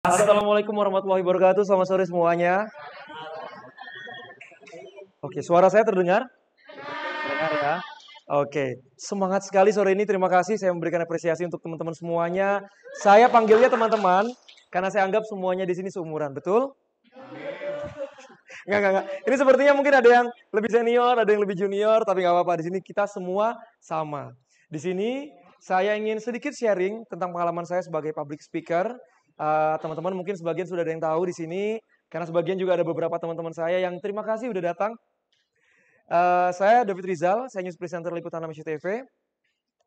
Assalamualaikum warahmatullahi wabarakatuh. Selamat sore semuanya. Oke, suara saya terdengar? Terdengar ya. Oke, semangat sekali sore ini. Terima kasih saya memberikan apresiasi untuk teman-teman semuanya. Saya panggilnya teman-teman karena saya anggap semuanya di sini seumuran, betul? Enggak. Ini sepertinya mungkin ada yang lebih senior, ada yang lebih junior, tapi nggak apa-apa. Di sini kita semua sama. Di sini saya ingin sedikit sharing tentang pengalaman saya sebagai public speaker. Teman-teman mungkin sebagian sudah ada yang tahu di sini, karena sebagian juga ada beberapa teman-teman saya yang terima kasih udah datang. Saya David Rizal, saya news presenter Liputan Asia TV.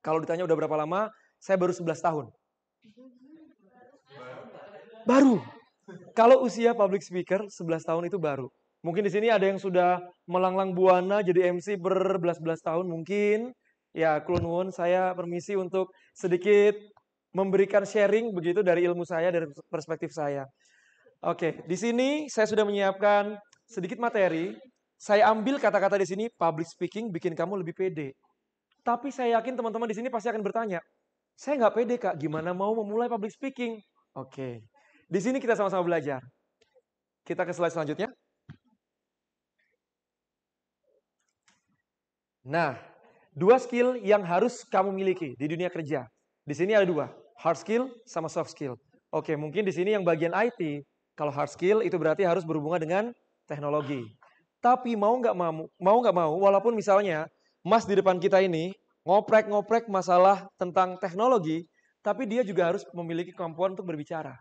Kalau ditanya udah berapa lama, saya baru 11 tahun. Baru. Kalau usia public speaker 11 tahun itu baru. Mungkin di sini ada yang sudah melanglang buana jadi MC berbelas-belas tahun mungkin. Ya, kulon nuwun, saya permisi untuk sedikit memberikan sharing begitu dari ilmu saya, dari perspektif saya. Oke, di sini saya sudah menyiapkan sedikit materi. Saya ambil kata-kata di sini, public speaking bikin kamu lebih pede. Tapi saya yakin teman-teman di sini pasti akan bertanya, saya nggak pede kak, gimana mau memulai public speaking? Oke, di sini kita sama-sama belajar. Kita ke slide selanjutnya. Nah, dua skill yang harus kamu miliki di dunia kerja. Di sini ada dua, hard skill sama soft skill. Oke, mungkin di sini yang bagian IT, kalau hard skill itu berarti harus berhubungan dengan teknologi. Tapi mau nggak mau, walaupun misalnya Mas di depan kita ini ngoprek-ngoprek masalah tentang teknologi, tapi dia juga harus memiliki kemampuan untuk berbicara.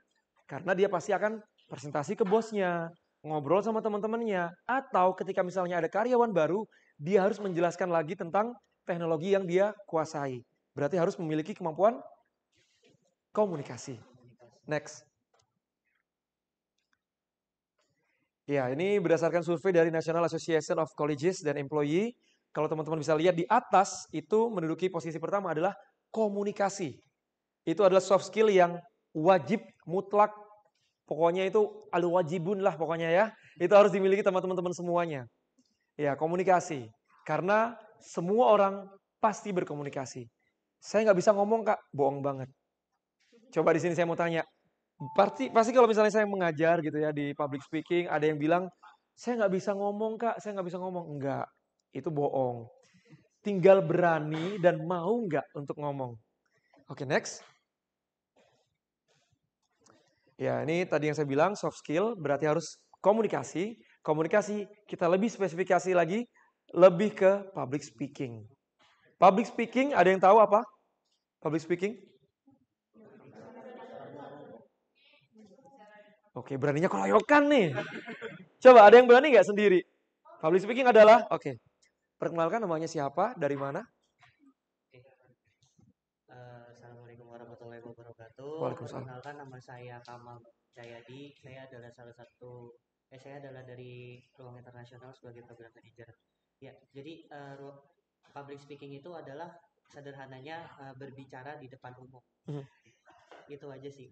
Karena dia pasti akan presentasi ke bosnya, ngobrol sama teman-temannya, atau ketika misalnya ada karyawan baru, dia harus menjelaskan lagi tentang teknologi yang dia kuasai. Berarti harus memiliki kemampuan komunikasi. Next. Ya, ini berdasarkan survei dari National Association of Colleges dan Employee. Kalau teman-teman bisa lihat di atas, itu menduduki posisi pertama adalah komunikasi. Itu adalah soft skill yang wajib, mutlak, pokoknya itu al-wajibun lah pokoknya ya. Itu harus dimiliki teman-teman semuanya. Ya, komunikasi. Karena semua orang pasti berkomunikasi. Saya nggak bisa ngomong kak, bohong banget. Coba di sini saya mau tanya, pasti kalau misalnya saya mengajar gitu ya di public speaking, ada yang bilang, saya nggak bisa ngomong kak, saya nggak bisa ngomong. Enggak, itu bohong. Tinggal berani dan mau nggak untuk ngomong. Oke, next. Ya, ini tadi yang saya bilang soft skill berarti harus komunikasi. Komunikasi kita lebih spesifikasi lagi, lebih ke public speaking. Public speaking ada yang tahu apa? Public speaking? Oke, beraninya keroyokan nih. Coba ada yang berani nggak sendiri? Public speaking adalah, oke. Perkenalkan namanya siapa, dari mana? Assalamualaikum warahmatullahi wabarakatuh. Waalaikumsalam. Perkenalkan nama saya Kamal Jayadi. Saya adalah dari Ruang Internasional sebagai program manager. Ya, jadi public speaking itu adalah sederhananya berbicara di depan umum. Itu aja sih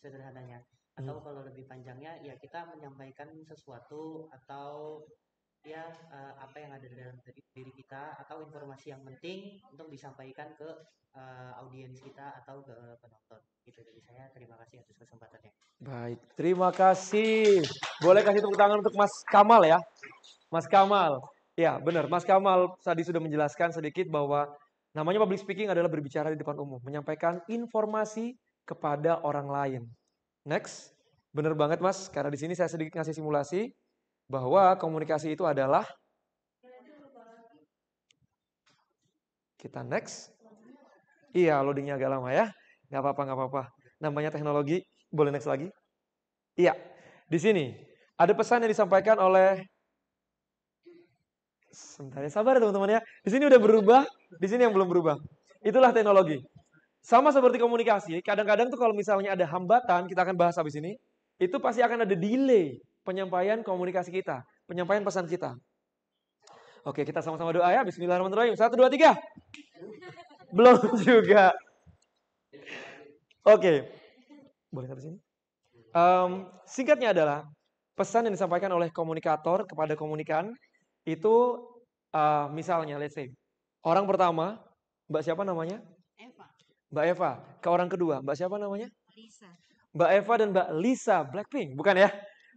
sederhananya. Atau kalau lebih panjangnya ya kita menyampaikan sesuatu atau ya apa yang ada di dalam diri kita atau informasi yang penting untuk disampaikan ke audiens kita atau ke penonton. Itu dari saya. Terima kasih atas kesempatannya. Baik, terima kasih. Boleh kasih tepuk tangan untuk Mas Kamal ya. Mas Kamal. Ya, benar. Mas Kamal tadi sudah menjelaskan sedikit bahwa namanya public speaking adalah berbicara di depan umum, menyampaikan informasi kepada orang lain. Next. Benar banget Mas, karena di sini saya sedikit ngasih simulasi bahwa komunikasi itu adalah kita next. Iya, loadingnya agak lama ya. Nggak apa-apa. Namanya teknologi. Boleh next lagi? Iya, di sini ada pesan yang disampaikan oleh. Sebentar ya, sabar teman-teman ya. Di sini udah berubah, di sini yang belum berubah. Itulah teknologi. Sama seperti komunikasi, kadang-kadang tuh kalau misalnya ada hambatan, kita akan bahas habis ini, itu pasti akan ada delay penyampaian komunikasi kita, penyampaian pesan kita. Oke, kita sama-sama doa ya. Bismillahirrahmanirrahim. 1, 2, 3. Belum juga. Oke. Boleh sampai sini? Singkatnya adalah, pesan yang disampaikan oleh komunikator kepada komunikan, itu misalnya, let's say, orang pertama, Mbak siapa namanya? Eva. Mbak Eva. Ke orang kedua, Mbak siapa namanya? Lisa. Mbak Eva dan Mbak Lisa, Blackpink, bukan ya?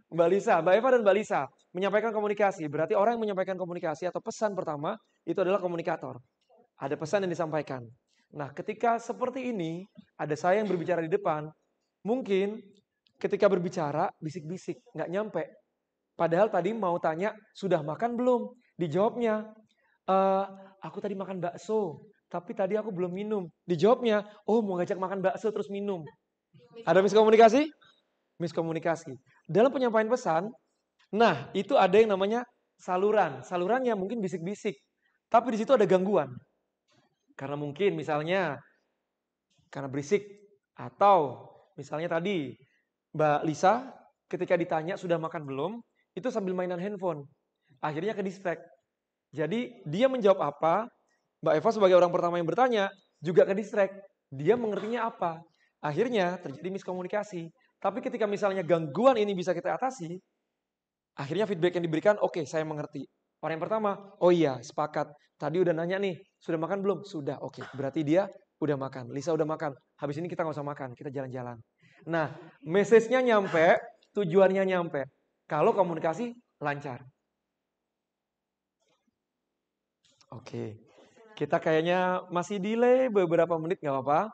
Mbak Eva dan Mbak Lisa menyampaikan komunikasi. Berarti orang yang menyampaikan komunikasi atau pesan pertama itu adalah komunikator. Ada pesan yang disampaikan. Nah, ketika seperti ini, ada saya yang berbicara di depan, mungkin ketika berbicara bisik-bisik, nggak nyampe. Padahal tadi mau tanya, sudah makan belum? Dijawabnya, aku tadi makan bakso, tapi tadi aku belum minum. Dijawabnya, oh mau ngajak makan bakso terus minum. Ada miskomunikasi? Miskomunikasi. Dalam penyampaian pesan, nah itu ada yang namanya saluran. Salurannya mungkin bisik-bisik, tapi di situ ada gangguan. Karena mungkin misalnya karena berisik, atau misalnya tadi Mbak Lisa ketika ditanya sudah makan belum, itu sambil mainan handphone. Akhirnya ke distract. Jadi dia menjawab apa, Mbak Eva sebagai orang pertama yang bertanya juga ke distract. Dia mengertinya apa. Akhirnya terjadi miskomunikasi. Tapi ketika misalnya gangguan ini bisa kita atasi, akhirnya feedback yang diberikan, oke, saya mengerti. Orang yang pertama, oh iya, sepakat. Tadi udah nanya nih, sudah makan belum? Sudah, oke. Berarti dia udah makan. Lisa udah makan. Habis ini kita nggak usah makan, kita jalan-jalan. Nah, message-nya nyampe, tujuannya nyampe. Kalau komunikasi lancar. Oke. Kita kayaknya masih delay beberapa menit, nggak apa-apa.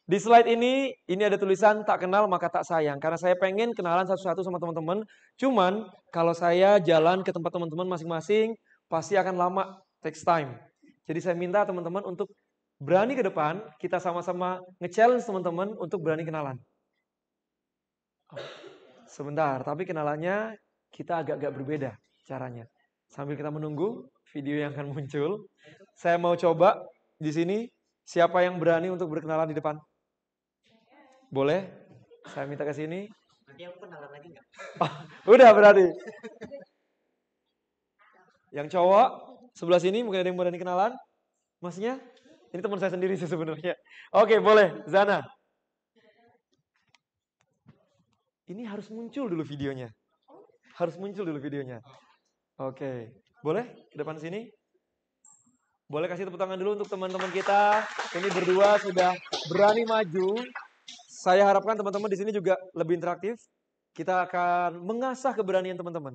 Di slide ini ada tulisan tak kenal maka tak sayang. Karena saya pengen kenalan satu-satu sama teman-teman. Cuman kalau saya jalan ke tempat teman-teman masing-masing, pasti akan lama, takes time. Jadi saya minta teman-teman untuk berani ke depan, kita sama-sama nge-challenge teman-teman untuk berani kenalan. Sebentar, tapi kenalannya kita agak-agak berbeda caranya. Sambil kita menunggu video yang akan muncul, saya mau coba di sini siapa yang berani untuk berkenalan di depan. Boleh? Saya minta ke sini. Nanti aku kenalan lagi nggak? Udah berarti. Yang cowok sebelah sini mungkin ada yang berani kenalan. Masnya? Ini teman saya sendiri sih sebenarnya. Oke, boleh. Zana. Ini harus muncul dulu videonya. Harus muncul dulu videonya. Oke. Boleh ke depan sini? Boleh kasih tepuk tangan dulu untuk teman-teman kita. Ini berdua sudah berani maju. Saya harapkan teman-teman di sini juga lebih interaktif. Kita akan mengasah keberanian teman-teman.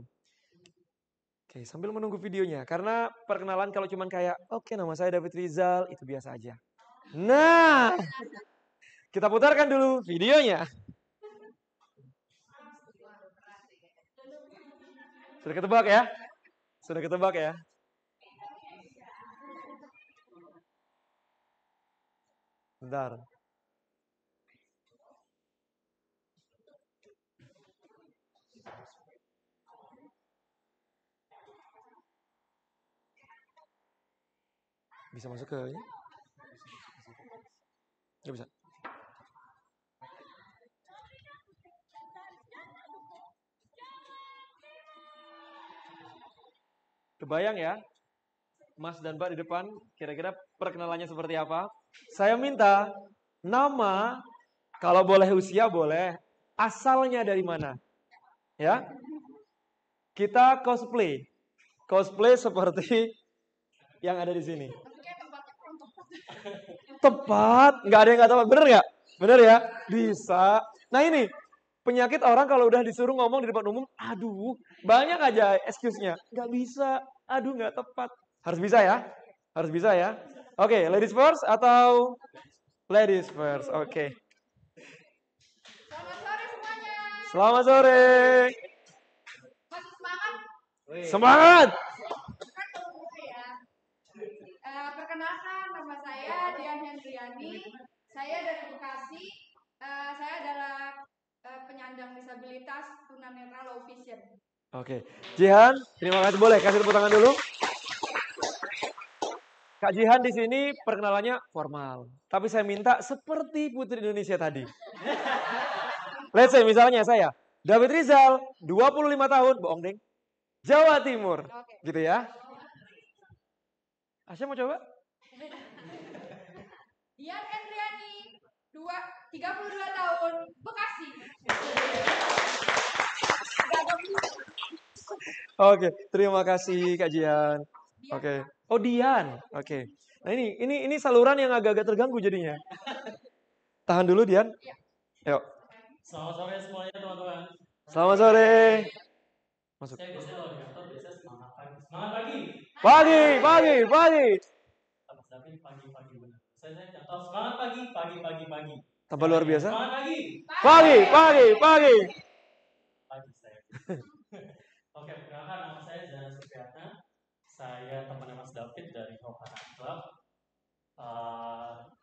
Oke, sambil menunggu videonya. Karena perkenalan kalau cuman kayak, oke nama saya David Rizal, itu biasa aja. Nah, kita putarkan dulu videonya. Sudah ketebak ya? Sudah ketebak ya? Bentar. Bisa masuk ke ini? Nggak bisa. Kebayang ya? Mas dan Mbak di depan, kira-kira perkenalannya seperti apa? Saya minta nama, kalau boleh usia boleh, asalnya dari mana? Ya, kita cosplay. Cosplay seperti yang ada di sini. Tepat, nggak ada yang nggak tepat, bener nggak? Bener ya? Bisa. Nah ini, penyakit orang kalau udah disuruh ngomong di depan umum, aduh, banyak aja excuse-nya. Nggak bisa, aduh nggak tepat. Harus bisa ya? Harus bisa ya? Oke, ladies first atau ladies first? Oke. Selamat sore semuanya. Selamat sore. Masih semangat? Semangat. Perkenalkan, nama saya Dian Hendriani. Saya dari Bekasi. Saya adalah penyandang disabilitas tunanetra low vision. Oke, Jihan, terima kasih. Boleh kasih tepuk tangan dulu. Kak Jihan di sini perkenalannya formal, tapi saya minta seperti Putri Indonesia tadi. Let's say misalnya saya, David Rizal, 25 tahun, bohong deng, Jawa Timur, gitu ya. Asya mau coba? Dian Hendriani, 32 tahun, Bekasi. Oke, terima kasih Kak Jihan. Oke. Oh Dian. Oke. Nah ini saluran yang agak-agak terganggu jadinya. Tahan dulu Dian. Yuk. Selamat sore semuanya teman-teman. Selamat sore. Masuk. Saya biasanya kalau di kantor biasanya semangat pagi. Semangat pagi. Pagi. Mas David pagi benar. Saya contoh semangat pagi. Tambah luar biasa. Semangat pagi. Pagi. Pagi saya. Oke, perkenalkan nama saya Zana Supriyatna. Saya temannya Mas David dari Hokana Club.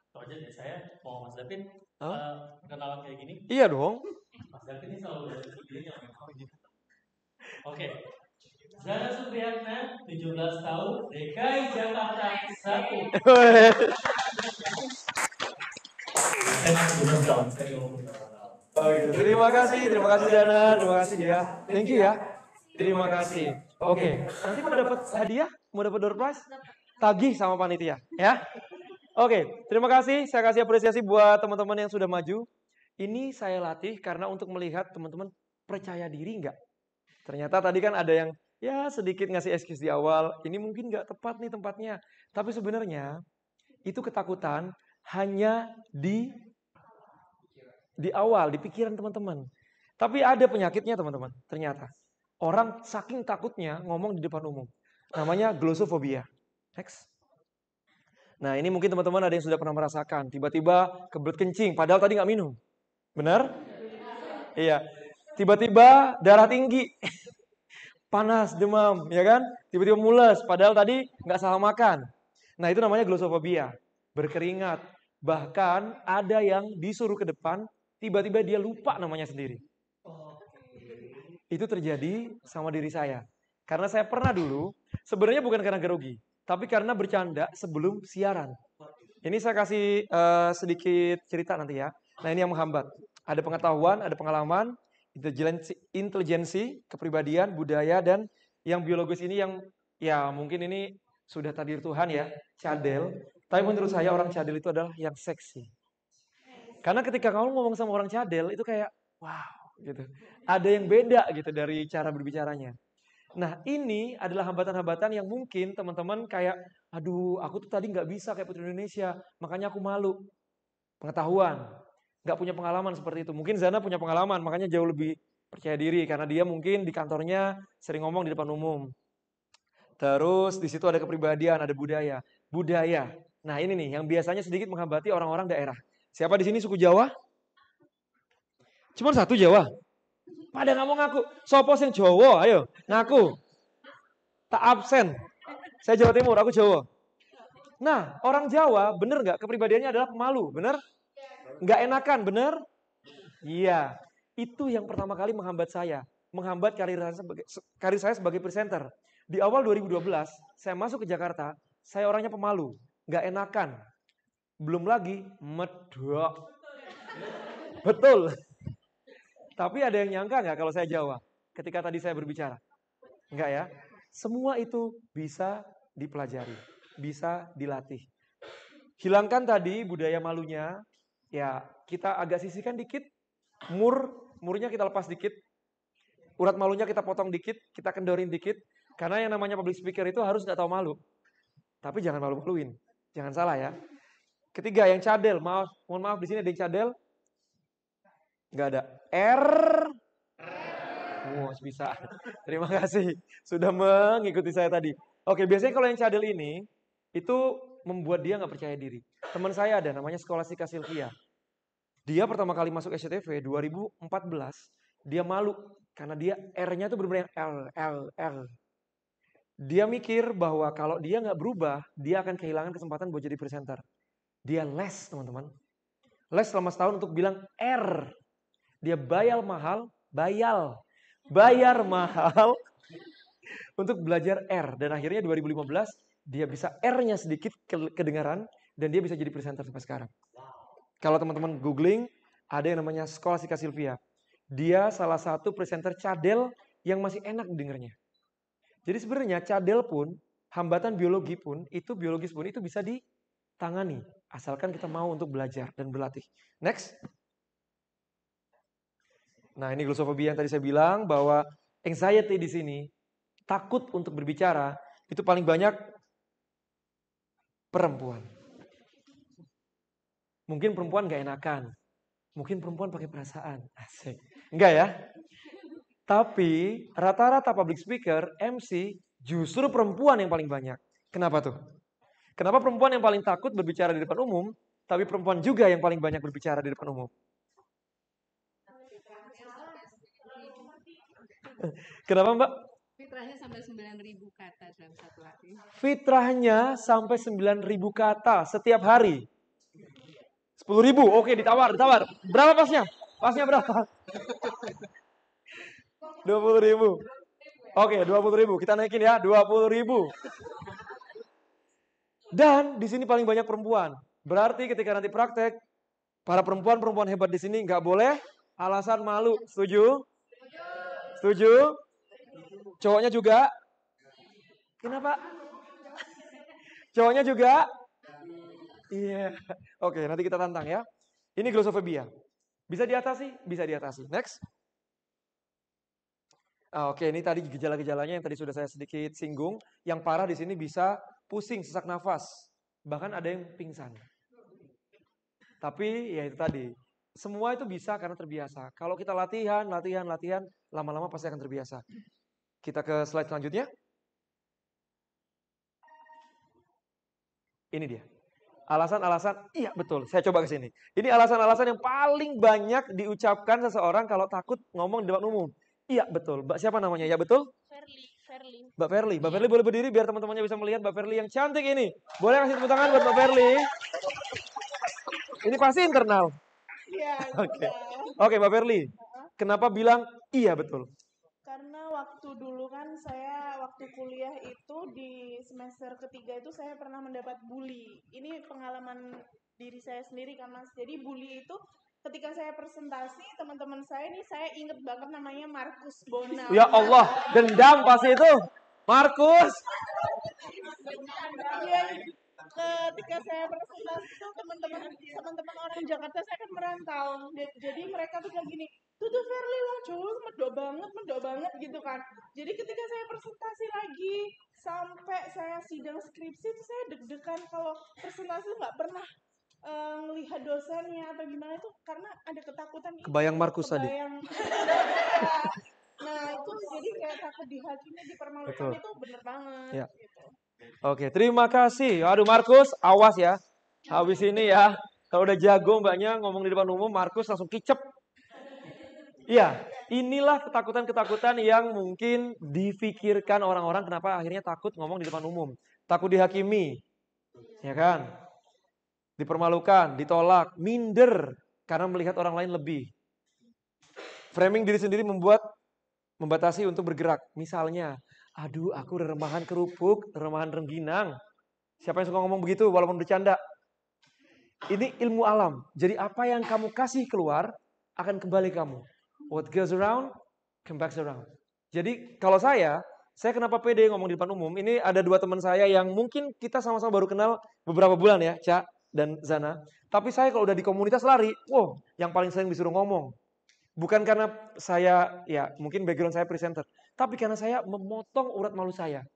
Itu aja dari saya. Mau Mas David perkenalan kayak gini? Iya dong. Mas David ini selalu ada videonya. Oke. Zana Supriyatna, 17 tahun, DKI Jakarta 1. Terima kasih Dana, terima kasih ya. Thank you ya. Terima kasih. Oke, nanti mau dapat hadiah, mau dapat door prize, tagih sama panitia, ya. Oke, terima kasih. Saya kasih apresiasi buat teman-teman yang sudah maju. Ini saya latih karena untuk melihat teman-teman percaya diri nggak. Ternyata tadi kan ada yang ya sedikit ngasih excuse di awal. Ini mungkin nggak tepat nih tempatnya. Tapi sebenarnya itu ketakutan hanya di awal, di pikiran teman-teman. Tapi ada penyakitnya teman-teman, ternyata. Orang saking takutnya ngomong di depan umum. Namanya glossophobiya. Next. Nah ini mungkin teman-teman ada yang sudah pernah merasakan. Tiba-tiba kebelet kencing, padahal tadi nggak minum. Benar? Iya. Tiba-tiba darah tinggi. Panas, demam, ya kan? Tiba-tiba mules, padahal tadi nggak salah makan. Nah itu namanya glossophobiya. Berkeringat. Bahkan ada yang disuruh ke depan, tiba-tiba dia lupa namanya sendiri. Itu terjadi sama diri saya. Karena saya pernah dulu, sebenarnya bukan karena grogi, tapi karena bercanda sebelum siaran. Ini saya kasih sedikit cerita nanti ya. Nah ini yang menghambat. Ada pengetahuan, ada pengalaman, intelijensi, kepribadian, budaya, dan yang biologis ini yang ya mungkin ini sudah takdir Tuhan ya, cadel. Tapi menurut saya orang cadel itu adalah yang seksi. Karena ketika kamu ngomong sama orang cadel itu kayak wow gitu. Ada yang beda gitu dari cara berbicaranya. Nah ini adalah hambatan-hambatan yang mungkin teman-teman kayak aduh aku tuh tadi nggak bisa kayak Putri Indonesia. Makanya aku malu. Pengetahuan. Nggak punya pengalaman seperti itu. Mungkin Zana punya pengalaman makanya jauh lebih percaya diri. Karena dia mungkin di kantornya sering ngomong di depan umum. Terus di situ ada kepribadian, ada budaya. Budaya. Nah ini nih yang biasanya sedikit menghambati orang-orang daerah. Siapa di sini suku Jawa? Cuma satu Jawa. Pada nggak mau ngaku. Sopo sing Jawa, ayo ngaku. Tak absen. Saya Jawa Timur, aku Jawa. Nah, orang Jawa bener nggak kepribadiannya adalah pemalu, bener? Nggak enakan, bener? Iya. Itu yang pertama kali menghambat saya. Menghambat karir saya sebagai presenter. Di awal 2012, saya masuk ke Jakarta, saya orangnya pemalu. Nggak enakan. Belum lagi medok. Betul. Tapi ada yang nyangka nggak kalau saya Jawa ketika tadi saya berbicara? Enggak ya. Semua itu bisa dipelajari, bisa dilatih. Hilangkan tadi budaya malunya, ya kita agak sisihkan dikit, murnya kita lepas dikit, urat malunya kita potong dikit, kita kendorin dikit, karena yang namanya public speaker itu harus nggak tahu malu. Tapi jangan malu-maluin, jangan salah ya. Ketiga yang cadel, mohon maaf di sini ada yang cadel. Nggak ada. Bisa. Terima kasih sudah mengikuti saya tadi. Oke, biasanya kalau yang cadel ini itu membuat dia nggak percaya diri. Teman saya ada namanya Scholastica Sylvia. Dia pertama kali masuk SCTV 2014, dia malu karena dia R-nya itu benar-benar L. Dia mikir bahwa kalau dia nggak berubah, dia akan kehilangan kesempatan buat jadi presenter. Dia les, teman-teman. Les selama setahun untuk bilang R. Dia bayar mahal untuk belajar R. Dan akhirnya 2015 dia bisa R-nya sedikit kedengaran dan dia bisa jadi presenter sampai sekarang. Kalau teman-teman googling, ada yang namanya Scholastica Sylvia. Dia salah satu presenter cadel yang masih enak didengarnya. Jadi sebenarnya cadel pun, hambatan biologis pun itu bisa ditangani. Asalkan kita mau untuk belajar dan berlatih. Next. Nah ini glossophobiya yang tadi saya bilang bahwa anxiety di sini, takut untuk berbicara, itu paling banyak perempuan. Mungkin perempuan gak enakan. Mungkin perempuan pakai perasaan. Asik. Enggak ya? Tapi rata-rata public speaker, MC, justru perempuan yang paling banyak. Kenapa tuh? Kenapa perempuan yang paling takut berbicara di depan umum, tapi perempuan juga yang paling banyak berbicara di depan umum? Kenapa Mbak? Fitrahnya sampai 9.000 kata dalam satu hari. Fitrahnya sampai 9.000 kata setiap hari. 10.000, oke ditawar. Berapa pasnya? Pasnya berapa? 20.000. Oke, 20.000. Kita naikin ya, 20.000. Dan di sini paling banyak perempuan. Berarti ketika nanti praktek, para perempuan hebat di sini nggak boleh alasan malu. Setuju? Setuju? Cowoknya juga? Kenapa? Cowoknya juga? Iya. Oke, nanti kita tantang ya. Ini glossophobic. Bisa diatasi? Bisa diatasi. Next. Oke, ini tadi gejala-gejalanya yang tadi sudah saya sedikit singgung. Yang parah di sini bisa pusing, sesak nafas. Bahkan ada yang pingsan. Tapi ya itu tadi. Semua itu bisa karena terbiasa. Kalau kita latihan, lama-lama pasti akan terbiasa. Kita ke slide selanjutnya. Ini dia. Alasan-alasan, iya betul, saya coba ke sini. Ini alasan-alasan yang paling banyak diucapkan seseorang kalau takut ngomong di depan umum. Iya betul, Mbak siapa namanya? Ya betul? Mbak Ferli. Mbak Ferli boleh berdiri biar teman-temannya bisa melihat Mbak Ferli yang cantik ini. Boleh kasih tepuk tangan buat Mbak Ferli? Ini pasti internal. Iya. Oke, Mbak Ferli. Kenapa bilang iya betul? Karena waktu dulu kan waktu kuliah itu di semester ketiga itu saya pernah mendapat bully. Ini pengalaman diri saya sendiri kan Mas. Jadi bully itu ketika saya presentasi teman-teman saya ini saya inget banget namanya Markus Bonal. Ya Allah, dendam pasti itu. Markus. Iya, ketika saya presentasi itu teman-teman orang Jakarta saya kan merantau. Jadi mereka tuh bilang gini, tuh Verly wong Jawa medok banget gitu kan. Jadi ketika saya presentasi lagi sampai saya sidang skripsi itu saya deg-degan kalau presentasi nggak pernah melihat dosennya atau gimana itu karena ada ketakutan. Kebayang Markus tadi. Nah itu jadi kayak takut dihakimi, dipermalukan. Betul. Itu bener banget. Ya. Gitu. Oke, terima kasih. Aduh Markus, awas ya. Habis ini ya, kalau udah jago mbaknya ngomong di depan umum, Markus langsung kicep. Iya, inilah ketakutan-ketakutan yang mungkin difikirkan orang-orang kenapa akhirnya takut ngomong di depan umum. Takut dihakimi, ya kan? Dipermalukan, ditolak, minder karena melihat orang lain lebih. Framing diri sendiri membatasi untuk bergerak. Misalnya, aduh aku remahan kerupuk, remahan rengginang. Siapa yang suka ngomong begitu walaupun bercanda? Ini ilmu alam. Jadi apa yang kamu kasih keluar akan kembali kamu. What goes around, come back around. Jadi kalau saya kenapa pede ngomong di depan umum, ini ada dua teman saya yang mungkin kita sama-sama baru kenal beberapa bulan ya, Ca dan Zana. Tapi saya kalau udah di komunitas lari, wow, yang paling sering disuruh ngomong. Bukan karena saya, ya mungkin background saya presenter, tapi karena saya memotong urat malu saya.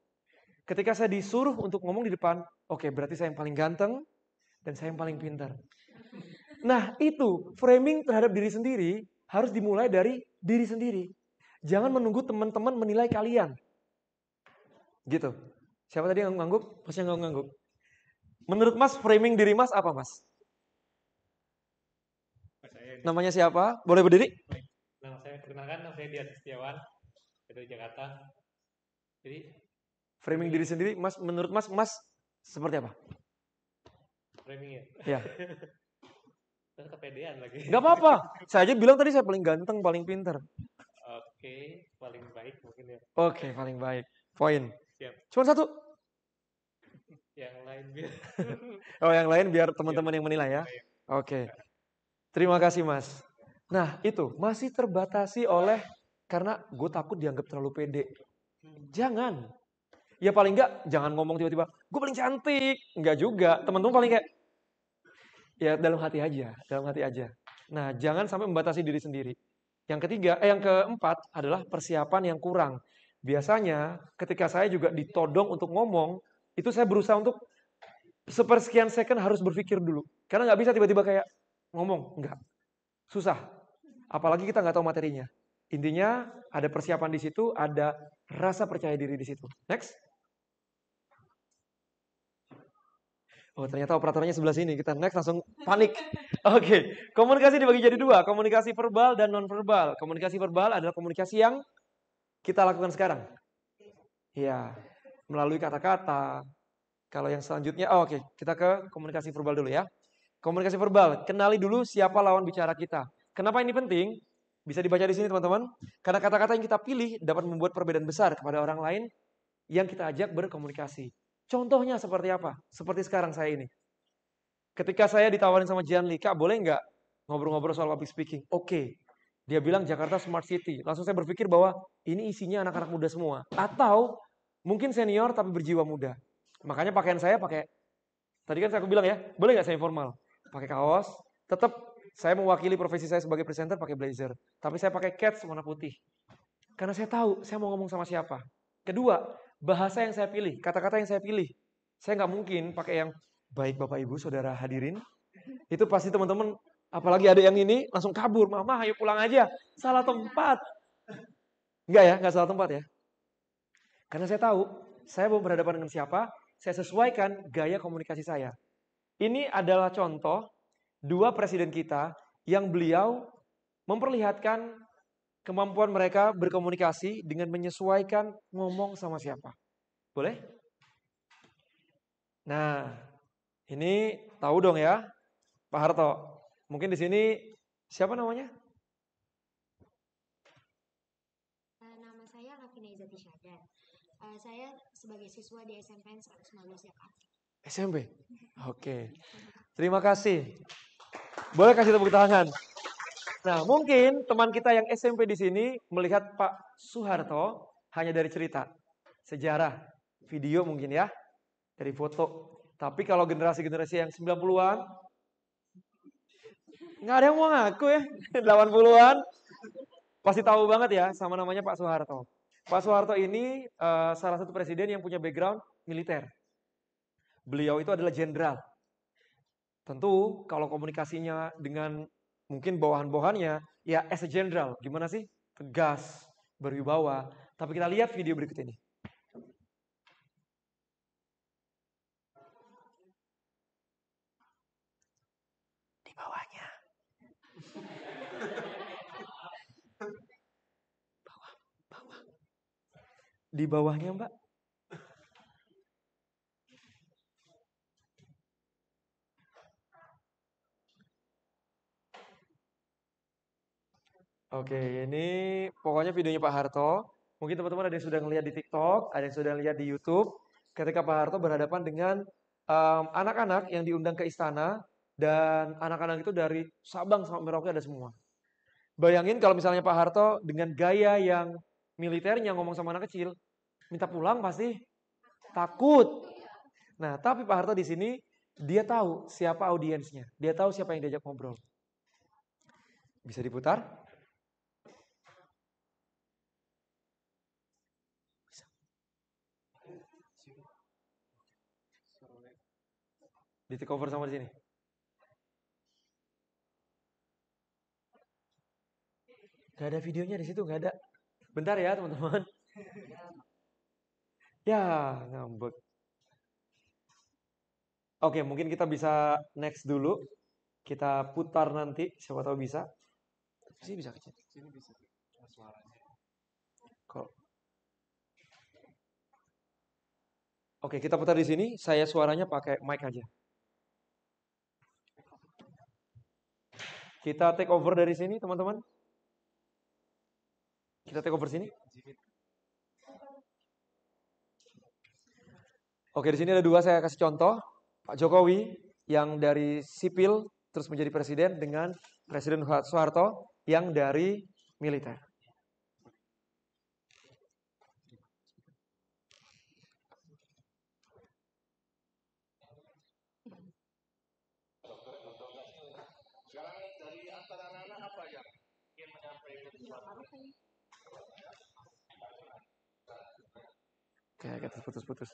Ketika saya disuruh untuk ngomong di depan, oke, berarti saya yang paling ganteng dan saya yang paling pintar. Nah itu, framing terhadap diri sendiri harus dimulai dari diri sendiri. Jangan menunggu teman-teman menilai kalian. Gitu. Siapa tadi yang ngangguk? Mas yang ngangguk. Menurut Mas, framing diri Mas apa Mas? Namanya siapa? Boleh berdiri? Nama saya, perkenalkan nama saya Dian Setiawan dari Jakarta. Jadi framing diri sendiri, Mas, menurut Mas seperti apa? Framing ya? Ya. Terus kepedean lagi. Gak apa-apa. Saya aja bilang tadi saya paling ganteng, paling pintar. Oke, paling baik mungkin ya. Oke, paling baik. Poin. Siap. Cuma satu. Yang lain biar. Oh, yang lain biar teman-teman yang menilai ya. Oke. Terima kasih Mas. Nah itu masih terbatasi oleh karena gue takut dianggap terlalu pede. Jangan. Ya paling enggak jangan ngomong tiba-tiba gue paling cantik. Enggak juga. Teman-teman paling kayak ya dalam hati aja. Nah jangan sampai membatasi diri sendiri. Yang keempat adalah persiapan yang kurang. Biasanya ketika saya juga ditodong untuk ngomong, itu saya berusaha untuk sepersekian second harus berpikir dulu. Karena nggak bisa tiba-tiba kayak ngomong, enggak. Susah. Apalagi kita nggak tahu materinya. Intinya ada persiapan di situ, ada rasa percaya diri di situ. Next. Oh, ternyata operatornya sebelah sini. Kita next langsung panik. Oke, komunikasi dibagi jadi dua. Komunikasi verbal dan non-verbal. Komunikasi verbal adalah komunikasi yang kita lakukan sekarang. Ya, melalui kata-kata. Kalau yang selanjutnya, oke, kita ke komunikasi verbal dulu ya. Komunikasi verbal, kenali dulu siapa lawan bicara kita. Kenapa ini penting? Bisa dibaca di sini teman-teman. Karena kata-kata yang kita pilih dapat membuat perbedaan besar kepada orang lain yang kita ajak berkomunikasi. Contohnya seperti apa? Seperti sekarang saya ini. Ketika saya ditawarin sama Janli, Kak boleh nggak ngobrol-ngobrol soal public speaking? Oke. Dia bilang Jakarta Smart City. Langsung saya berpikir bahwa ini isinya anak-anak muda semua. Atau mungkin senior tapi berjiwa muda. Makanya pakaian saya pakai, tadi kan saya bilang ya, boleh nggak saya informal? Pakai kaos, tetap saya mewakili profesi saya sebagai presenter pakai blazer. Tapi saya pakai cats warna putih. Karena saya tahu saya mau ngomong sama siapa. Kedua, bahasa yang saya pilih, kata-kata yang saya pilih. Saya nggak mungkin pakai yang baik Bapak Ibu, Saudara hadirin. Itu pasti teman-teman, apalagi ada yang ini langsung kabur. Mama ayo pulang aja, salah tempat. Enggak ya, nggak salah tempat ya. Karena saya tahu, saya mau berhadapan dengan siapa, saya sesuaikan gaya komunikasi saya. Ini adalah contoh dua presiden kita yang beliau memperlihatkan kemampuan mereka berkomunikasi dengan menyesuaikan ngomong sama siapa. Boleh? Nah, ini tahu dong ya, Pak Harto. Mungkin di sini siapa namanya? Nama saya Lafina Izati Syahdan. Saya sebagai siswa di SMPN 119 Jakarta. SMP? Oke. Terima kasih. Boleh kasih tepuk tangan. Nah, mungkin teman kita yang SMP di sini melihat Pak Soeharto hanya dari cerita, sejarah, video mungkin ya, dari foto. Tapi kalau generasi-generasi yang 90-an, nggak ada yang mau ngaku ya, 80-an, pasti tahu banget ya sama namanya Pak Soeharto. Pak Soeharto ini salah satu presiden yang punya background militer. Beliau itu adalah jenderal. Tentu kalau komunikasinya dengan mungkin bawahan-bawahannya, ya as a general, gimana sih? Tegas, berwibawa. Tapi kita lihat video berikut ini. Di bawahnya. Bawah. Di bawahnya, Mbak. Oke, ini pokoknya videonya Pak Harto. Mungkin teman-teman ada yang sudah ngelihat di TikTok, ada yang sudah lihat di YouTube. Ketika Pak Harto berhadapan dengan anak-anak yang diundang ke istana, dan anak-anak itu dari Sabang sampai Merauke ada semua. Bayangin kalau misalnya Pak Harto dengan gaya yang militernya ngomong sama anak kecil, minta pulang pasti takut. Nah, tapi Pak Harto di sini dia tahu siapa audiensnya, dia tahu siapa yang diajak ngobrol. Bisa diputar? Di take over sama di sini. Gak ada videonya di situ, gak ada. Bentar ya teman-teman. Ya, ngambek. Oke, mungkin kita bisa next dulu. Kita putar nanti, siapa tahu bisa. Sini bisa kecil. Sini bisa. Suaranya. Kok? Oke, kita putar di sini. Saya suaranya pakai mic aja. Kita take over dari sini, teman-teman. Kita take over sini. Oke, di sini ada dua saya kasih contoh. Pak Jokowi yang dari sipil terus menjadi presiden dengan Presiden Soeharto yang dari militer. Oke, kita putus-putus.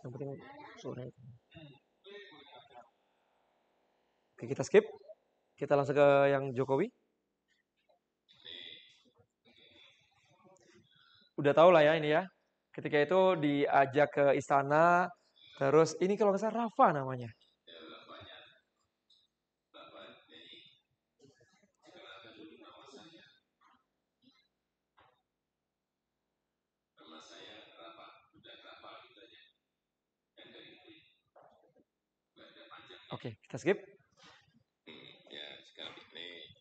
Yang penting sore. Oke, kita skip. Kita langsung ke yang Jokowi. Udah tahu lah ya ini ya. Ketika itu diajak ke istana, terus ini kalau nggak salah Rafa namanya. Oke, kita skip.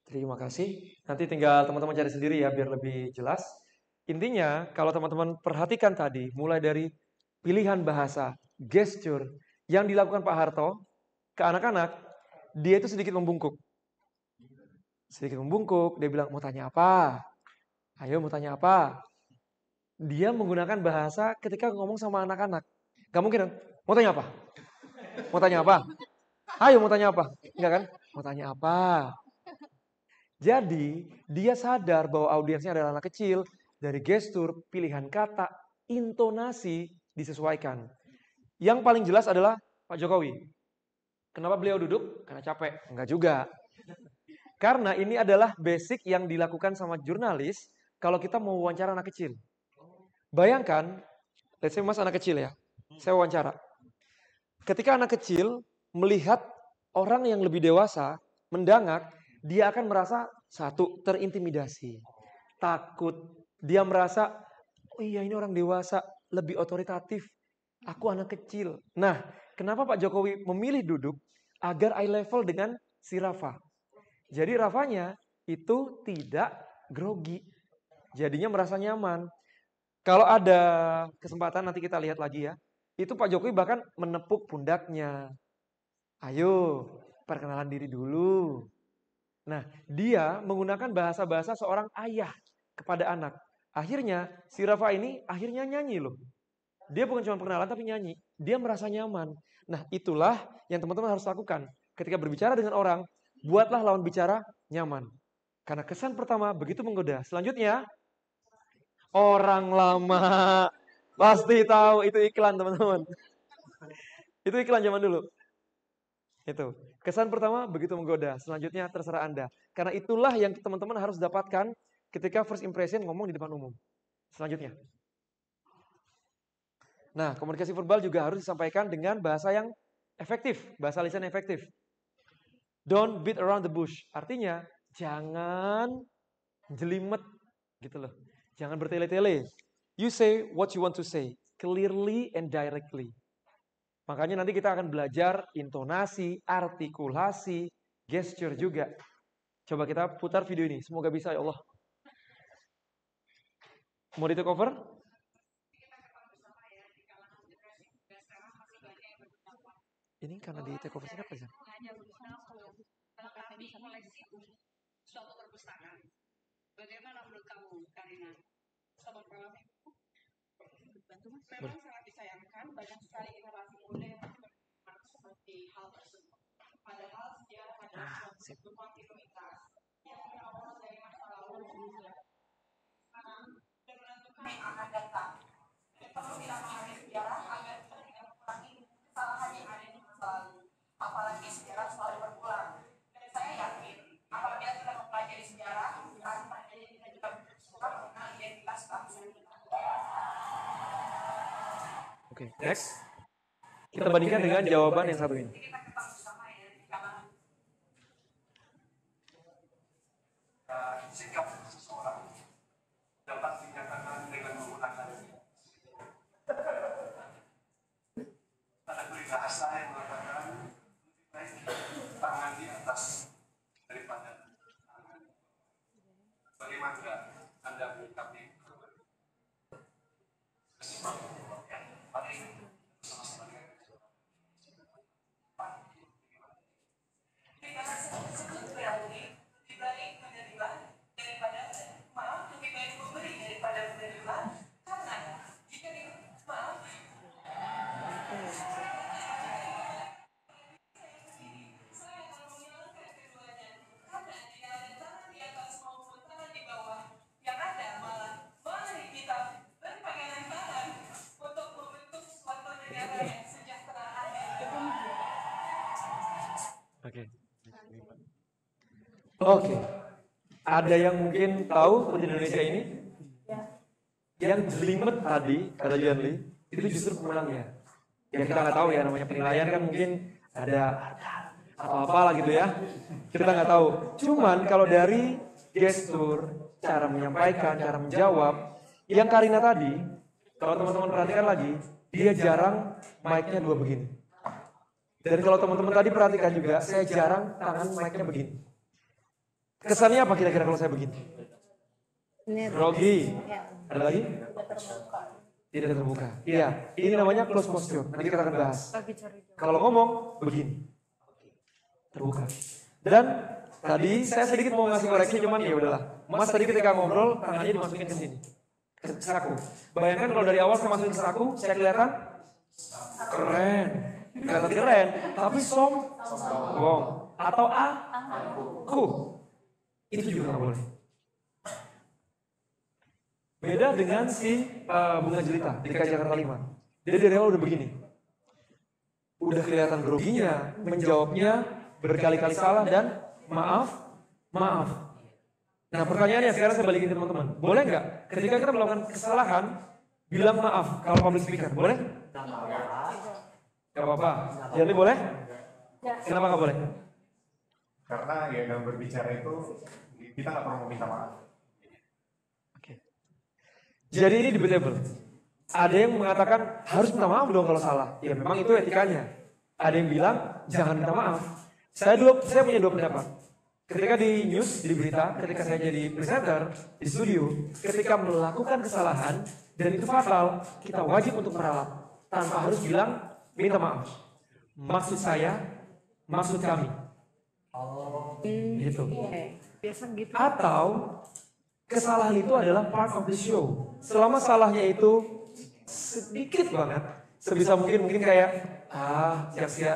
Terima kasih. Nanti tinggal teman-teman cari sendiri ya biar lebih jelas. Intinya kalau teman-teman perhatikan tadi mulai dari pilihan bahasa, gesture yang dilakukan Pak Harto ke anak-anak, dia itu sedikit membungkuk. Sedikit membungkuk, dia bilang mau tanya apa? Ayo mau tanya apa? Dia menggunakan bahasa ketika ngomong sama anak-anak. Gak mungkin, mau tanya apa? Mau tanya apa? Ayo mau tanya apa? Enggak kan? Mau tanya apa? Jadi dia sadar bahwa audiensnya adalah anak kecil. Dari gestur, pilihan kata, intonasi disesuaikan. Yang paling jelas adalah Pak Jokowi. Kenapa beliau duduk? Karena capek. Enggak juga. Karena ini adalah basic yang dilakukan sama jurnalis kalau kita mau wawancara anak kecil. Bayangkan, let's say mas anak kecil ya. Saya wawancara. Ketika anak kecil melihat orang yang lebih dewasa mendangak, dia akan merasa satu, terintimidasi, takut. Dia merasa, oh iya ini orang dewasa, lebih otoritatif. Aku anak kecil. Nah, kenapa Pak Jokowi memilih duduk agar eye level dengan si Rafa? Jadi Rafanya itu tidak grogi. Jadinya merasa nyaman. Kalau ada kesempatan nanti kita lihat lagi ya. Itu Pak Jokowi bahkan menepuk pundaknya. Ayo, perkenalan diri dulu. Nah, dia menggunakan bahasa-bahasa seorang ayah kepada anak. Akhirnya, si Rafa ini akhirnya nyanyi loh. Dia bukan cuma perkenalan tapi nyanyi. Dia merasa nyaman. Nah, itulah yang teman-teman harus lakukan. Ketika berbicara dengan orang, buatlah lawan bicara nyaman. Karena kesan pertama begitu menggoda. Selanjutnya, orang lama. Pasti tahu itu iklan teman-teman. Itu iklan zaman dulu. Itu. Kesan pertama begitu menggoda. Selanjutnya terserah Anda. Karena itulah yang teman-teman harus dapatkan ketika first impression ngomong di depan umum. Selanjutnya. Nah, komunikasi verbal juga harus disampaikan dengan bahasa yang efektif. Bahasa lisan yang efektif. Don't beat around the bush. Artinya, jangan jelimet. Gitu loh. Jangan bertele-tele. You say what you want to say. Clearly and directly. Makanya nanti kita akan belajar intonasi, artikulasi, gesture juga. Coba kita putar video ini. Semoga bisa ya Allah. Mau di take over? Ini karena di take over siapa sih? Suatu perpustakaan. Bagaimana menurut kamu, Karina? Selamat malam. Memang sangat disayangkan banyak sekali inovasi muda yang masih seperti hal tersebut. Padahal sejarah adalah suatu kontinuitas yang berawal dari masa lalu sekarang dan menentukan yang akan datang. Dan perlu kita memahami sejarah agar kita tidak mengulangi kesalahan yang ada di masa lalu. Apalagi sejarah selalu berulang. Dan saya yakin apabila kita mempelajari sejarah, tanpa kita juga suka mengenal identitas bangsa kita. Oke, next. Kita bandingkan dengan jawaban yang satu ini. Sikap seseorang dapat dinyatakan dengan menggunakan ada peribahasa yang mengatakan lebih baik tangan di atas daripada tangan. Bagaimana Anda menyikapi Oke. Ada yang mungkin tahu seperti Indonesia ini? Yang jelimet tadi, kata Janli, itu justru pemenangnya. Ya kita nggak tahu ya, namanya penilaian kan mungkin ada atau apalah gitu ya. Kita nggak tahu. Cuman kalau dari gestur, cara menyampaikan, cara menjawab, yang Karina tadi, kalau teman-teman perhatikan lagi, dia jarang mic-nya dua begini. Dan kalau teman-teman tadi perhatikan juga, saya jarang tangan mic-nya begini. Kesannya apa kira-kira kalau saya begini? Grogi. Ada lagi? Tidak terbuka. Iya, ini namanya close posture. Nanti kita akan bahas. Kalau ngomong, begini. Terbuka. Dan tadi saya sedikit mau ngasih koreksi, cuman ya udahlah. Mas tadi ketika ngobrol, tangannya dimasukin ke sini. Ke saku. Bayangkan kalau dari awal saya masukin ke saku, saya kelihatan keren. Kelihatan keren. Tapi sombong. Atau aku. Itu juga nggak boleh. Beda dengan si Bunga Jelita di DKI Jakarta 5. Dia dari awal udah begini. Udah kelihatan groginya, menjawabnya berkali-kali salah dan maaf. Nah pertanyaannya sekarang saya balikin ke teman-teman. Boleh nggak ketika kita melakukan kesalahan, bilang maaf kalau public speaker? Boleh? Gak apa-apa. Jadi boleh? Kenapa nggak boleh? Karena ya dalam berbicara itu kita nggak perlu meminta maaf. Jadi ini debatable. Ada yang mengatakan harus minta maaf dong kalau salah. Ya memang itu etikanya. Ada yang bilang jangan minta maaf. Saya punya dua pendapat. Ketika di news, di berita, ketika saya jadi presenter di studio, ketika melakukan kesalahan dan itu fatal, kita wajib untuk meralat tanpa harus bilang minta maaf. Maksud saya, maksud kami. Gitu. Biasa gitu. Atau kesalahan itu adalah part of the show. Selama salahnya itu sedikit banget, sebisa mungkin kayak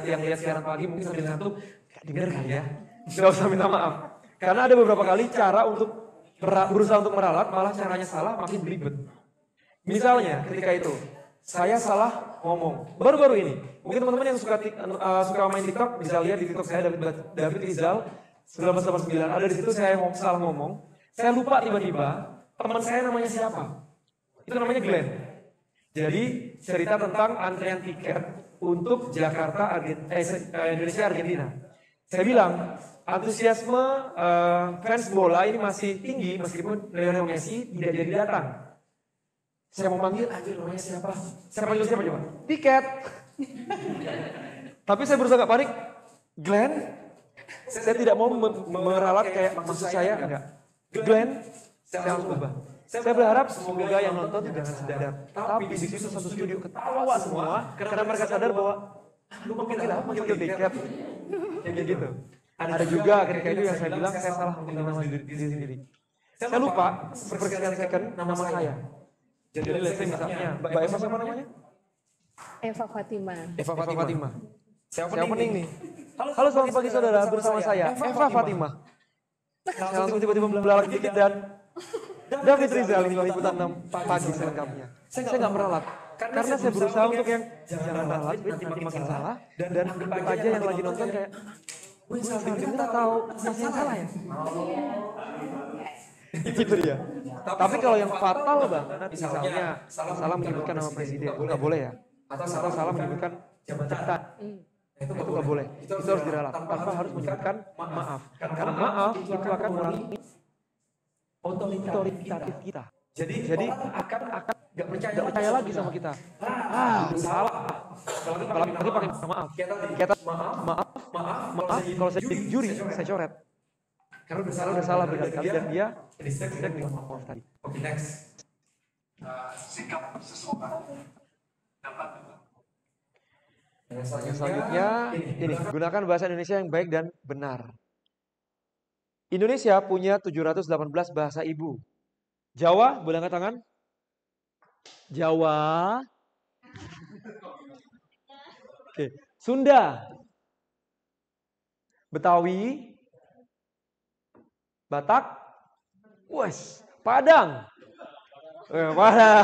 yang lihat siaran pagi mungkin sambil ngantuk, gak denger kali ya, nggak usah minta maaf. Karena ada beberapa kali cara untuk berusaha untuk meralat, malah caranya salah makin belibet. Misalnya ketika itu saya salah ngomong, baru-baru ini, mungkin teman-teman yang suka main TikTok bisa lihat di TikTok saya David Rizal 1989, ada di situ saya salah ngomong. Saya lupa tiba-tiba teman saya namanya siapa. Itu namanya Glenn. Jadi cerita tentang antrian tiket untuk Jakarta, Indonesia, Argentina. Saya bilang antusiasme fans bola ini masih tinggi meskipun Lionel Messi tidak jadi datang. Saya mau manggil, anjir namanya siapa? Saya panggil siapa coba? Tiket. Tapi saya berusaha gak panik. Glenn, saya tidak mau meralat kayak maksud saya enggak. Glenn, saya harus ubah. Saya berharap semoga yang nonton jangan sadar. Tapi di situ satu studio ketawa semua karena mereka sadar bahwa lu manggil tiket. Kayak gitu. Ada juga ketika itu yang saya bilang saya salah mengenal nama diri sendiri. Saya lupa sepersekian second nama saya. Jadi let's say misalnya Mbak Eva siapa namanya? Eva Fatima. Saya opening nih. Halo selamat pagi saudara, bersama saya Eva Fatima. Saya langsung tiba-tiba belalak dikit dan David Rizal yang liputan 6 pagi selengkapnya. Saya nggak meralat karena saya berusaha untuk yang jangan meralat, makin salah dan anggap aja yang lagi nonton kayak gue salah denger atau masih yang salah ya. Itu dia. Tapi kalau yang fatal banget, misalnya salah menyebutkan nama presiden, itu nggak boleh ya. Atau salah menyebutkan jabatan. Itu nggak boleh. Itu harus diralat tanpa harus menyebutkan maaf. Karena maaf itu akan mengurangi otoritatif kita. Jadi akan nggak percaya lagi sama kita. Salah. Apalagi pakai maaf. Kita maaf. Kalau saya jadi juri, saya coret. Karena udah salah berkali-kali dan dia tidak maaf tadi. Oke, next. Sikap seseorang dapat Yang selanjutnya, ini gunakan bahasa Indonesia yang baik dan benar. Indonesia punya 718 bahasa ibu. Jawa, boleh angkat tangan? Jawa. Oke, Sunda. Betawi. Batak. Wes, Padang. Padang.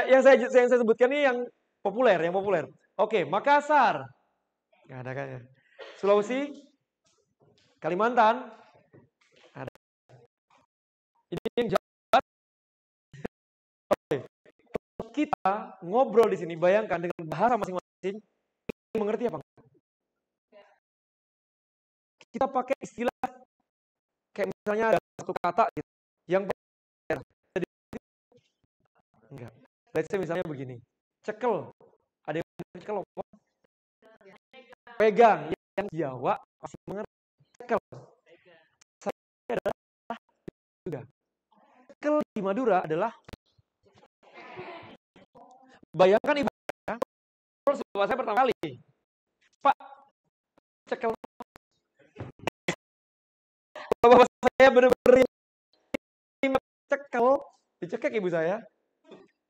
Yang saya sebutkan ini yang populer. Oke, Makassar. Nggak ada kan ya. Sulawesi, Kalimantan ada. Ini yang Jawa. Oke. Kita ngobrol di sini, bayangkan dengan bahasa masing-masing, mengerti apa? Kita pakai istilah kayak misalnya ada satu kata gitu, yang enggak. Let's say misalnya begini, cekel. Ada yang cekel apa? Pegang. Yang Jawa pasti mengerti. Cekel. Saya adalah juga. Cekel di Madura adalah, bayangkan ibu saya, bapak saya pertama kali, Pak, cekel. Bapak saya benar-benar cekel, dicekek ibu saya.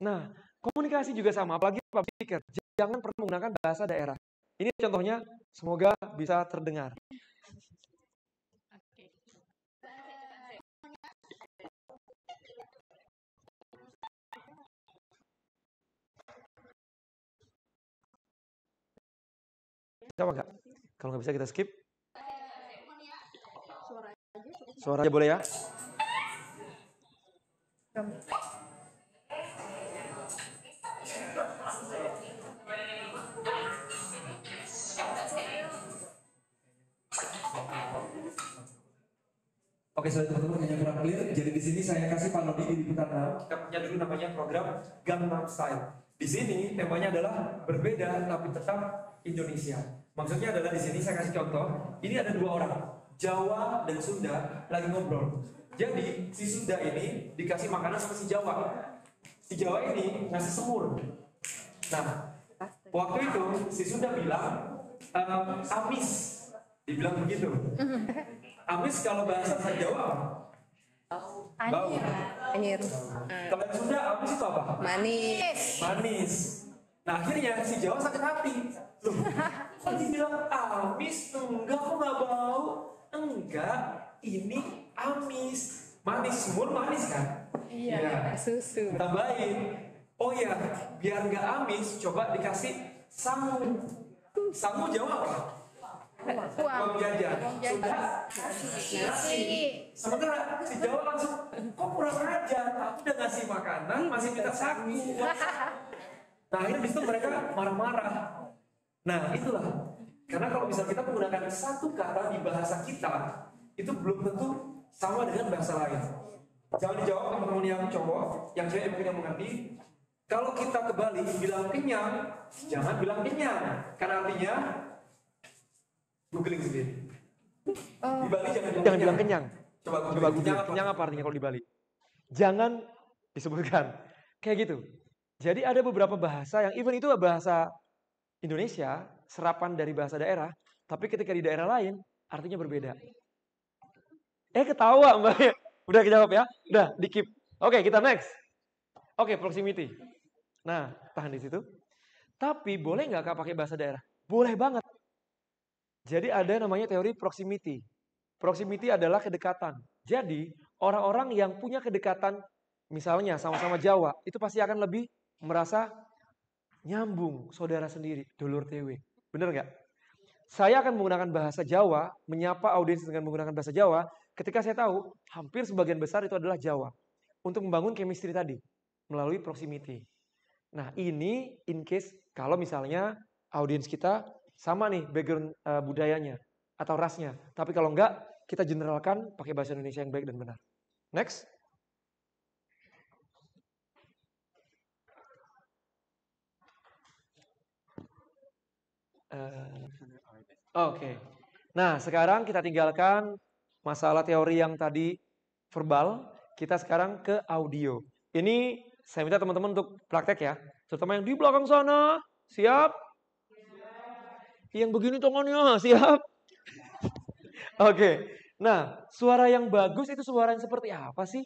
Nah, komunikasi juga sama, apalagi public speaker. Jangan pernah menggunakan bahasa daerah. Ini contohnya, semoga bisa terdengar. Bisa apa enggak? Kalau nggak bisa kita skip. Suara aja boleh ya. Oke, sudah teman-teman hanya kurang clear. Jadi di sini saya kasih Pak Nodi di liputan 6. Kita punya dulu namanya program Gangnam Style. Di sini temanya adalah berbeda tapi tetap Indonesia. Maksudnya adalah di sini saya kasih contoh. Ini ada dua orang, Jawa dan Sunda lagi ngobrol. Jadi si Sunda ini dikasih makanan sama si Jawa. Si Jawa ini ngasih semur. Nah, waktu itu si Sunda bilang amis. Dibilang begitu. Amis kalau bahasa Jawa apa? Bau. Anjir. Kalau yang Sunda amis itu apa? Manis. Manis. Nah akhirnya si Jawa sakit hati. Loh, kok dibilang amis? Enggak, kok nggak bau? Enggak, ini amis. Manis, semur manis kan? Iya, susu. Tambahin. Oh ya, biar nggak amis, coba dikasih sangu. Sangu Jawa apa? Uang jajan. Sudah nasi. Sementara si Jawa langsung, kok kurang ajar? Aku udah ngasih makanan, masih minta saku. Nah akhirnya disitu mereka marah-marah. Nah itulah, karena kalau misalnya kita menggunakan satu kata di bahasa kita, itu belum tentu sama dengan bahasa lain. Jangan dijawab teman-teman yang cowok, yang cewek mungkin yang mengerti. Kalau kita ke Bali bilang kenyang, jangan bilang kenyang, karena artinya googling sendiri. Di Bali jangan bilang kenyang. Coba googling. Kenyang apa artinya kalau di Bali? Jangan disebutkan. Kayak gitu. Jadi ada beberapa bahasa yang even itu bahasa Indonesia, serapan dari bahasa daerah, tapi ketika di daerah lain artinya berbeda. Ketawa Mbak. Udah dijawab ya? Udah, di-keep. Oke, kita next. Oke, proximity. Nah, tahan di situ. Tapi boleh nggak Kak pakai bahasa daerah? Boleh banget. Jadi ada namanya teori proximity. Proximity adalah kedekatan. Jadi orang-orang yang punya kedekatan, misalnya sama-sama Jawa, itu pasti akan lebih merasa nyambung, saudara sendiri, dulur TW. Bener nggak? Saya akan menggunakan bahasa Jawa, menyapa audiens dengan menggunakan bahasa Jawa, ketika saya tahu hampir sebagian besar itu adalah Jawa. Untuk membangun chemistry tadi, melalui proximity. Nah ini in case kalau misalnya audiens kita sama nih background budayanya atau rasnya. Tapi kalau enggak, kita generalkan pakai bahasa Indonesia yang baik dan benar. Next. Oke. Nah, sekarang kita tinggalkan masalah teori yang tadi verbal. Kita sekarang ke audio. Ini saya minta teman-teman untuk praktek ya. Terutama yang di belakang sana. Siap? Yang begini tangannya, siap? Oke. Nah, suara yang bagus itu suara yang seperti apa sih?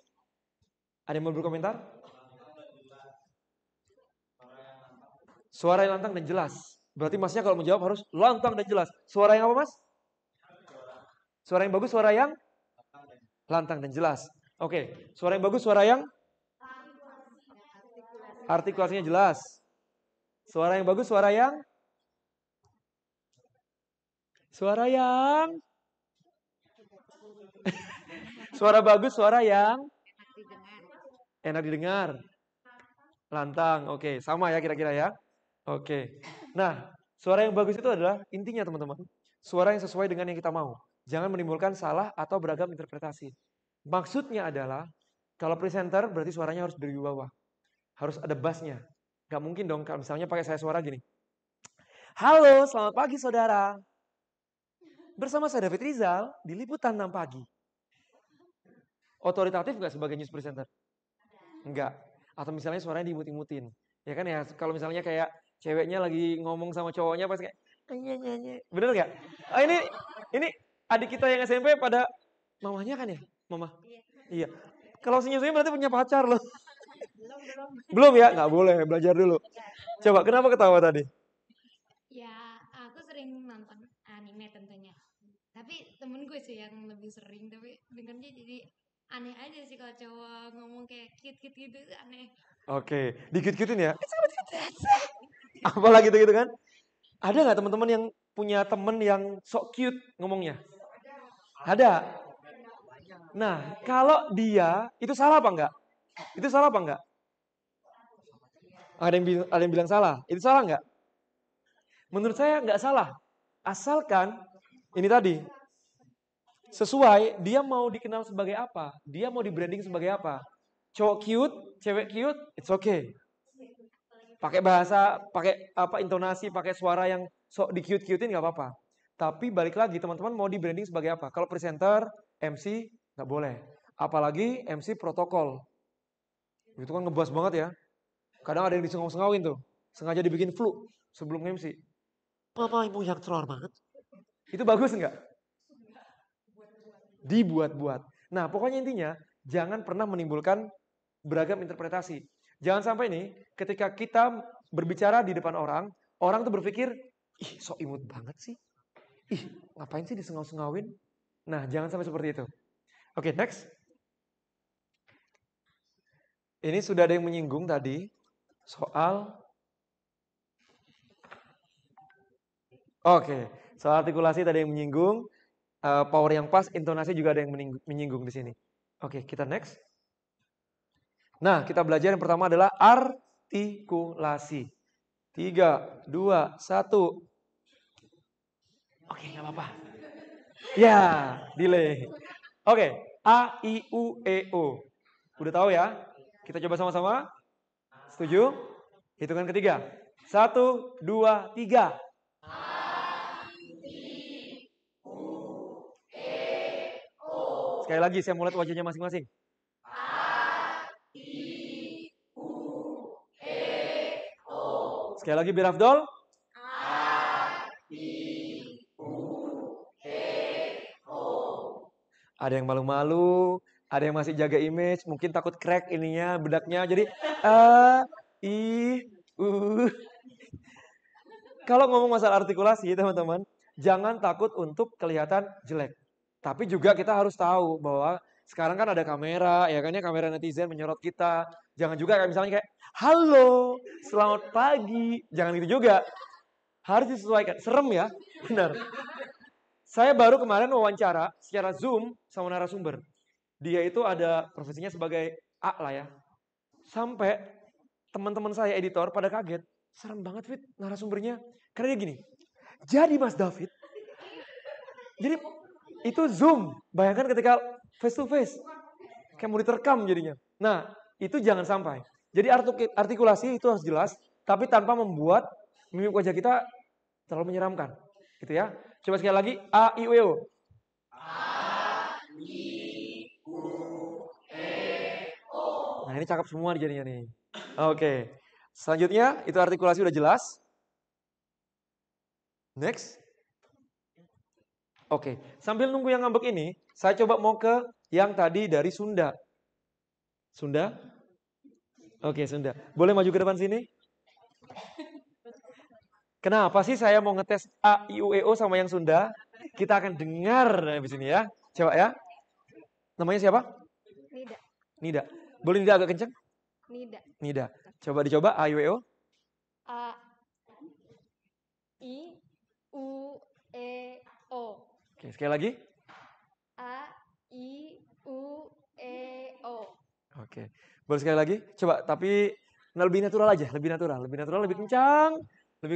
Ada yang mau berkomentar? Suara yang lantang dan jelas. Berarti masnya kalau menjawab harus lantang dan jelas. Suara yang apa mas? Suara yang bagus, suara yang lantang dan jelas. Oke, suara yang bagus, suara yang artikulasinya jelas. Suara yang bagus, suara yang Suara bagus, suara yang enak didengar. Lantang, oke. Sama ya kira-kira ya. Oke. Nah, suara yang bagus itu adalah intinya teman-teman. Suara yang sesuai dengan yang kita mau. Jangan menimbulkan salah atau beragam interpretasi. Maksudnya adalah, kalau presenter berarti suaranya harus berwibawa. Harus ada bassnya. Gak mungkin dong kalau misalnya pakai saya suara gini. Halo, selamat pagi saudara. Bersama saya David Rizal di Liputan 6 Pagi. Otoritatif nggak sebagai news presenter? Enggak. Atau misalnya suaranya dimut-imutin. Ya kan ya, kalau misalnya kayak ceweknya lagi ngomong sama cowoknya pas kayak nyanyi. Bener nggak? Ah, ini adik kita yang SMP pada mamanya kan ya? Mama? Iya. Kalau senyum-senyum berarti punya pacar loh. Belum ya? Nggak boleh, belajar dulu. Coba, kenapa ketawa tadi? Ya, aku sering nonton anime tentunya. Tapi temen gue sih yang lebih sering, tapi dengernya jadi aneh aja sih kalau cowok ngomong kayak cute-cute gitu, aneh. Oke, dikit-kitin ya. Apalah gitu-gitu kan? Ada nggak teman-teman yang punya temen yang sok cute ngomongnya? Ada. Nah, kalau dia itu salah apa enggak? Itu salah apa enggak? Ada yang bilang salah. Itu salah enggak? Menurut saya enggak salah. Asalkan ini tadi sesuai dia mau dikenal sebagai apa, dia mau di branding sebagai apa. Cowok cute, cewek cute, it's okay. Pakai bahasa, pakai apa intonasi, pakai suara yang sok di cute-cutein nggak apa-apa. Tapi balik lagi teman-teman mau di branding sebagai apa? Kalau presenter, MC nggak boleh. Apalagi MC protokol. Itu kan ngebahas banget ya. Kadang ada yang disengau-sengauin tuh. Sengaja dibikin flu sebelum MC. Papa ibu yang terhormat. Itu bagus nggak? Dibuat-buat. Nah, pokoknya intinya jangan pernah menimbulkan beragam interpretasi. Jangan sampai nih ketika kita berbicara di depan orang, orang tuh berpikir, ih sok imut banget sih. Ih, ngapain sih disengau-sengauin? Nah, jangan sampai seperti itu. Oke, next. Ini sudah ada yang menyinggung tadi soal soal artikulasi tadi yang menyinggung. Power yang pas, intonasi juga ada yang menyinggung di sini. Oke, kita next. Nah, kita belajar yang pertama adalah artikulasi. 3, 2, 1. Oke, nggak apa-apa. Ya, delay. Oke, A, I, U, E, O. Udah tahu ya? Kita coba sama-sama. Setuju? Hitungan ketiga. 1, 2, 3. Sekali lagi, saya mau lihat wajahnya masing-masing. Sekali lagi, biar Afdol. Ada yang malu-malu, ada yang masih jaga image, mungkin takut crack ininya, bedaknya. Jadi, Kalau ngomong masalah artikulasi, teman-teman, jangan takut untuk kelihatan jelek. Tapi juga kita harus tahu bahwa sekarang kan ada kamera, ya kan ya, kamera netizen menyorot kita. Jangan juga kayak misalnya kayak, halo, selamat pagi. Jangan gitu juga. Harus disesuaikan. Serem ya, benar. Saya baru kemarin wawancara secara Zoom sama narasumber. Dia itu ada profesinya sebagai A lah ya. Sampai teman-teman saya editor pada kaget. Serem banget Fit narasumbernya. Karena dia gini, jadi Mas David, jadi itu Zoom. Bayangkan ketika face to face. Kayak mau diterkam jadinya. Nah, itu jangan sampai. Jadi artikulasi itu harus jelas, tapi tanpa membuat mimik wajah kita terlalu menyeramkan. Gitu ya. Coba sekali lagi, A, I, U, E, O. Nah, ini cakep semua jadinya nih. Oke. Selanjutnya, itu artikulasi udah jelas. Next. Oke, sambil nunggu yang ngambek ini, saya coba mau ke yang tadi dari Sunda. Sunda? Oke, Sunda. Boleh maju ke depan sini? Kenapa sih saya mau ngetes A, I, U, E, O sama yang Sunda? Kita akan dengar di sini ya. Coba ya. Namanya siapa? Nida. Nida. Boleh Nida agak kenceng? Nida. Nida. Coba dicoba A, I, U, E, O. A, I, U, E, O. Oke, sekali lagi. A, Oke. Boleh sekali lagi? Coba, tapi lebih natural aja, lebih natural, lebih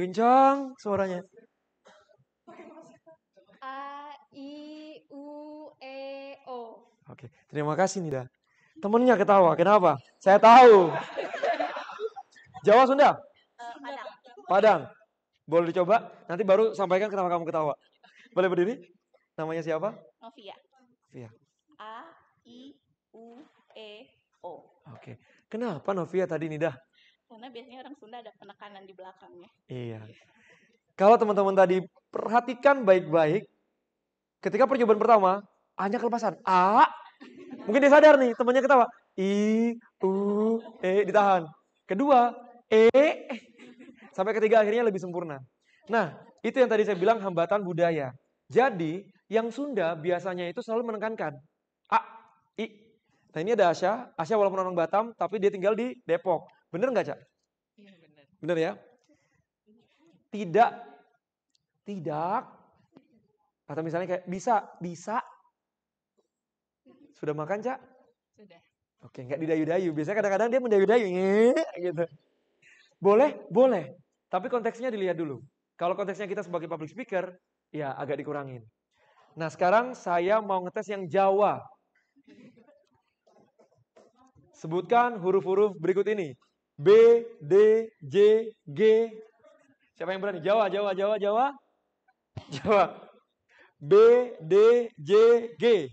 kencang suaranya. A, I, U, E, O. Oke, terima kasih Nida. Temennya ketawa, kenapa? Saya tahu. Jawa Sunda? Padang. Boleh dicoba, nanti baru sampaikan kenapa kamu ketawa. Boleh berdiri? Namanya siapa? Novia. Novia. A, I, U, E, O. Oke. Kenapa Novia tadi Nida? Karena biasanya orang Sunda ada penekanan di belakangnya. Iya. Kalau teman-teman tadi perhatikan baik-baik, ketika percobaan pertama, A-nya kelepasan. A. Mungkin dia sadar nih, temannya ketawa. I, U, E, ditahan. Kedua, E. Sampai ketiga akhirnya lebih sempurna. Nah, itu yang tadi saya bilang hambatan budaya. Jadi, yang Sunda biasanya itu selalu menekankan A, I. Nah ini ada Asya. Asya walaupun orang Batam, tapi dia tinggal di Depok. Bener nggak, Cak? Iya benar. Bener ya? Tidak. Atau misalnya kayak bisa. Sudah makan, Cak? Sudah. Oke, nggak didayu-dayu. Biasanya kadang-kadang dia mendayu-dayu, gitu. Boleh. Tapi konteksnya dilihat dulu. Kalau konteksnya kita sebagai public speaker, ya agak dikurangin. Nah sekarang saya mau ngetes yang Jawa. Sebutkan huruf-huruf berikut ini. B, D, J, G. Siapa yang berani? Jawa. B, D, J, G.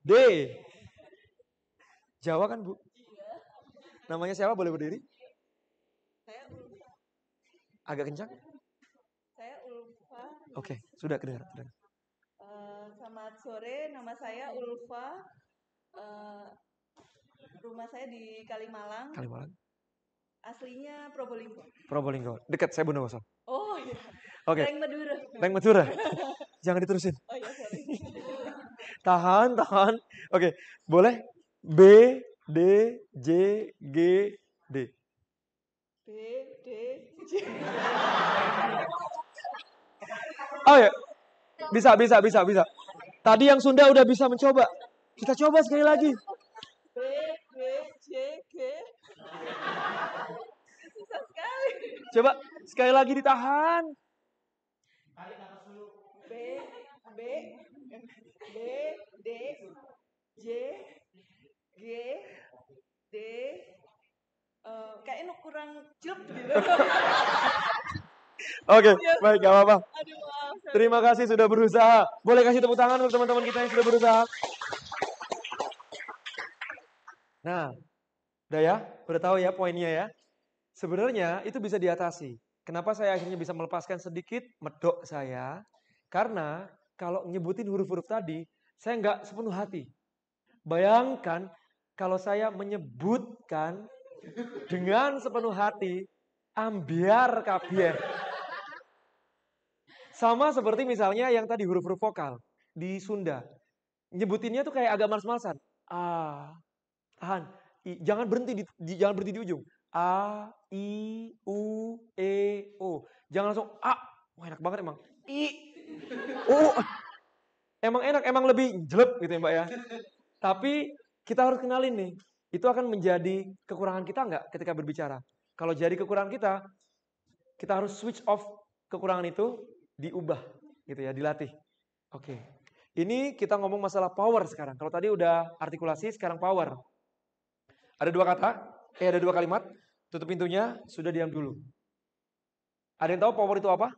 D. Jawa kan, Bu? Namanya siapa? Boleh berdiri? Saya Ulfa. Agak kencang? Saya Ulfa. Oke, sudah kedengar. Selamat sore, nama saya Ulfa. Rumah saya di Kalimalang. Aslinya Probolinggo. Dekat, saya Bondowoso. Oh iya. Oke. Reng Madura. Jangan diterusin. Oh iya, sorry. Tahan. Oke, boleh? B, D, J, G, D. B, D, J. Oh ya, bisa. Tadi yang Sunda udah bisa mencoba. Kita coba sekali lagi. B, D, J, G. Susah sekali. Coba sekali lagi ditahan. B, D, J, G, D. Kayaknya kurang jelek gitu. Oke, baik, gak apa-apa. Aduh, maaf. Terima kasih sudah berusaha. Boleh kasih tepuk tangan untuk teman-teman kita yang sudah berusaha. Nah, udah ya? Udah tahu ya poinnya ya? Sebenarnya itu bisa diatasi. Kenapa saya akhirnya bisa melepaskan sedikit medok saya? Karena kalau nyebutin huruf-huruf tadi, saya nggak sepenuh hati. Bayangkan kalau saya menyebutkan dengan sepenuh hati, ambiar kabiar. Sama seperti misalnya yang tadi huruf-huruf vokal di Sunda. Nyebutinnya tuh kayak agak males-malesan. A, tahan. I, jangan berhenti di ujung. A, I, U, E, O. Jangan langsung A. Wah, enak banget emang. I, U. Emang enak, emang lebih jelek gitu ya Mbak ya. Tapi kita harus kenalin nih. Itu akan menjadi kekurangan kita nggak ketika berbicara. Kalau jadi kekurangan kita harus switch off kekurangan itu, diubah gitu ya, dilatih. Oke. Ini kita ngomong masalah power sekarang. Kalau tadi udah artikulasi, sekarang power. Ada dua kalimat. Tutup pintunya, sudah diam dulu. Ada yang tahu power itu apa?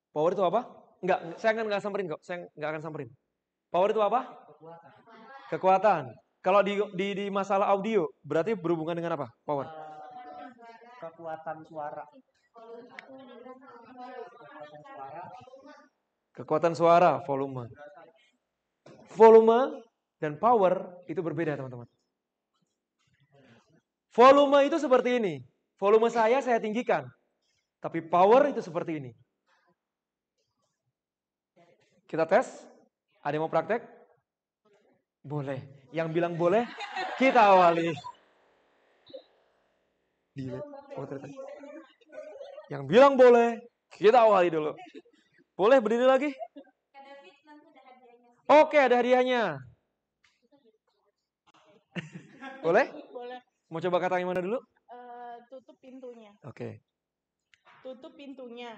Power itu apa? Enggak, saya nggak samperin kok. Saya nggak akan samperin. Power itu apa? Kekuatan. Kalau di masalah audio, berarti berhubungan dengan apa? Power. Kekuatan suara. Kekuatan suara, volume. Volume dan power itu berbeda, teman-teman. Volume itu seperti ini. Volume saya tinggikan. Tapi power itu seperti ini. Kita tes. Ada yang mau praktek? Boleh. Yang bilang boleh, kita awali. Yang bilang boleh, kita awali dulu. Boleh berdiri lagi? Oke, ada hadiahnya. Boleh? Boleh. Mau coba kata yang mana dulu? Tutup pintunya. Oke. Tutup pintunya.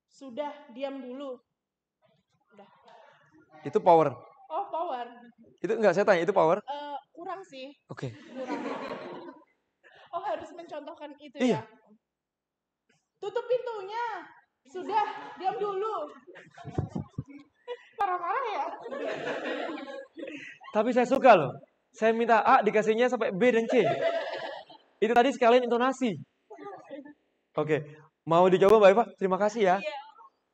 Sudah, diam dulu. Udah. Itu power. Oh, power. Itu enggak, saya tanya, itu power? Kurang sih. Oke. Kurang. Oh, harus mencontohkan itu Iya. ya. Tutup pintunya. Sudah, diam dulu. Parah-parah ya. Tapi saya suka loh. Saya minta A, dikasihnya sampai B dan C. Itu tadi sekalian intonasi. Oke. Mau dicoba Mbak Eva? Terima kasih ya. Iya.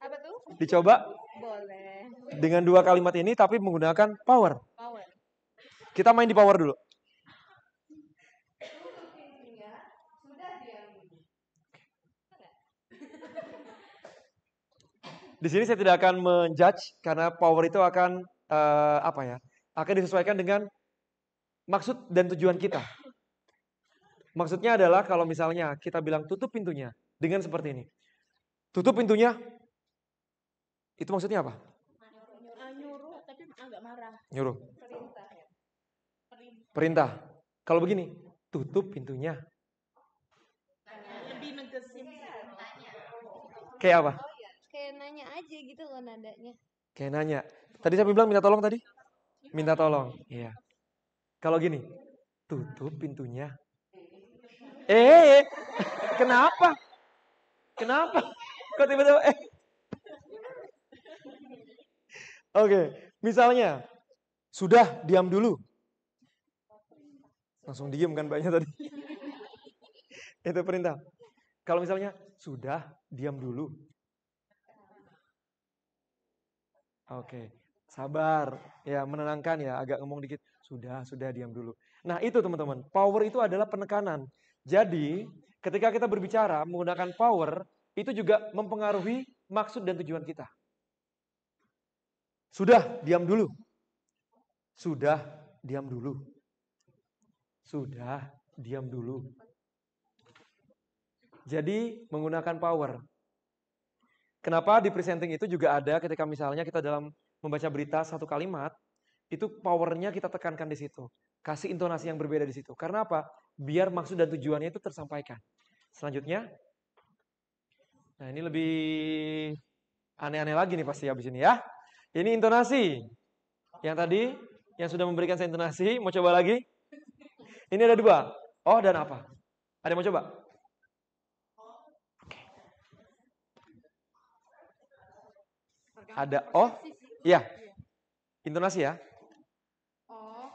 Apa tuh? Dicoba Boleh. dengan 2 kalimat ini tapi menggunakan power. Power. Kita main di power dulu. Di sini saya tidak akan menjudge karena power itu akan akan disesuaikan dengan maksud dan tujuan kita. Maksudnya adalah kalau misalnya kita bilang tutup pintunya dengan seperti ini. Tutup pintunya. Itu maksudnya apa? Nyuruh tapi agak marah. Nyuruh. Perintah ya. Perintah. Kalau begini, tutup pintunya. Lebih negesin. Kayak apa? Kayak nanya aja gitu loh nadanya. Kayak nanya. Tadi saya bilang minta tolong tadi? Minta tolong. Iya. Kalau gini, tutup pintunya. Kenapa? Kenapa? Kok tiba-tiba Oke, misalnya sudah diam dulu. Langsung diem kan banyak tadi. Itu perintah. Kalau misalnya sudah diam dulu. Oke, sabar. Ya, menenangkan ya, agak ngomong dikit. Sudah diam dulu. Nah, itu teman-teman. Power itu adalah penekanan. Jadi, ketika kita berbicara menggunakan power, itu juga mempengaruhi maksud dan tujuan kita. Sudah, diam dulu. Sudah, diam dulu. Sudah, diam dulu. Jadi, menggunakan power. Kenapa di presenting itu juga ada ketika misalnya kita dalam membaca berita satu kalimat, itu powernya kita tekankan di situ. Kasih intonasi yang berbeda di situ. Karena apa? Biar maksud dan tujuannya itu tersampaikan. Selanjutnya. Nah, ini lebih aneh-aneh lagi nih pasti habis ini ya. Ini intonasi. Yang tadi, yang sudah memberikan saya intonasi, mau coba lagi? Ini ada 2. Oh dan apa? Ada yang mau coba? Ada oh, iya. Intonasi ya. Oh,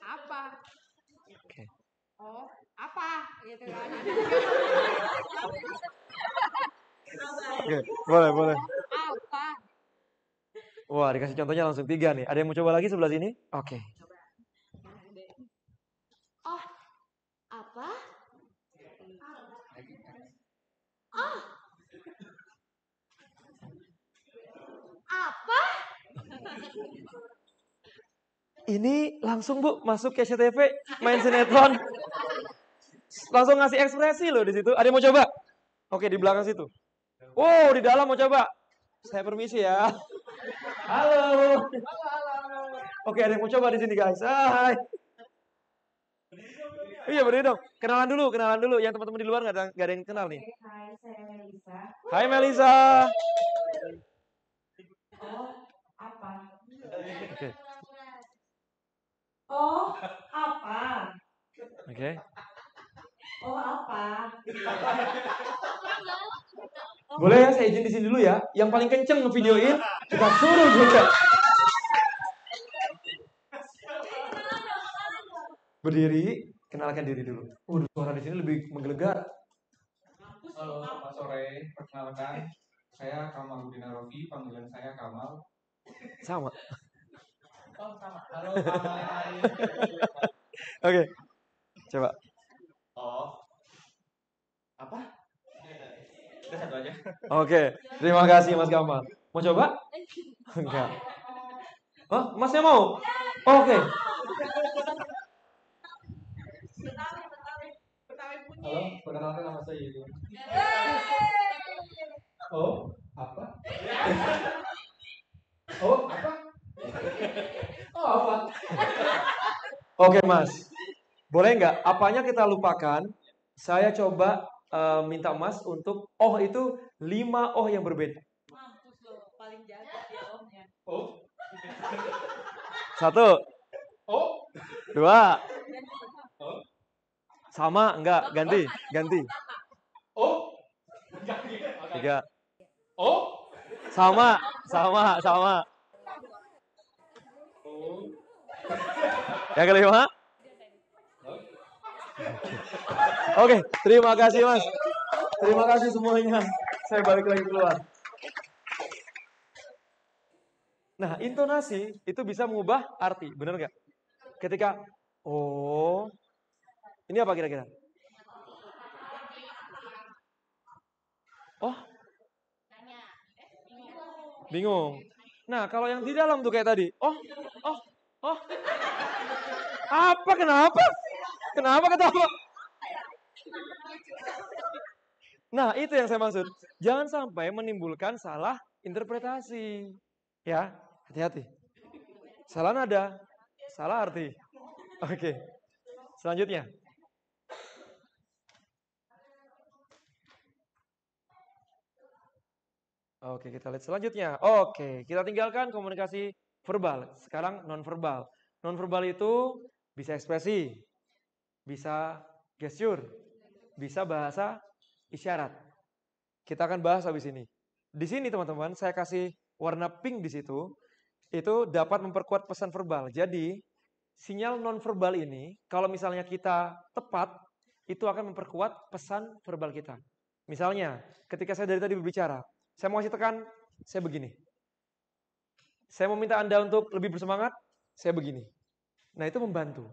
apa? Oke. Oh, apa? Gitu kan. Oke, boleh. Apa? Wah, dikasih contohnya langsung 3 nih. Ada yang mau coba lagi sebelah sini? Oke. Oh, apa? Oh, apa? Ini langsung Bu masuk ke SCTV main sinetron. Langsung ngasih ekspresi loh di situ. Ada yang mau coba? Oke, di belakang situ. Oh, di dalam mau coba. Saya permisi ya. Halo. Oke, ada yang mau coba di sini guys. Hai. Iya, berdiri dong. Kenalan dulu. Yang teman-teman di luar nggak ada yang kenal nih. Hai, saya Melisa. Hai Melisa. Oh, apa? Oke. Oh, apa? Oke. Oh, apa? Boleh ya, saya izin di sini dulu ya. Yang paling kenceng ngevideoin, kita suruh juga. Berdiri, kenalkan diri dulu. Suara di sini lebih menggelegar. Halo, selamat sore. Perkenalkan, saya Kamaludin Arofi, panggilan saya Kamal. Sama. Oh, sama. Halo, Kamal yang lain. Oke. Coba. Oh. Apa? Udah satu aja. Oke. Terima kasih Mas Kamal. Mau coba? Enggak. Oh, Masnya mau? Oke. Halo, perkenalkan nama saya Yudi. Oh, apa? Oh, apa? Oke Mas, boleh nggak? Apanya kita lupakan? Saya coba minta Mas untuk oh itu 5 oh yang berbeda. Mampus lo, paling jago dia omnya. Oh. 1, Oh. 2, Oh. sama enggak? Ganti. Oh. 3, Oh. sama. Oh. Yang kelima? Oke, terima kasih Mas. Terima kasih semuanya. Saya balik lagi keluar. Nah, intonasi itu bisa mengubah arti, benar nggak? Ketika, oh, ini apa kira-kira? Oh, bingung. Nah, kalau yang di dalam tuh kayak tadi, oh, apa, kenapa? Kenapa ketawa? Nah, itu yang saya maksud. Jangan sampai menimbulkan salah interpretasi. Ya, hati-hati. Salah nada, salah arti. Oke, selanjutnya. Oke, kita lihat selanjutnya. Oke, kita tinggalkan komunikasi verbal. Sekarang non-verbal. Non-verbal itu bisa ekspresi, bisa gesture, bisa bahasa isyarat. Kita akan bahas habis ini. Di sini teman-teman, saya kasih warna pink di situ. Itu dapat memperkuat pesan verbal. Jadi, sinyal non-verbal ini, kalau misalnya kita tepat, itu akan memperkuat pesan verbal kita. Misalnya, ketika saya dari tadi berbicara, saya mau kasih tekan, saya begini. Saya mau minta Anda untuk lebih bersemangat, saya begini. Nah, itu membantu.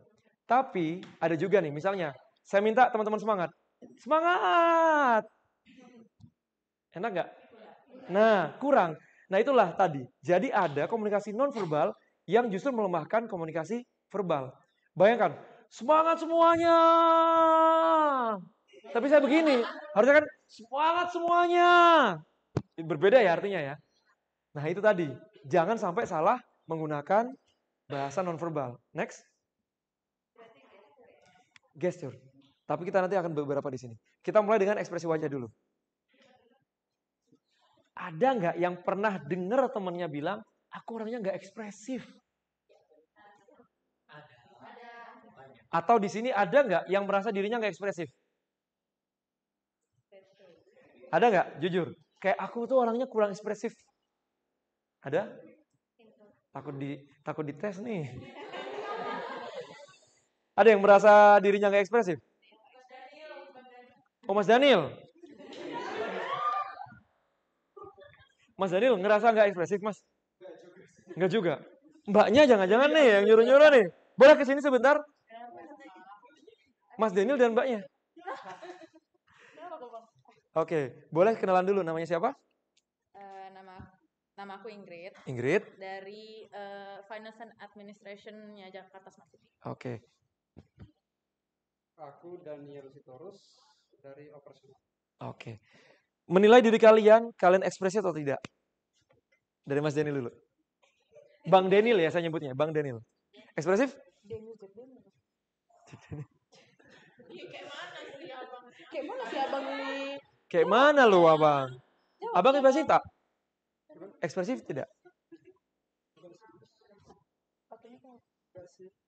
Tapi, ada juga nih, misalnya, saya minta teman-teman semangat. Semangat! Enak nggak? Nah, kurang. Nah, itulah tadi. Jadi ada komunikasi non-verbal yang justru melemahkan komunikasi verbal. Bayangkan, semangat semuanya! Tapi saya begini, harusnya kan semangat semuanya! Berbeda ya artinya ya. Nah, itu tadi. Jangan sampai salah menggunakan bahasa non-verbal. Next. Gesture. Tapi kita nanti akan beberapa di sini. Kita mulai dengan ekspresi wajah dulu. Ada nggak yang pernah dengar temannya bilang, aku orangnya nggak ekspresif? Atau di sini ada nggak yang merasa dirinya nggak ekspresif? Ada nggak? Jujur. Kayak aku tuh orangnya kurang ekspresif. Ada? Takut dites nih. Ada yang merasa dirinya nggak ekspresif? Oh, Mas Daniel. Mas Daniel ngerasa nggak ekspresif, Mas? Nggak juga. Mbaknya jangan-jangan nih yang nyuruh-nyuruh nih. Boleh kesini sebentar? Mas Daniel dan mbaknya. Oke, boleh kenalan dulu. Namanya siapa? Nama aku Ingrid. Ingrid. Dari Finance and Administration-nya Jakarta Smart City. Oke. Aku Daniel Sitorus dari operasional. Oke. Menilai diri kalian ekspresif atau tidak? Dari Mas Daniel dulu. Bang Daniel ya saya nyebutnya, Bang Daniel. Ekspresif? Kayak mana sih abang ini? Kayak mana lu abang? Abang Iba Sinta? Ekspresif tidak?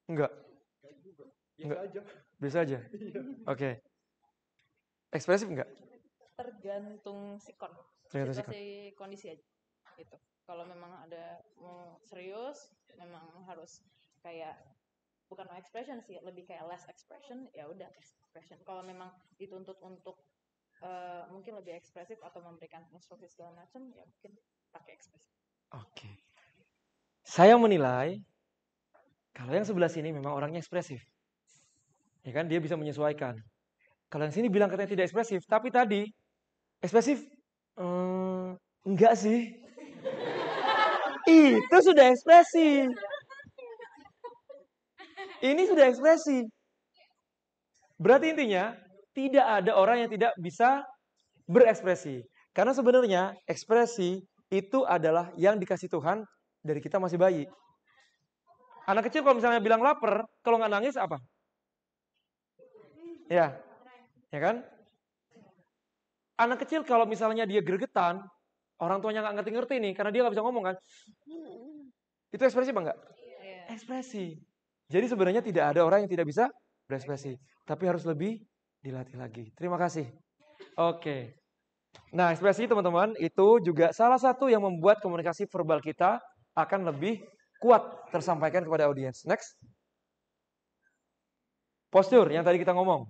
Enggak. Biasa aja. Oke. Ekspresif enggak? Tergantung sikon. Situasi kondisi aja. Gitu. Kalau memang ada mau serius, memang harus kayak bukan no expression sih, lebih kayak less expression, ya udah expression. Kalau memang dituntut untuk mungkin lebih ekspresif atau memberikan instruksi segala macam, ya mungkin pakai ekspresif. Oke. Saya menilai kalau yang sebelah sini memang orangnya ekspresif. Ya kan, dia bisa menyesuaikan. Kalau yang sini bilang katanya tidak ekspresif, tapi tadi ekspresif enggak sih. Itu sudah ekspresi. Ini sudah ekspresi. Berarti intinya tidak ada orang yang tidak bisa berekspresi. Karena sebenarnya ekspresi itu adalah yang dikasih Tuhan dari kita masih bayi. Anak kecil kalau misalnya bilang lapar, kalau nggak nangis apa? Ya, ya kan? Anak kecil kalau misalnya dia gregetan, orang tuanya nggak ngerti-ngerti nih, karena dia nggak bisa ngomong kan. Itu ekspresi apa enggak? Ekspresi. Jadi sebenarnya tidak ada orang yang tidak bisa berekspresi. Tapi harus lebih dilatih lagi. Terima kasih. Oke. Nah, ekspresi teman-teman itu juga salah satu yang membuat komunikasi verbal kita akan lebih kuat tersampaikan kepada audiens. Next. Postur yang tadi kita ngomong.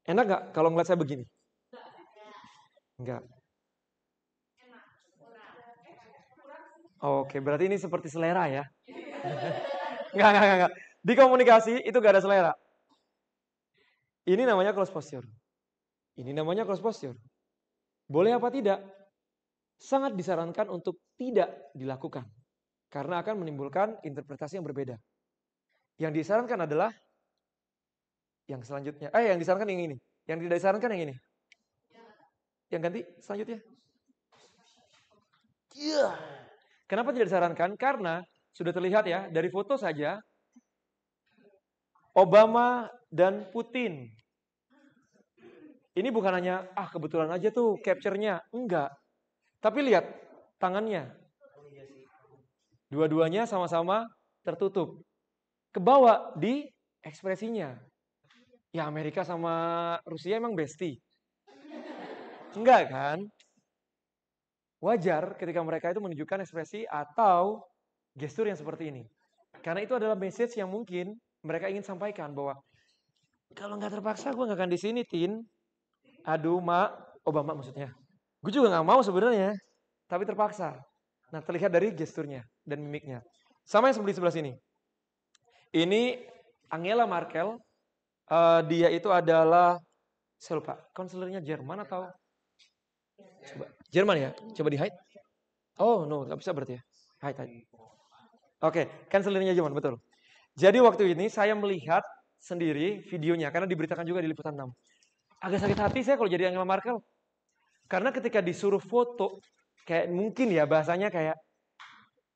Enak nggak kalau ngeliat saya begini? Enggak. Oke, berarti ini seperti selera ya? Enggak. Di komunikasi itu gak ada selera. Ini namanya close posture. Ini namanya close posture. Boleh apa tidak? Sangat disarankan untuk tidak dilakukan. Karena akan menimbulkan interpretasi yang berbeda. Yang disarankan adalah yang selanjutnya. Yang disarankan yang ini. Yang tidak disarankan yang ini. Yang ganti selanjutnya. Kenapa tidak disarankan? Karena sudah terlihat ya, dari foto saja, Obama dan Putin. Ini bukan hanya, kebetulan aja tuh capture-nya. Enggak. Tapi lihat tangannya. Dua-duanya sama-sama tertutup. Kebawa di ekspresinya. Ya Amerika sama Rusia emang bestie. Enggak kan? Wajar ketika mereka itu menunjukkan ekspresi atau gestur yang seperti ini. Karena itu adalah message yang mungkin mereka ingin sampaikan bahwa kalau nggak terpaksa gue nggak akan di sini, Tin. Aduh, Mak, Obama maksudnya. Gue juga nggak mau sebenarnya, tapi terpaksa. Nah, terlihat dari gesturnya dan mimiknya. Sama yang sebelah sini. Ini Angela Merkel. Dia itu adalah, saya lupa, konselornya Jerman atau coba Jerman ya? Coba di hide. Oh no, nggak bisa berarti ya. Hide. Oke, kanselernya Jerman, betul. Jadi waktu ini saya melihat sendiri videonya karena diberitakan juga di Liputan 6. Agak sakit hati saya kalau jadi Angela Merkel. Karena ketika disuruh foto, kayak mungkin ya bahasanya kayak,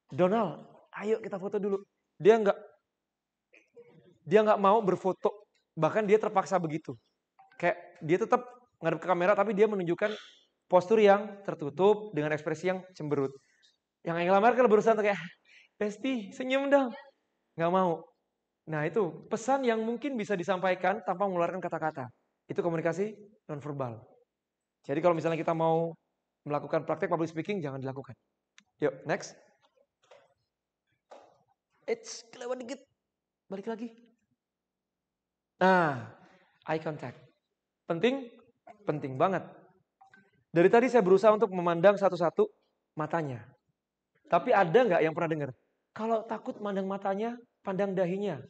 Donald, ayo kita foto dulu. Dia nggak mau berfoto. Bahkan dia terpaksa begitu. Kayak dia tetap ngadep ke kamera tapi dia menunjukkan postur yang tertutup dengan ekspresi yang cemberut. Yang Angela Merkel berusaha untuk kayak, Besti, senyum dong. Nggak mau. Nah itu pesan yang mungkin bisa disampaikan tanpa mengeluarkan kata-kata. Itu komunikasi nonverbal. Jadi kalau misalnya kita mau melakukan praktek public speaking, jangan dilakukan. Yuk, next. Kelewat dikit. Balik lagi. Nah, eye contact. Penting? Penting banget. Dari tadi saya berusaha untuk memandang satu-satu matanya. Tapi ada nggak yang pernah dengar? Kalau takut mandang matanya, pandang dahinya.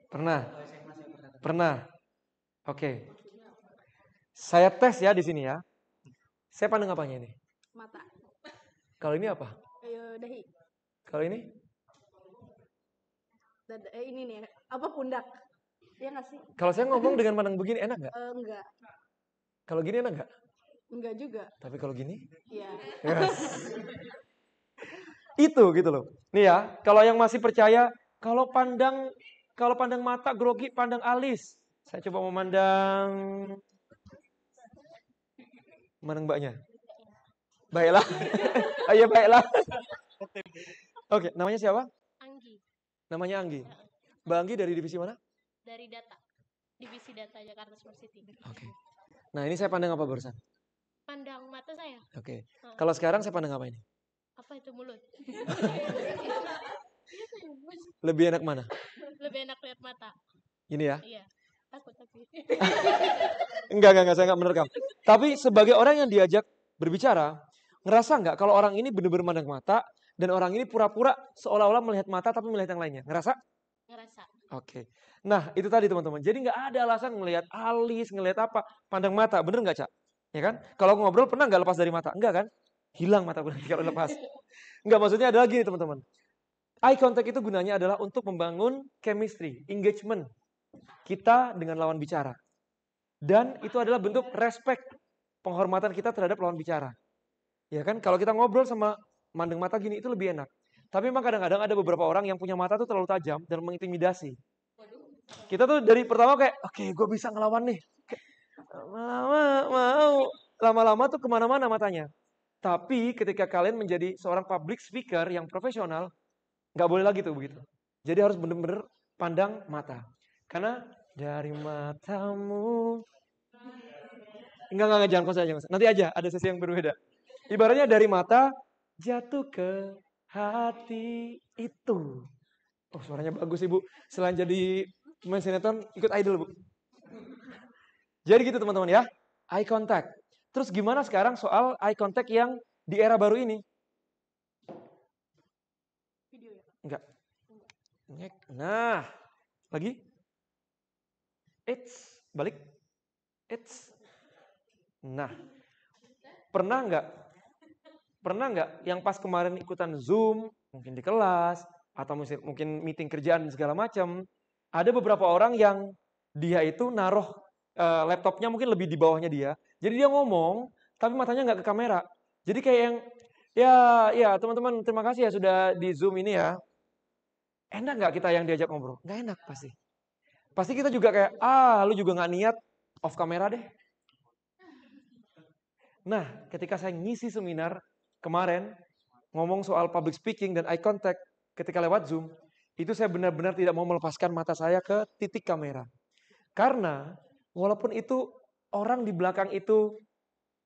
Pernah. Oke. Saya tes ya di sini ya. Saya pandang apanya ini? Mata. Kalau ini apa? Dahi. Kalau ini? Ini nih, apa pundak? Iya nggak sih? Kalau saya ngomong dengan pandang begini enak nggak? Enggak. Kalau gini enak nggak? Enggak juga. Tapi kalau gini? Iya. Yes. Itu gitu loh. Nih ya, kalau yang masih percaya, kalau pandang mata grogi, pandang alis. Saya coba memandang mbaknya. Baiklah. Ayo baiklah. Oke, namanya siapa? Anggi. Namanya Anggi. Mbak Anggi dari divisi mana? Dari data. Divisi data Jakarta Smart City. Oke. Nah, ini saya pandang apa barusan? Pandang mata saya. Oke. Kalau sekarang saya pandang apa ini? Apa itu mulut? Lebih enak mana? Lebih enak lihat mata. Ini ya? Iya. Takut tapi. Enggak, saya enggak menerkam. Tapi sebagai orang yang diajak berbicara, ngerasa nggak kalau orang ini benar-benar mandang mata dan orang ini pura-pura seolah-olah melihat mata tapi melihat yang lainnya? Ngerasa? Ngerasa. Oke. Nah, itu tadi teman-teman. Jadi nggak ada alasan ngelihat alis, ngelihat apa, pandang mata. Bener nggak, Cak? Ya kan? Kalau ngobrol pernah nggak lepas dari mata? Enggak kan? Hilang mata kalau lepas. Enggak, maksudnya adalah gini teman-teman. Eye contact itu gunanya adalah untuk membangun chemistry, engagement kita dengan lawan bicara. Dan itu adalah bentuk respect, penghormatan kita terhadap lawan bicara. Ya kan? Kalau kita ngobrol sama mandang mata gini itu lebih enak. Tapi memang kadang-kadang ada beberapa orang yang punya mata tuh terlalu tajam dan mengintimidasi. Kita tuh dari pertama kayak, oke, gue bisa ngelawan nih. Mau. Lama-lama tuh kemana-mana matanya. Tapi ketika kalian menjadi seorang public speaker yang profesional, nggak boleh lagi tuh begitu. Jadi harus bener-bener pandang mata. Karena dari matamu. Enggak, jangan konsen aja. Nanti aja, ada sesi yang berbeda. Ibaratnya dari mata, jatuh ke hati itu. Oh, suaranya bagus, Ibu. Selain jadi pemain sinetron, ikut idol, Bu. Jadi gitu, teman-teman ya. Eye contact. Terus gimana sekarang soal eye contact yang di era baru ini? Enggak. Nah, lagi. Balik. Nah, pernah nggak yang pas kemarin ikutan Zoom, mungkin di kelas, atau mungkin meeting kerjaan segala macam, ada beberapa orang yang dia itu naruh laptopnya mungkin lebih di bawahnya dia, jadi dia ngomong, tapi matanya nggak ke kamera. Jadi kayak yang, ya teman-teman terima kasih ya sudah di Zoom ini ya. Enak nggak kita yang diajak ngobrol? Nggak enak pasti. Pasti kita juga kayak, lu juga nggak niat off kamera deh. Nah, ketika saya ngisi seminar kemarin, ngomong soal public speaking dan eye contact ketika lewat Zoom, itu saya benar-benar tidak mau melepaskan mata saya ke titik kamera. Karena, walaupun itu orang di belakang itu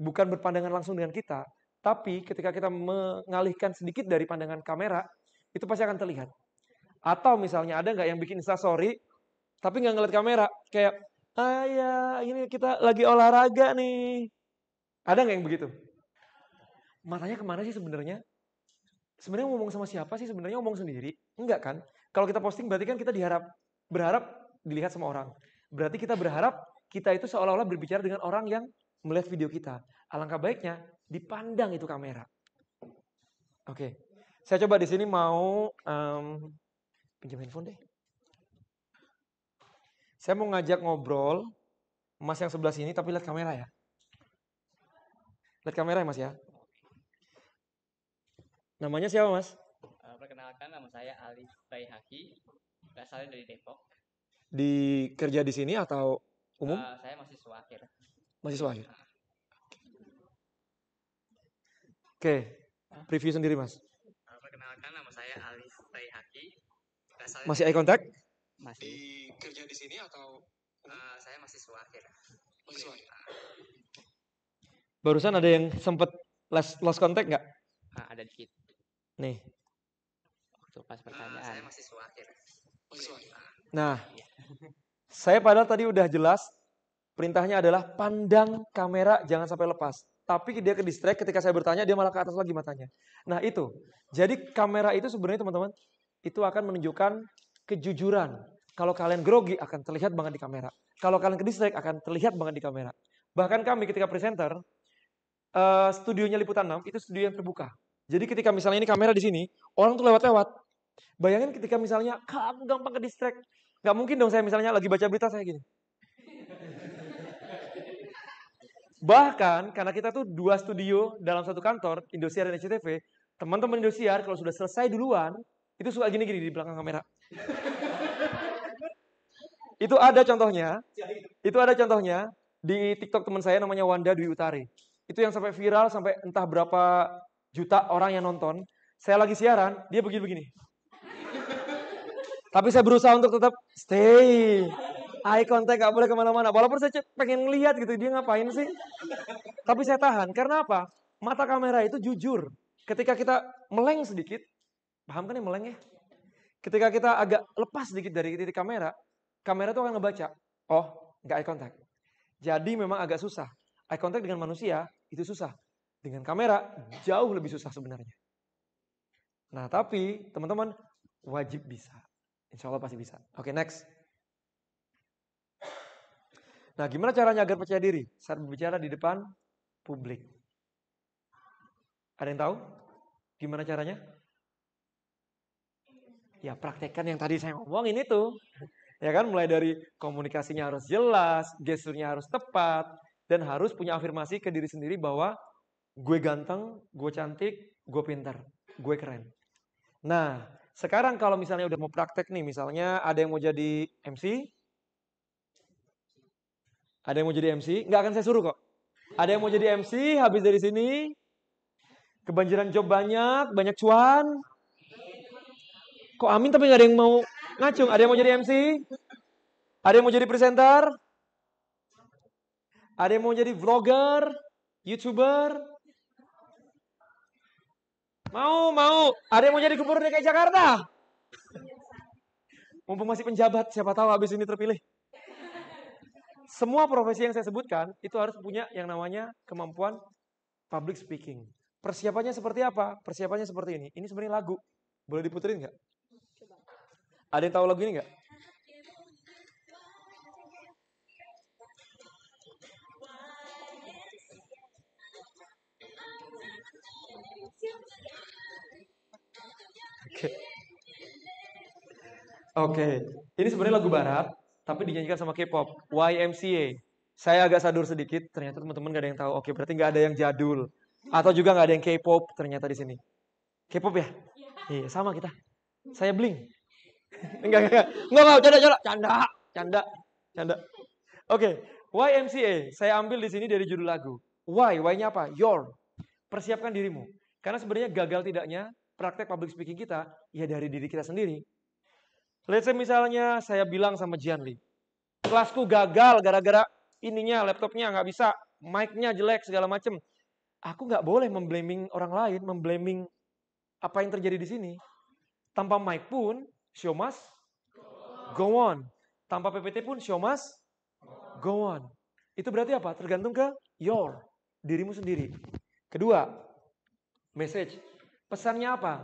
bukan berpandangan langsung dengan kita, tapi ketika kita mengalihkan sedikit dari pandangan kamera, itu pasti akan terlihat. Atau misalnya ada nggak yang bikin instastory, tapi nggak ngeliat kamera, kayak, ya ini kita lagi olahraga nih. Ada nggak yang begitu? Matanya kemana sih sebenarnya? Sebenarnya ngomong sama siapa sih? Sebenarnya ngomong sendiri? Enggak kan? Kalau kita posting berarti kan kita berharap dilihat sama orang. Berarti kita berharap kita itu seolah-olah berbicara dengan orang yang melihat video kita. Alangkah baiknya dipandang itu kamera. Oke. Saya coba di sini mau pinjam handphone deh. Saya mau ngajak ngobrol Mas yang sebelah sini tapi lihat kamera ya. Lihat kamera ya Mas ya. Namanya siapa Mas? Perkenalkan, nama saya Alif Baihaki, asalnya dari Depok. Kerja di sini atau umum? Saya mahasiswa akhir. Mahasiswa akhir. Oke, preview sendiri Mas. Perkenalkan, nama saya Alif Baihaki. Masih eye contact? Masih. Kerja di sini atau saya mahasiswa akhir. Mahasiswa akhir. Barusan ada yang sempat lost contact nggak? Ada dikit. Nih. Waktu pas pertanyaan. Saya mahasiswa akhir. Nah, saya padahal tadi udah jelas perintahnya adalah pandang kamera jangan sampai lepas. Tapi dia ke distract ketika saya bertanya dia malah ke atas lagi matanya. Nah itu, jadi kamera itu sebenarnya teman-teman itu akan menunjukkan kejujuran. Kalau kalian grogi akan terlihat banget di kamera. Kalau kalian ke distract akan terlihat banget di kamera. Bahkan kami ketika presenter, studionya Liputan 6 itu studio yang terbuka. Jadi ketika misalnya ini kamera di sini, orang tuh lewat-lewat. Bayangin ketika misalnya kamu gampang ke distract. Gak mungkin dong saya misalnya lagi baca berita saya gini. Bahkan karena kita tuh 2 studio dalam satu kantor, Indosiar dan SCTV, teman-teman Indosiar kalau sudah selesai duluan, itu suka gini-gini di belakang kamera. Itu ada contohnya di TikTok teman saya namanya Wanda Dwi Utari. Itu yang sampai viral, sampai entah berapa juta orang yang nonton. Saya lagi siaran, dia begini-begini. Tapi saya berusaha untuk tetap stay. Eye contact gak boleh kemana-mana. Walaupun saya pengen lihat gitu, dia ngapain sih. Tapi saya tahan, karena apa? Mata kamera itu jujur. Ketika kita meleng sedikit, paham kan ya meleng ya? Ketika kita agak lepas sedikit dari titik kamera, kamera itu akan ngebaca. Oh, gak eye contact. Jadi memang agak susah. Eye contact dengan manusia itu susah. Dengan kamera jauh lebih susah sebenarnya. Nah tapi teman-teman wajib bisa. Insya Allah pasti bisa. Oke, next. Nah gimana caranya agar percaya diri saat berbicara di depan publik? Ada yang tahu? Gimana caranya? Ya praktekkan yang tadi saya ngomongin itu. Ya kan, mulai dari komunikasinya harus jelas, gesturnya harus tepat, dan harus punya afirmasi ke diri sendiri bahwa gue ganteng, gue cantik, gue pintar, gue keren. Nah, sekarang kalau misalnya udah mau praktek nih, misalnya ada yang mau jadi MC, ada yang mau jadi MC, nggak akan saya suruh kok. Ada yang mau jadi MC, habis dari sini, kebanjiran job banyak cuan. Kok amin tapi nggak ada yang mau ngacung? Ada yang mau jadi MC? Ada yang mau jadi presenter? Ada yang mau jadi vlogger? YouTuber? Mau. Ada yang mau jadi gubernur DKI Jakarta? Mumpung masih penjabat, siapa tahu habis ini terpilih. Semua profesi yang saya sebutkan itu harus punya yang namanya kemampuan public speaking. Persiapannya seperti apa? Persiapannya seperti ini. Ini sebenarnya lagu. Boleh diputerin nggak? Ada yang tahu lagu ini nggak? Oke. Ini sebenarnya lagu barat, tapi dinyanyikan sama K-pop, YMCA. Saya agak sadur sedikit, ternyata teman-teman gak ada yang tahu. Oke, berarti gak ada yang jadul. Atau juga gak ada yang K-pop ternyata di sini. K-pop ya? Iya, sama kita. Saya Blink. Enggak, canda. Oke, YMCA. Saya ambil di sini dari judul lagu. Y-nya apa? Your. Persiapkan dirimu. Karena sebenarnya gagal tidaknya praktek public speaking kita, ya dari diri kita sendiri. Let's say misalnya saya bilang sama Jianli, kelasku gagal gara-gara ininya, laptopnya nggak bisa, mic-nya jelek, segala macem. Aku nggak boleh memblaming orang lain, memblaming apa yang terjadi di sini. Tanpa mic pun, show must go on. Tanpa PPT pun, show must go on. Itu berarti apa? Tergantung ke your, dirimu sendiri. Kedua, message. Pesannya apa?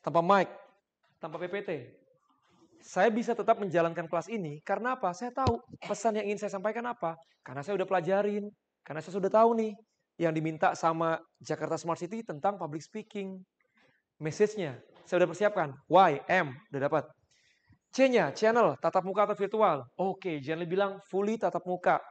Tanpa mic, tanpa PPT. Saya bisa tetap menjalankan kelas ini karena apa? Saya tahu pesan yang ingin saya sampaikan apa. Karena saya udah pelajarin. Karena saya sudah tahu nih yang diminta sama Jakarta Smart City tentang public speaking. Message-nya saya udah persiapkan. Y, M, udah dapat. C-nya, channel, tatap muka atau virtual. Oke, jangan bilang fully tatap muka.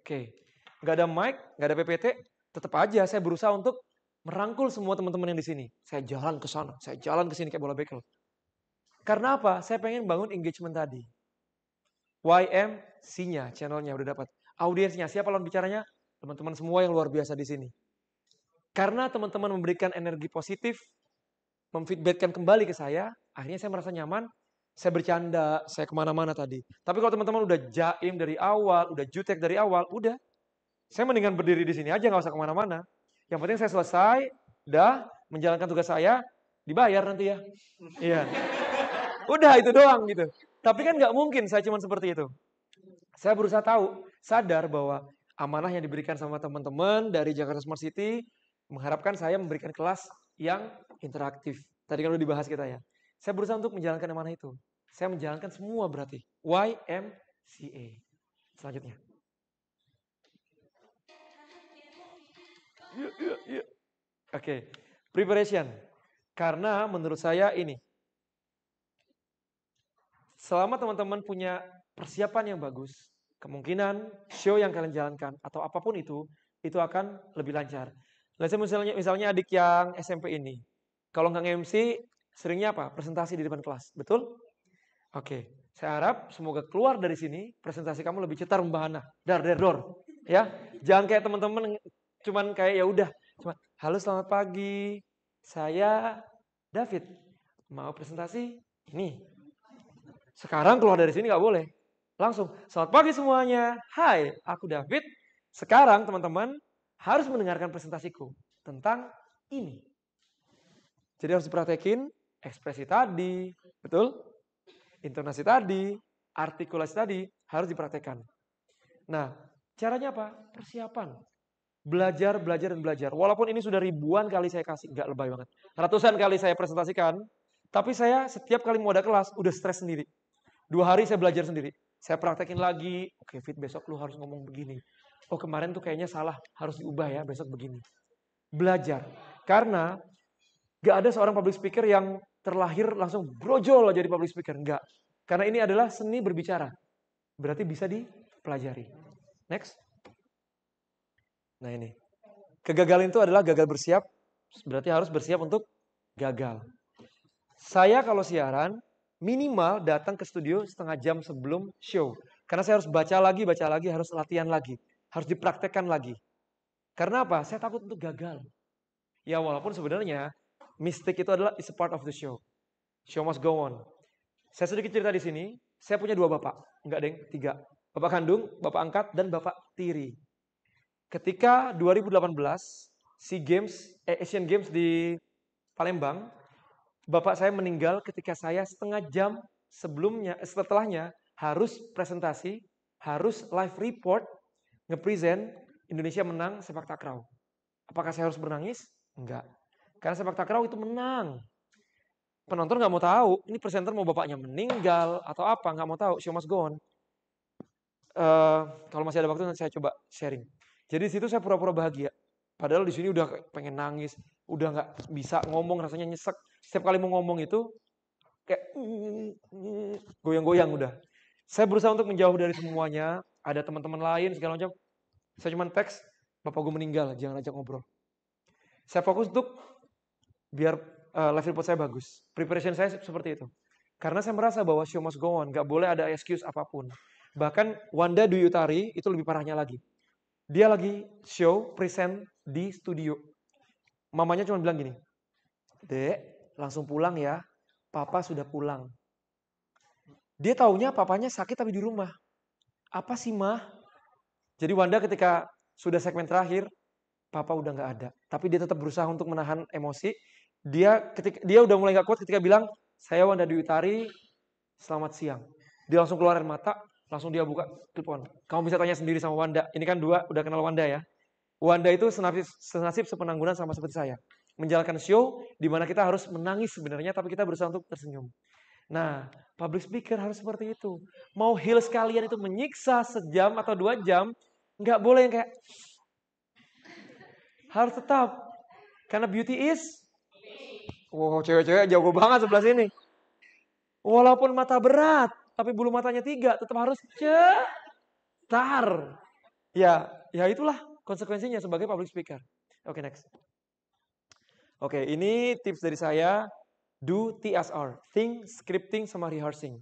Oke, nggak ada mic, nggak ada PPT, tetap aja saya berusaha untuk merangkul semua teman-teman yang di sini. Saya jalan ke sana, saya jalan ke sini kayak bola bekel. Karena apa? Saya pengen bangun engagement tadi. YM, C-nya, channelnya udah dapat. Audiensnya, siapa lawan bicaranya? Teman-teman semua yang luar biasa di sini. Karena teman-teman memberikan energi positif, memfeedbackkan kembali ke saya, akhirnya saya merasa nyaman, saya bercanda, saya kemana-mana tadi. Tapi kalau teman-teman udah jaim dari awal, udah jutek dari awal, udah. Saya mendingan berdiri di sini aja, nggak usah kemana-mana. Yang penting saya selesai, udah menjalankan tugas saya, dibayar nanti ya. Iya. Udah itu doang gitu. Tapi kan nggak mungkin saya cuma seperti itu. Saya berusaha sadar bahwa amanah yang diberikan sama teman-teman dari Jakarta Smart City mengharapkan saya memberikan kelas yang interaktif. Tadi kan udah dibahas kita ya. Saya berusaha untuk menjalankan amanah itu. Saya menjalankan semua berarti. YMCA. Selanjutnya. Oke. Preparation. Karena menurut saya ini. Selama teman-teman punya persiapan yang bagus, kemungkinan show yang kalian jalankan atau apapun itu akan lebih lancar. Misalnya adik yang SMP ini, kalau nggak nge-MC, seringnya apa? Presentasi di depan kelas, betul? Oke, saya harap semoga keluar dari sini presentasi kamu lebih cetar membahana, dar ya. Jangan kayak teman-teman cuman kayak ya udah, cuma halo selamat pagi, saya David, mau presentasi ini. Sekarang keluar dari sini nggak boleh. Langsung, selamat pagi semuanya. Hai, aku David. Sekarang teman-teman harus mendengarkan presentasiku tentang ini. Jadi harus diperhatikan ekspresi tadi, betul? Intonasi tadi, artikulasi tadi harus diperhatikan. Nah, caranya apa? Persiapan. Belajar. Walaupun ini sudah ribuan kali saya kasih, nggak lebay banget. Ratusan kali saya presentasikan, tapi saya setiap kali mau ada kelas, udah stres sendiri. 2 hari saya belajar sendiri. Saya praktekin lagi. Oke, Fit, besok lu harus ngomong begini. Oh, kemarin tuh kayaknya salah. Harus diubah ya, besok begini. Belajar. Karena gak ada seorang public speaker yang terlahir langsung brojol jadi public speaker. Enggak. Karena ini adalah seni berbicara. Berarti bisa dipelajari. Next. Nah ini. Kegagalan itu adalah gagal bersiap. Berarti harus bersiap untuk gagal. Saya kalau siaran minimal datang ke studio setengah jam sebelum show. Karena saya harus baca lagi, harus latihan lagi. Harus dipraktekkan lagi. Karena apa? Saya takut untuk gagal. Ya walaupun sebenarnya mistake itu adalah is a part of the show. Show must go on. Saya sedikit cerita di sini. Saya punya 2 bapak. Enggak deng, 3. Bapak kandung, bapak angkat, dan bapak tiri. Ketika 2018 Asian Games di Palembang, bapak saya meninggal ketika saya setengah jam setelahnya harus presentasi, harus live report, nge-present Indonesia menang sepak takraw. Apakah saya harus bernangis? Enggak. Karena sepak takraw itu menang. Penonton nggak mau tahu, ini presenter mau bapaknya meninggal atau apa, nggak mau tahu, show must go on. Kalau masih ada waktu nanti saya coba sharing. Jadi di situ saya pura-pura bahagia. Padahal di sini udah pengen nangis, udah nggak bisa ngomong, rasanya nyesek. Setiap kali mau ngomong itu kayak goyang-goyang udah. Saya berusaha untuk menjauh dari semuanya. Ada teman-teman lain segala macam. Saya cuma teks, bapak gue meninggal, jangan ajak ngobrol. Saya fokus untuk biar live report saya bagus. Preparation saya seperti itu. Karena saya merasa bahwa show must go on, nggak boleh ada excuse apapun. Bahkan Wanda Dwi Utari itu lebih parahnya lagi. Dia lagi show, present di studio. Mamanya cuma bilang gini, Dek, langsung pulang ya, papa sudah pulang. Dia taunya papanya sakit tapi di rumah. Apa sih mah? Jadi Wanda ketika sudah segmen terakhir, papa udah nggak ada. Tapi dia tetap berusaha untuk menahan emosi. Dia udah mulai nggak kuat ketika bilang, saya Wanda Dwi Utari, selamat siang. Dia langsung keluar air mata, langsung dia buka telepon. Kamu bisa tanya sendiri sama Wanda. Ini kan 2 udah kenal Wanda ya. Wanda itu senasib sepenanggungan sama seperti saya. Menjalankan show di mana kita harus menangis sebenarnya, tapi kita berusaha untuk tersenyum. Nah, public speaker harus seperti itu. Mau heels kalian itu menyiksa sejam atau 2 jam, nggak boleh yang kayak harus tetap. Karena beauty is cewek-cewek jago banget sebelah sini. Walaupun mata berat, tapi bulu matanya 3, tetap harus cetar. Ya itulah konsekuensinya sebagai public speaker. Oke, next. Oke, ini tips dari saya. Do TSR, think, scripting, sama rehearsing.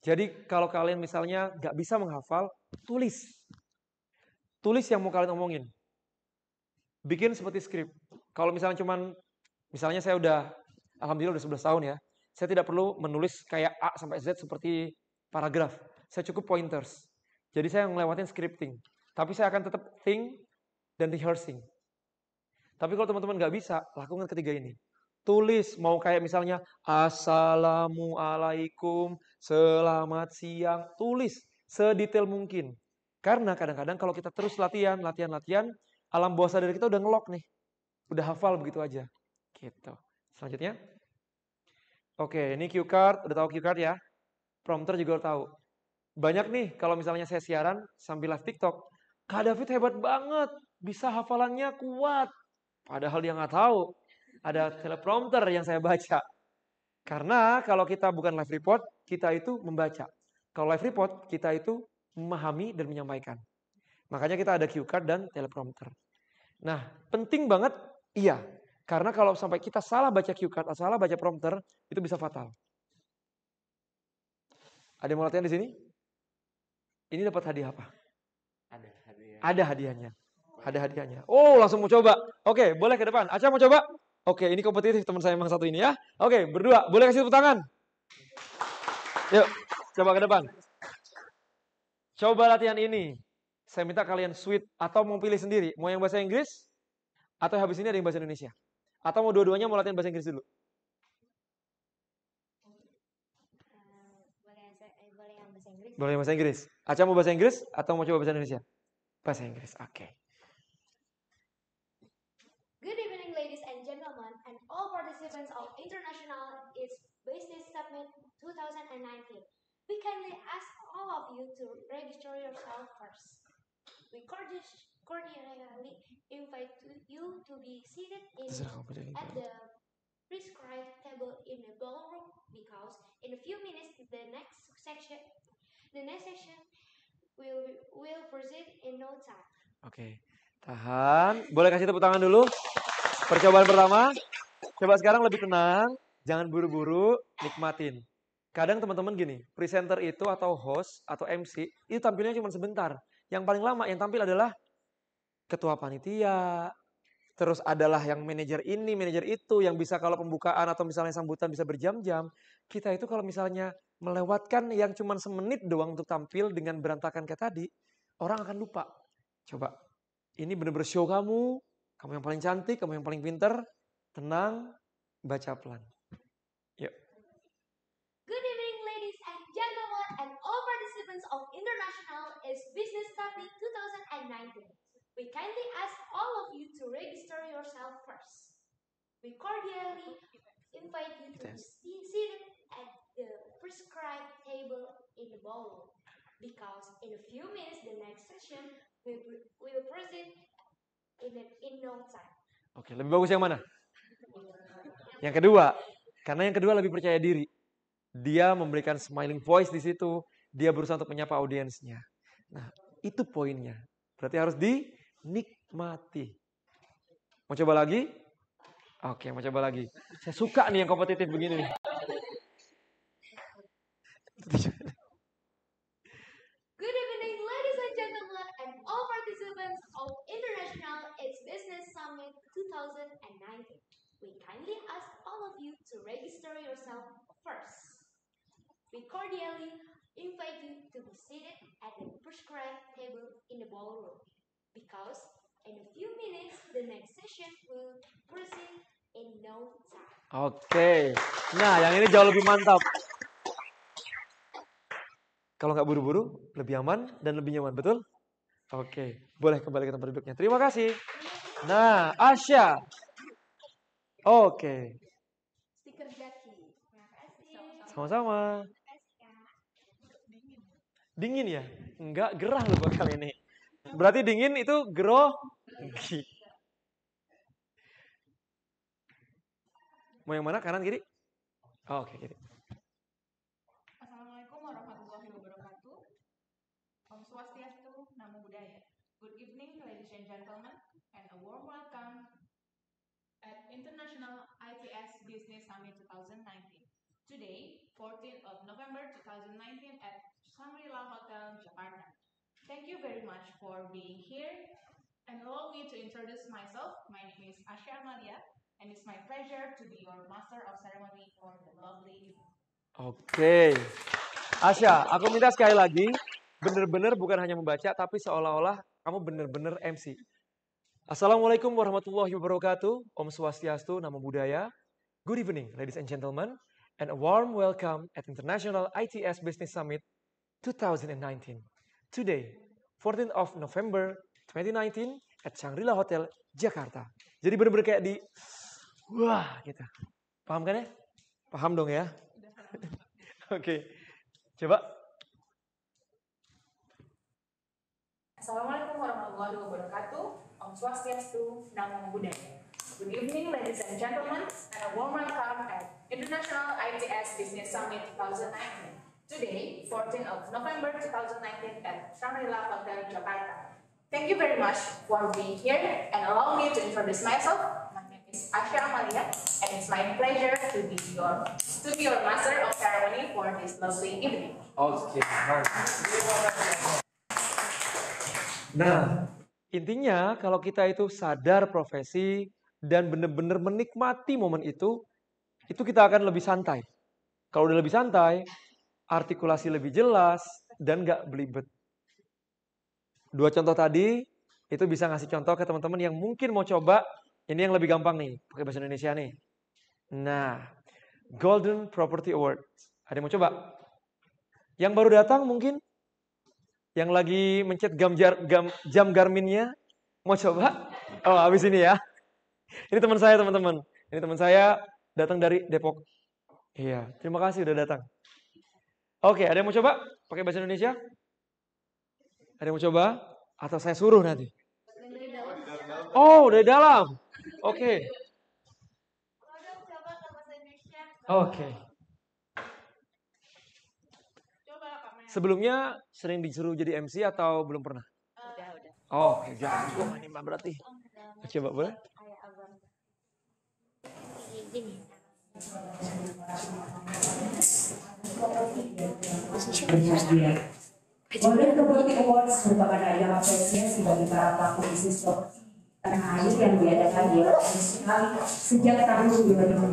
Jadi kalau kalian misalnya nggak bisa menghafal, tulis. Tulis yang mau kalian omongin. Bikin seperti skrip. Kalau misalnya misalnya saya alhamdulillah udah 11 tahun ya. Saya tidak perlu menulis kayak A sampai Z seperti paragraf. Saya cukup pointers. Jadi saya ngelewatin scripting. Tapi saya akan tetap think dan rehearsing. Tapi kalau teman-teman nggak bisa, lakukan ketiga ini. Tulis, mau kayak misalnya Assalamualaikum, selamat siang. Tulis sedetail mungkin. Karena kadang-kadang kalau kita terus latihan, alam bawah sadar kita udah ngelok nih. Udah hafal begitu aja. Gitu. Selanjutnya. Oke, ini cue card. Udah tahu cue card ya? Prompter juga udah tahu. Banyak nih kalau misalnya saya siaran sambil live TikTok. Kak David hebat banget. Bisa hafalannya kuat. Padahal dia nggak tahu. Ada teleprompter yang saya baca. Karena kalau kita bukan live report, kita itu membaca. Kalau live report, kita itu memahami dan menyampaikan. Makanya kita ada cue card dan teleprompter. Nah, penting banget, iya. Karena kalau sampai kita salah baca cue card, salah baca prompter, itu bisa fatal. Ada yang mau latihan di sini? Ini dapat hadiah apa? Ada hadiahnya. Ada hadiahnya. Oh, langsung mau coba. Oke, boleh ke depan. Aca mau coba? Oke, ini kompetitif teman saya yang satu ini ya. Oke, berdua. Boleh kasih tepuk tangan? Yuk, coba ke depan. Coba latihan ini. Saya minta kalian sweet atau mau pilih sendiri. Mau yang bahasa Inggris? Atau habis ini ada yang bahasa Indonesia? Atau mau dua-duanya mau latihan bahasa Inggris dulu? Boleh yang bahasa Inggris. Aca mau bahasa Inggris atau mau coba bahasa Indonesia? Bahasa Inggris, oke. Good evening, ladies and gentlemen, and all participants of International Business Summit 2019. We kindly ask all of you to register yourself first. We cordially invite you to be seated at the prescribed table in the ballroom because in a few minutes the next section will proceed in no time. Oke, tahan. Boleh kasih tepuk tangan dulu. Percobaan pertama. Coba sekarang lebih tenang. Jangan buru-buru, nikmatin. Kadang teman-teman gini, presenter itu atau host atau MC itu tampilnya cuma sebentar. Yang paling lama yang tampil adalah ketua panitia, terus adalah yang manajer ini, manajer itu, yang bisa kalau pembukaan atau misalnya sambutan bisa berjam-jam. Kita itu kalau misalnya melewatkan yang cuma semenit doang untuk tampil dengan berantakan kayak tadi, orang akan lupa. Coba, ini bener-bener show kamu yang paling cantik, kamu yang paling pinter, tenang, baca pelan. Yuk. Good evening, ladies and gentlemen, and all participants of International is Business Summit 2019. We kindly ask all of you to register yourself first. We cordially invite you to be seated at the prescribed table in the ballroom, because in a few minutes the next session will proceed in no time. Oke, lebih bagus yang mana? Yang kedua, karena yang kedua lebih percaya diri. Dia memberikan smiling voice di situ, dia berusaha untuk menyapa audiensnya. Nah, itu poinnya. Berarti harus dinikmati. Mau coba lagi? Oke, mau coba lagi. Saya suka nih yang kompetitif begini nih. Good evening, ladies and gentlemen, and all participants of International AIDS Business Summit 2019. We kindly ask all of you to register yourself first. We cordially invite you to be seated at the prescribed table in the ballroom, because in a few minutes the next session will proceed in no time. Oke, nah yang ini jauh lebih mantap. Kalau nggak buru-buru, lebih aman dan lebih nyaman, betul? Oke, boleh kembali ke tempat duduknya. Terima kasih. Nah, Asya. Oke. Stiker Jaki. Sama-sama. Dingin ya? Enggak, gerah loh buat kali ini. Berarti dingin itu grogi. Mau yang mana? Kanan, kiri? Oh, oke, kiri. Assalamualaikum warahmatullahi wabarakatuh. Om Swastiastu, Namo Buddhaya. Good evening, ladies and gentlemen, and a warm welcome at International ITS Business Summit 2019. Today, 14th of November 2019 at Shangri-La Hotel, Jakarta. Thank you very much for being here, and allow me to introduce myself. My name is Asya Amalia, and it's my pleasure to be your Master of Ceremony for the lovely evening. Oke. Asya, aku minta sekali lagi, benar-benar bukan hanya membaca, tapi seolah-olah kamu benar-benar MC. Assalamualaikum warahmatullahi wabarakatuh. Om Swastiastu, Namo Buddhaya. Good evening, ladies and gentlemen, and a warm welcome at International ITS Business Summit 2019. Today, 14th of November 2019 at Shangri-La Hotel, Jakarta. Jadi benar-benar kayak di, wah gitu. Paham kan ya? Paham dong ya? Oke, coba. Assalamualaikum warahmatullahi wabarakatuh. Om Swastiastu, Namo Buddhaya. Good evening, ladies and gentlemen, and a warm welcome at International ITS Business Summit 2019. Today, 14th of November 2019 at Shangri-La Hotel, Jakarta. Thank you very much for being here, and allow me to introduce myself. My name is Asya Amalia, and it's my pleasure to be your Master of Ceremony for this lovely evening. Oke, nah, intinya kalau kita itu sadar profesi dan benar-benar menikmati momen itu kita akan lebih santai. Kalau udah lebih santai, artikulasi lebih jelas dan nggak belibet. Dua contoh tadi itu bisa ngasih contoh ke teman-teman yang mungkin mau coba. Ini yang lebih gampang nih, pakai bahasa Indonesia nih. Nah, Golden Property Award. Ada yang mau coba? Yang baru datang mungkin? Yang lagi mencet jam Garmin-nya? Mau coba? Oh, habis ini ya. Ini teman saya, teman-teman. Ini teman saya datang dari Depok. Iya, terima kasih udah datang. Oke, ada yang mau coba? Pakai bahasa Indonesia? Ada yang mau coba? Atau saya suruh nanti? Oh, dari dalam. Oke. Oke. Sebelumnya sering disuruh jadi MC atau belum pernah? Udah. Oh, jago ini Mbak berarti. Coba boleh? Gini. Golden Property Awards merupakan ajang apresiasi bagi para pelaku bisnis properti tanah air yang diadakan di sekali sejak tahun 2015.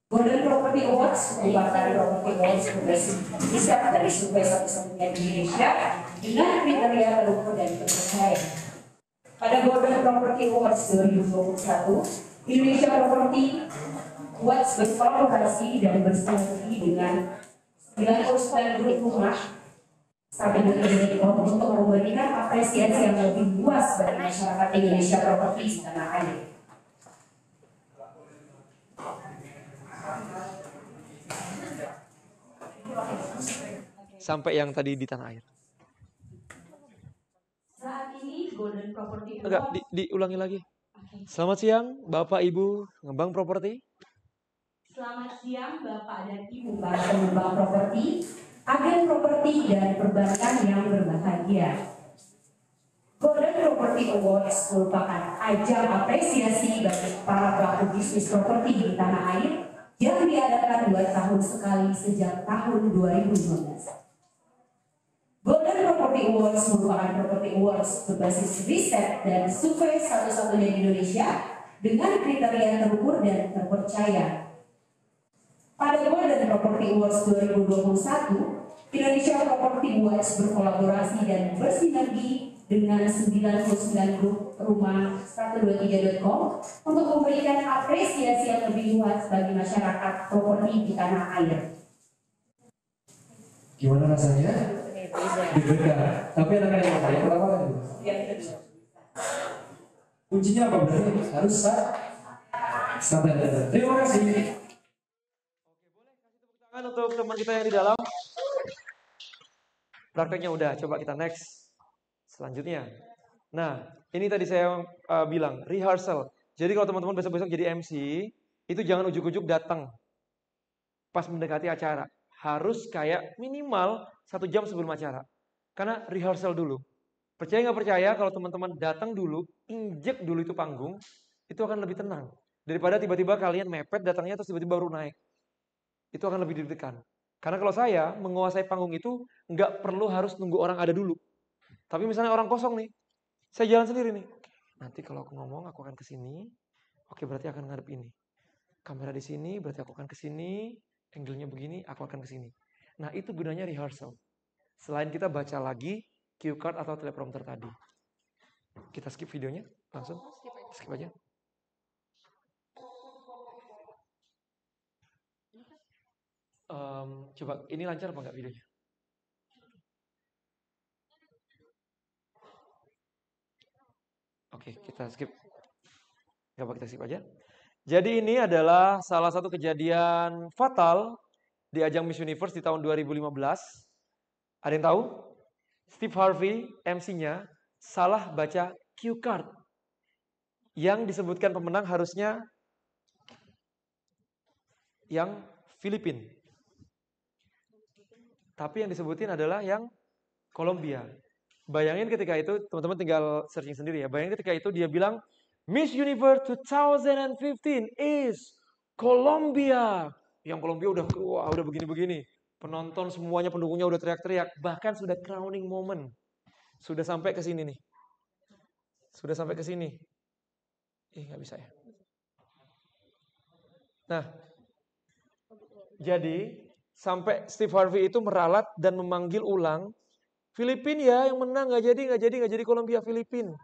Golden Property Awards merupakan property awards progresif riset dari survei satu-satunya di Indonesia dengan kriteria terukur dan terpercaya. Pada Golden Property Awards 2021, Indonesia Property Awards berkolaborasi dan bersinergi dengan 99 grup rumah sampai dengan untuk memberikan apresiasi yang lebih luas bagi masyarakat Indonesia properti di tanah air. Sampai yang tadi di tanah air. Saat ini Golden Property Awards. Enggak, diulangi lagi. Selamat siang, Bapak Ibu pengembang properti. Selamat siang Bapak dan Ibu para pengembang properti, agen properti dan perbankan yang berbahagia. Golden Property Awards merupakan ajang apresiasi bagi para pelaku bisnis properti di tanah air yang diadakan 2 tahun sekali sejak tahun 2015. Golden Property Awards merupakan property awards berbasis riset dan survei satu-satunya di Indonesia dengan kriteria terukur dan terpercaya. Pada Golden Property Awards 2021, Indonesia Property Awards berkolaborasi dan bersinergi dengan 99 grup rumah 123.com untuk memberikan apresiasi yang lebih luas bagi masyarakat properti di tanah air. Gimana rasanya? Beda. Tapi anak-anak yang saya pertama kan? Kuncinya apa berarti? Harus standar. Terima kasih. Untuk teman kita yang di dalam. Prakteknya udah, coba kita next. Selanjutnya. Nah, ini tadi saya bilang, rehearsal. Jadi kalau teman-teman besok-besok jadi MC, itu jangan ujuk-ujuk datang pas mendekati acara. Harus kayak minimal 1 jam sebelum acara. Karena rehearsal dulu. Percaya nggak percaya kalau teman-teman datang dulu, injek dulu itu panggung, itu akan lebih tenang. Daripada tiba-tiba kalian mepet datangnya terus tiba-tiba baru naik. Itu akan lebih deg-degan. Karena kalau saya menguasai panggung itu nggak perlu harus nunggu orang ada dulu. Tapi misalnya orang kosong nih, saya jalan sendiri nih. Nanti kalau aku ngomong aku akan ke sini. Oke, berarti akan ngadep ini. Kamera di sini, berarti aku akan ke sini. Angle-nya begini, aku akan ke sini. Nah, itu gunanya rehearsal. Selain kita baca lagi cue card atau teleprompter tadi. Kita skip videonya langsung. Skip aja. Coba ini lancar apa enggak videonya? Oke, kita skip. Gak apa, kita skip aja. Jadi ini adalah salah satu kejadian fatal di ajang Miss Universe di tahun 2015. Ada yang tahu? Steve Harvey, MC-nya, salah baca cue card. Yang disebutkan pemenang harusnya yang Filipina. Tapi yang disebutin adalah yang Kolombia. Bayangin ketika itu, teman-teman tinggal searching sendiri ya. Bayangin ketika itu dia bilang, Miss Universe 2015 is Kolombia. Yang Kolombia udah begini-begini. Penonton semuanya, pendukungnya udah teriak-teriak. Bahkan sudah crowning moment. Sudah sampai ke sini nih. Sudah sampai ke sini. Nggak bisa ya. Nah, jadi sampai Steve Harvey itu meralat dan memanggil ulang, Filipina ya yang menang, nggak jadi Kolombia, Filipina.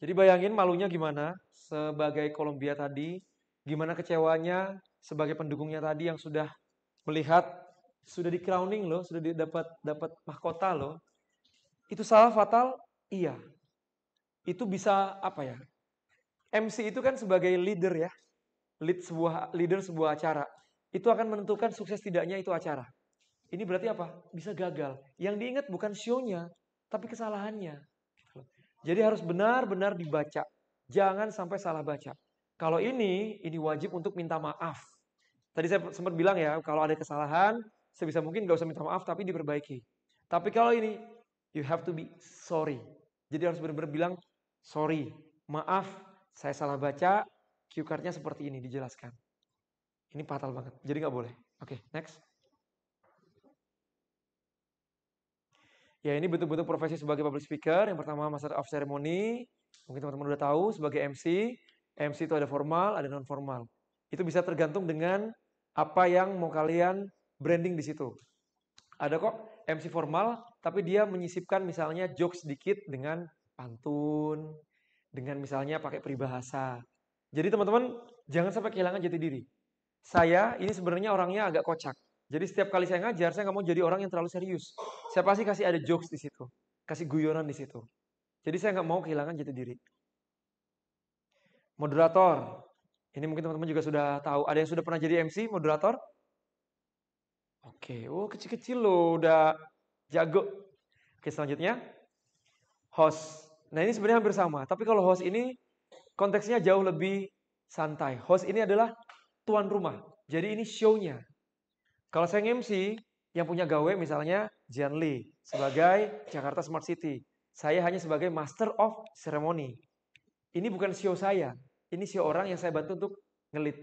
Jadi bayangin malunya gimana sebagai Kolombia tadi, gimana kecewanya sebagai pendukungnya tadi yang sudah melihat, sudah di crowning loh, sudah dapat mahkota loh. Itu salah fatal? Iya. Itu bisa apa ya? MC itu kan sebagai leader ya, leader sebuah acara. Itu akan menentukan sukses tidaknya itu acara. Ini berarti apa? Bisa gagal. Yang diingat bukan show-nya, tapi kesalahannya. Jadi harus benar-benar dibaca. Jangan sampai salah baca. Kalau ini wajib untuk minta maaf. Tadi saya sempat bilang ya, kalau ada kesalahan, sebisa mungkin gak usah minta maaf, tapi diperbaiki. Tapi kalau ini, you have to be sorry. Jadi harus benar-benar bilang, sorry, maaf, saya salah baca, cue card-nya seperti ini dijelaskan. Ini fatal banget. Jadi nggak boleh. Oke, next. Ya, ini bentuk-bentuk profesi sebagai public speaker. Yang pertama Master of Ceremony. Mungkin teman-teman udah tahu sebagai MC. MC itu ada formal, ada non formal. Itu bisa tergantung dengan apa yang mau kalian branding di situ. Ada kok MC formal, tapi dia menyisipkan misalnya jokes sedikit dengan pantun, dengan misalnya pakai peribahasa. Jadi teman-teman jangan sampai kehilangan jati diri. Saya ini sebenarnya orangnya agak kocak. Jadi setiap kali saya ngajar, saya nggak mau jadi orang yang terlalu serius. Saya pasti kasih ada jokes di situ, kasih guyonan di situ. Jadi saya nggak mau kehilangan jati diri. Moderator, ini mungkin teman-teman juga sudah tahu. Ada yang sudah pernah jadi MC, moderator? Oke, oh kecil-kecil loh, udah jago. Oke, selanjutnya host. Nah ini sebenarnya hampir sama, tapi kalau host ini konteksnya jauh lebih santai. Host ini adalah tuan rumah, jadi ini show-nya. Kalau saya MC, yang punya gawe misalnya Jian Lee sebagai Jakarta Smart City. Saya hanya sebagai Master of Ceremony. Ini bukan show saya, ini show orang yang saya bantu untuk ngelit.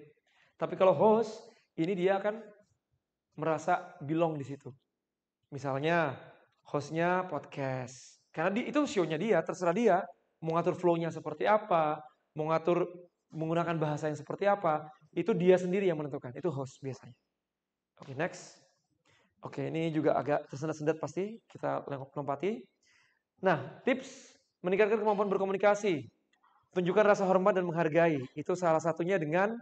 Tapi kalau host, ini dia akan merasa belong di situ. Misalnya hostnya podcast, karena itu show-nya dia, terserah dia mau ngatur flow-nya seperti apa, mau ngatur menggunakan bahasa yang seperti apa, itu dia sendiri yang menentukan. Itu host biasanya. Oke, next. Oke, ini juga agak tersendat-sendat pasti kita lompati. Nah, tips meningkatkan kemampuan berkomunikasi. Tunjukkan rasa hormat dan menghargai. Itu salah satunya dengan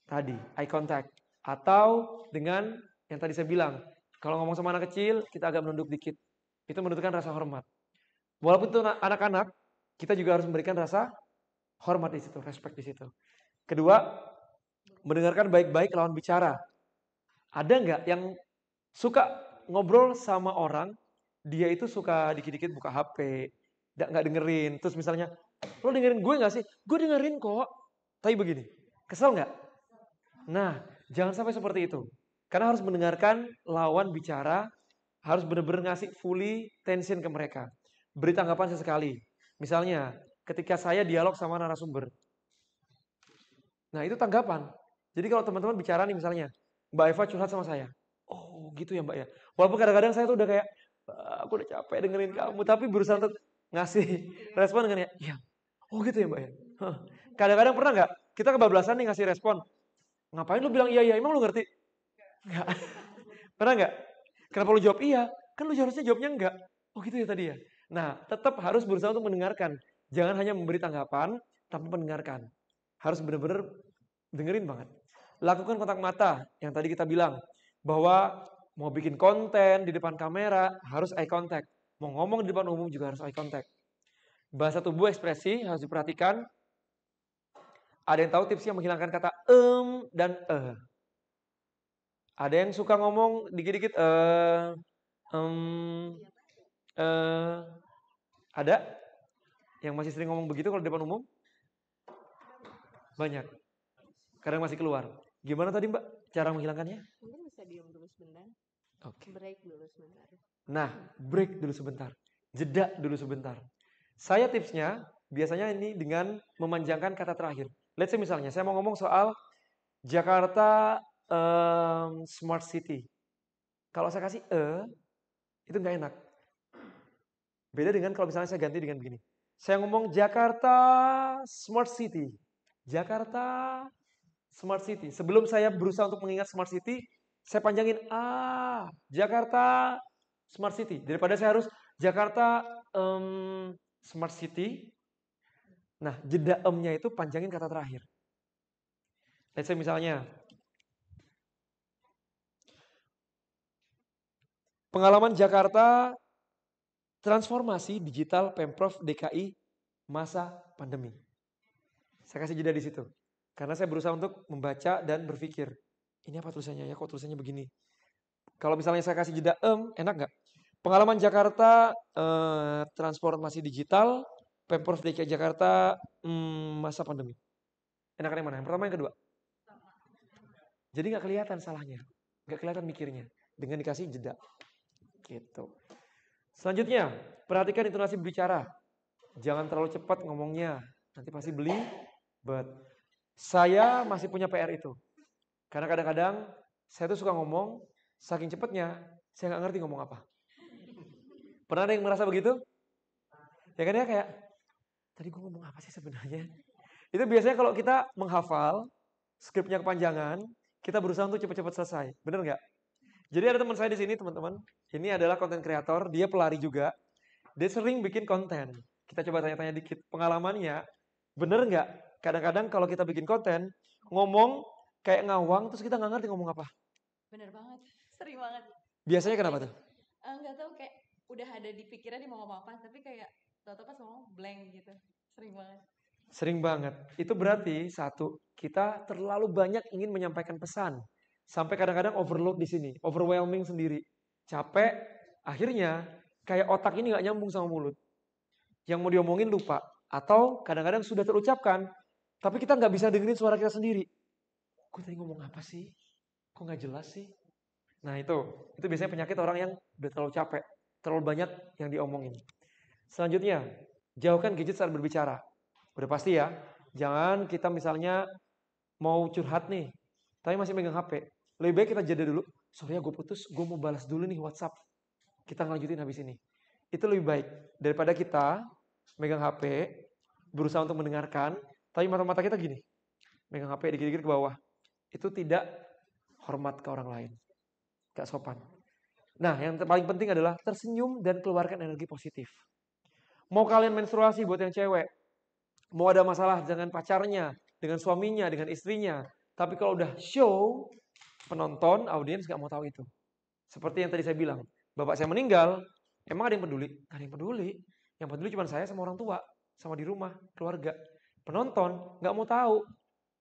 tadi, eye contact. Atau dengan yang tadi saya bilang, kalau ngomong sama anak kecil, kita agak menunduk dikit. Itu menunjukkan rasa hormat. Walaupun itu anak-anak, kita juga harus memberikan rasa hormat di situ, respect di situ. Kedua, mendengarkan baik-baik lawan bicara. Ada nggak yang suka ngobrol sama orang, dia itu suka dikit-dikit buka HP, nggak dengerin. Terus misalnya, lo dengerin gue nggak sih? Gue dengerin kok. Tapi begini, kesel nggak? Nah, jangan sampai seperti itu. Karena harus mendengarkan lawan bicara, harus benar-benar ngasih fully tension ke mereka. Beri tanggapan sesekali. Misalnya, ketika saya dialog sama narasumber. Nah, itu tanggapan. Jadi kalau teman-teman bicara nih misalnya, Mbak Eva curhat sama saya. Oh gitu ya Mbak ya. Walaupun kadang-kadang saya tuh udah kayak, aku udah capek dengerin kamu. Tapi berusaha untuk ngasih respon dengan ya, oh gitu ya Mbak ya. Kadang-kadang pernah nggak kita kebablasan nih ngasih respon. Ngapain lu bilang iya, emang lu ngerti? Enggak. Pernah nggak? Kenapa lu jawab iya? Kan lu harusnya jawabnya enggak. Oh gitu ya tadi ya. Nah tetap harus berusaha untuk mendengarkan. Jangan hanya memberi tanggapan, tapi mendengarkan. Harus benar-benar dengerin banget. Lakukan kontak mata, yang tadi kita bilang. Bahwa mau bikin konten di depan kamera, harus eye contact. Mau ngomong di depan umum juga harus eye contact. Bahasa tubuh ekspresi harus diperhatikan. Ada yang tahu tipsnya menghilangkan kata dan Ada yang suka ngomong dikit-dikit ada? Yang masih sering ngomong begitu kalau di depan umum? Banyak. Kadang masih keluar. Gimana tadi Mbak cara menghilangkannya? Mungkin bisa diam dulu sebentar. Oke. Break dulu sebentar. Nah, break dulu sebentar. Jeda dulu sebentar. Saya tipsnya biasanya ini dengan memanjangkan kata terakhir. Let's say misalnya saya mau ngomong soal Jakarta Smart City. Kalau saya kasih itu nggak enak. Beda dengan kalau misalnya saya ganti dengan begini. Saya ngomong Jakarta Smart City. Jakarta Smart City. Sebelum saya berusaha untuk mengingat Smart City, saya panjangin Jakarta Smart City. Daripada saya harus Jakarta Smart City. Nah, jeda nya itu panjangin kata terakhir. Let's say misalnya pengalaman Jakarta transformasi digital Pemprov DKI masa pandemi. Saya kasih jeda di situ. Karena saya berusaha untuk membaca dan berpikir, ini apa tulisannya ya, kok tulisannya begini. Kalau misalnya saya kasih jeda enak nggak? Pengalaman Jakarta transformasi digital, Pemprov DKI Jakarta masa pandemi. Enakan yang mana? Yang pertama, yang kedua? Jadi nggak kelihatan salahnya, nggak kelihatan mikirnya dengan dikasih jeda. Gitu. Selanjutnya, perhatikan intonasi berbicara. Jangan terlalu cepat ngomongnya, nanti pasti belibet. Saya masih punya PR itu. Karena kadang-kadang saya tuh suka ngomong, saking cepatnya, saya nggak ngerti ngomong apa. Pernah ada yang merasa begitu? Ya kan ya, kayak, tadi gue ngomong apa sih sebenarnya? Itu biasanya kalau kita menghafal, skripnya kepanjangan, kita berusaha untuk cepat-cepat selesai. Bener nggak? Jadi ada teman saya di sini, teman-teman. Ini adalah konten kreator, dia pelari juga. Dia sering bikin konten. Kita coba tanya-tanya dikit pengalamannya. Bener nggak? Kadang-kadang kalau kita bikin konten, ngomong kayak ngawang, terus kita nggak ngerti ngomong apa. Bener banget, sering banget. Biasanya kenapa tuh? Nggak tahu, kayak udah ada di pikiran dia mau ngomong apa, tapi kayak tau-tau pas ngomong blank gitu. Sering banget. Sering banget. Itu berarti satu, kita terlalu banyak ingin menyampaikan pesan. Sampai kadang-kadang overload di sini, overwhelming sendiri. Capek, akhirnya kayak otak ini nggak nyambung sama mulut. Yang mau diomongin lupa. Atau kadang-kadang sudah terucapkan, tapi kita nggak bisa dengerin suara kita sendiri. Gue tadi ngomong apa sih? Kok nggak jelas sih? Nah itu biasanya penyakit orang yang udah terlalu capek. Terlalu banyak yang diomongin. Selanjutnya, jauhkan gadget saat berbicara. Udah pasti ya, jangan kita misalnya mau curhat nih, tapi masih megang HP. Lebih baik kita jeda dulu. Sorry ya gue putus, gue mau balas dulu nih WhatsApp. Kita ngelanjutin habis ini. Itu lebih baik daripada kita megang HP, berusaha untuk mendengarkan, tapi mata-mata kita gini. Megang HP dikit-dikit ke bawah. Itu tidak hormat ke orang lain. Gak sopan. Nah, yang paling penting adalah tersenyum dan keluarkan energi positif. Mau kalian menstruasi buat yang cewek, mau ada masalah dengan pacarnya, dengan suaminya, dengan istrinya, tapi kalau udah show, penonton, audiens gak mau tahu itu. Seperti yang tadi saya bilang, bapak saya meninggal, emang ada yang peduli? Gak ada yang peduli. Yang peduli cuma saya sama orang tua, sama di rumah, keluarga. Penonton gak mau tahu.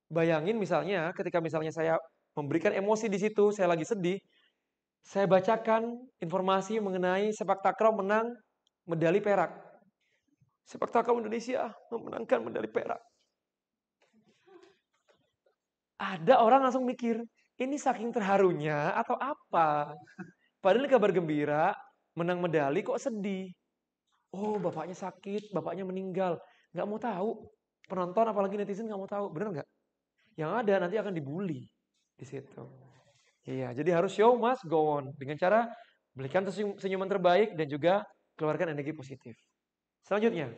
Bayangin misalnya, ketika misalnya saya memberikan emosi di situ, saya lagi sedih, saya bacakan informasi mengenai sepak takraw menang medali perak. Sepak takraw Indonesia memenangkan medali perak. Ada orang langsung mikir, ini saking terharunya atau apa? Padahal ini kabar gembira, menang medali kok sedih. Oh, bapaknya sakit, bapaknya meninggal. Nggak mau tahu. Penonton apalagi netizen nggak mau tahu. Bener nggak? Yang ada nanti akan dibully di situ. Iya, jadi harus show must go on. Dengan cara berikan senyuman terbaik dan juga keluarkan energi positif. Selanjutnya,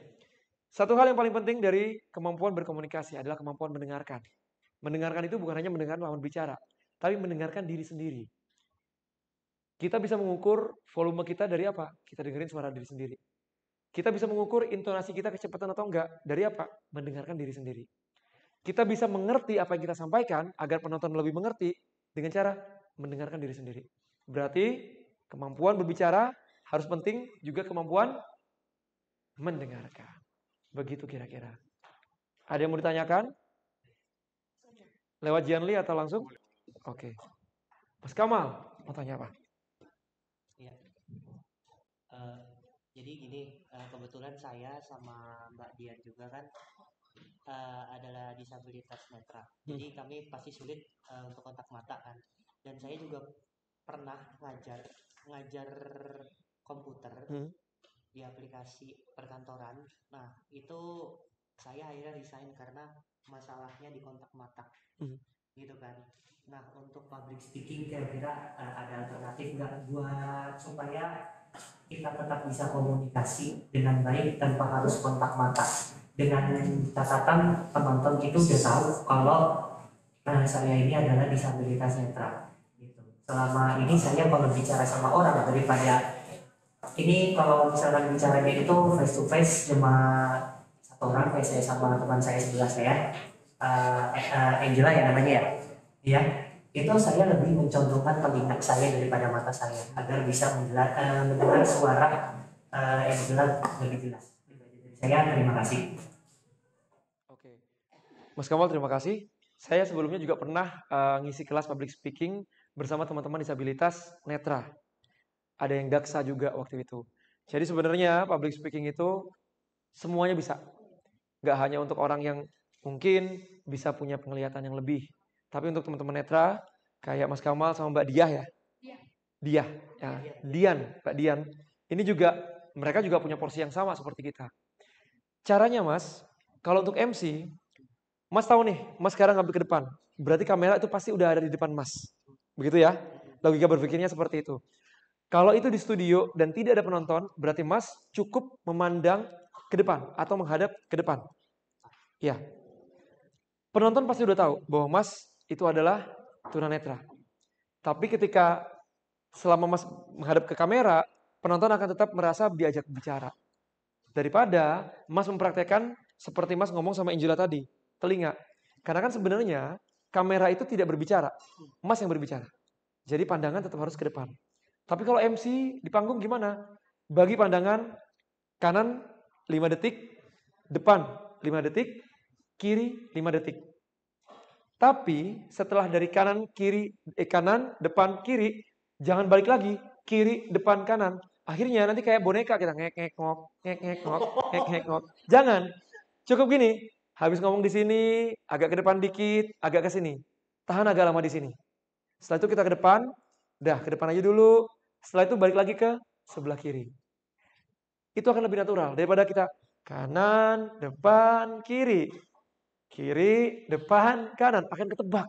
satu hal yang paling penting dari kemampuan berkomunikasi adalah kemampuan mendengarkan. Mendengarkan itu bukan hanya mendengarkan lawan bicara, tapi mendengarkan diri sendiri. Kita bisa mengukur volume kita dari apa? Kita dengerin suara diri sendiri. Kita bisa mengukur intonasi kita kecepatan atau enggak dari apa? Mendengarkan diri sendiri. Kita bisa mengerti apa yang kita sampaikan agar penonton lebih mengerti dengan cara mendengarkan diri sendiri. Berarti kemampuan berbicara harus penting, juga kemampuan mendengarkan. Begitu kira-kira. Ada yang mau ditanyakan? Lewat Janli atau langsung? Oke. Mas Kamal, mau tanya apa? Ya. Jadi gini, kebetulan saya sama Mbak Dian juga kan adalah disabilitas netra. Jadi kami pasti sulit untuk kontak mata kan. Dan saya juga pernah ngajar komputer di aplikasi perkantoran. Nah, itu saya akhirnya resign karena masalahnya di kontak mata. Gitu kan. Nah, untuk public speaking kira-kira ada alternatif nggak buat supaya kita tetap bisa komunikasi dengan baik tanpa harus kontak mata? Dengan catatan penonton itu udah tahu kalau saya ini adalah disabilitas netra. Gitu. Selama ini saya kalau bicara sama orang daripada ini, kalau misalnya bicaranya itu face to face cuma satu orang, kayak saya sama teman saya sebelah saya, Angela ya namanya ya. Ya, itu saya lebih mencontohkan telinga saya daripada mata saya agar bisa mendengar suara Angela lebih jelas. Saya terima kasih. Oke, Mas Kamal terima kasih. Saya sebelumnya juga pernah ngisi kelas public speaking bersama teman-teman disabilitas netra. Ada yang daksa juga waktu itu. Jadi sebenarnya public speaking itu semuanya bisa. Nggak hanya untuk orang yang mungkin bisa punya penglihatan yang lebih. Tapi untuk teman-teman netra, kayak Mas Kamal sama Mbak Diah ya. Diah, ya. Dian, Mbak Dian. Ini juga, mereka juga punya porsi yang sama seperti kita. Caranya Mas, kalau untuk MC, Mas tahu nih, Mas sekarang ngambil ke depan. Berarti kamera itu pasti udah ada di depan Mas. Begitu ya? Logika berpikirnya seperti itu. Kalau itu di studio dan tidak ada penonton, berarti Mas cukup memandang ke depan atau menghadap ke depan. Ya. Penonton pasti udah tahu bahwa Mas itu adalah tunanetra. Tapi ketika selama Mas menghadap ke kamera, penonton akan tetap merasa diajak bicara. Daripada Mas mempraktekkan seperti Mas ngomong sama Angela tadi, telinga. Karena kan sebenarnya kamera itu tidak berbicara, Mas yang berbicara. Jadi pandangan tetap harus ke depan. Tapi kalau MC di panggung gimana? Bagi pandangan kanan 5 detik, depan 5 detik, kiri 5 detik. Tapi setelah dari kanan, depan, kiri, jangan balik lagi, kiri, depan, kanan. Akhirnya nanti kayak boneka kita ngek-ngek-ngok. Jangan. Cukup gini, habis ngomong di sini, agak ke depan dikit, agak ke sini. Tahan agak lama di sini. Setelah itu kita ke depan, ke depan aja dulu. Setelah itu balik lagi ke sebelah kiri. Itu akan lebih natural daripada kita kanan, depan, kiri. Kiri, depan, kanan. Akan ketebak.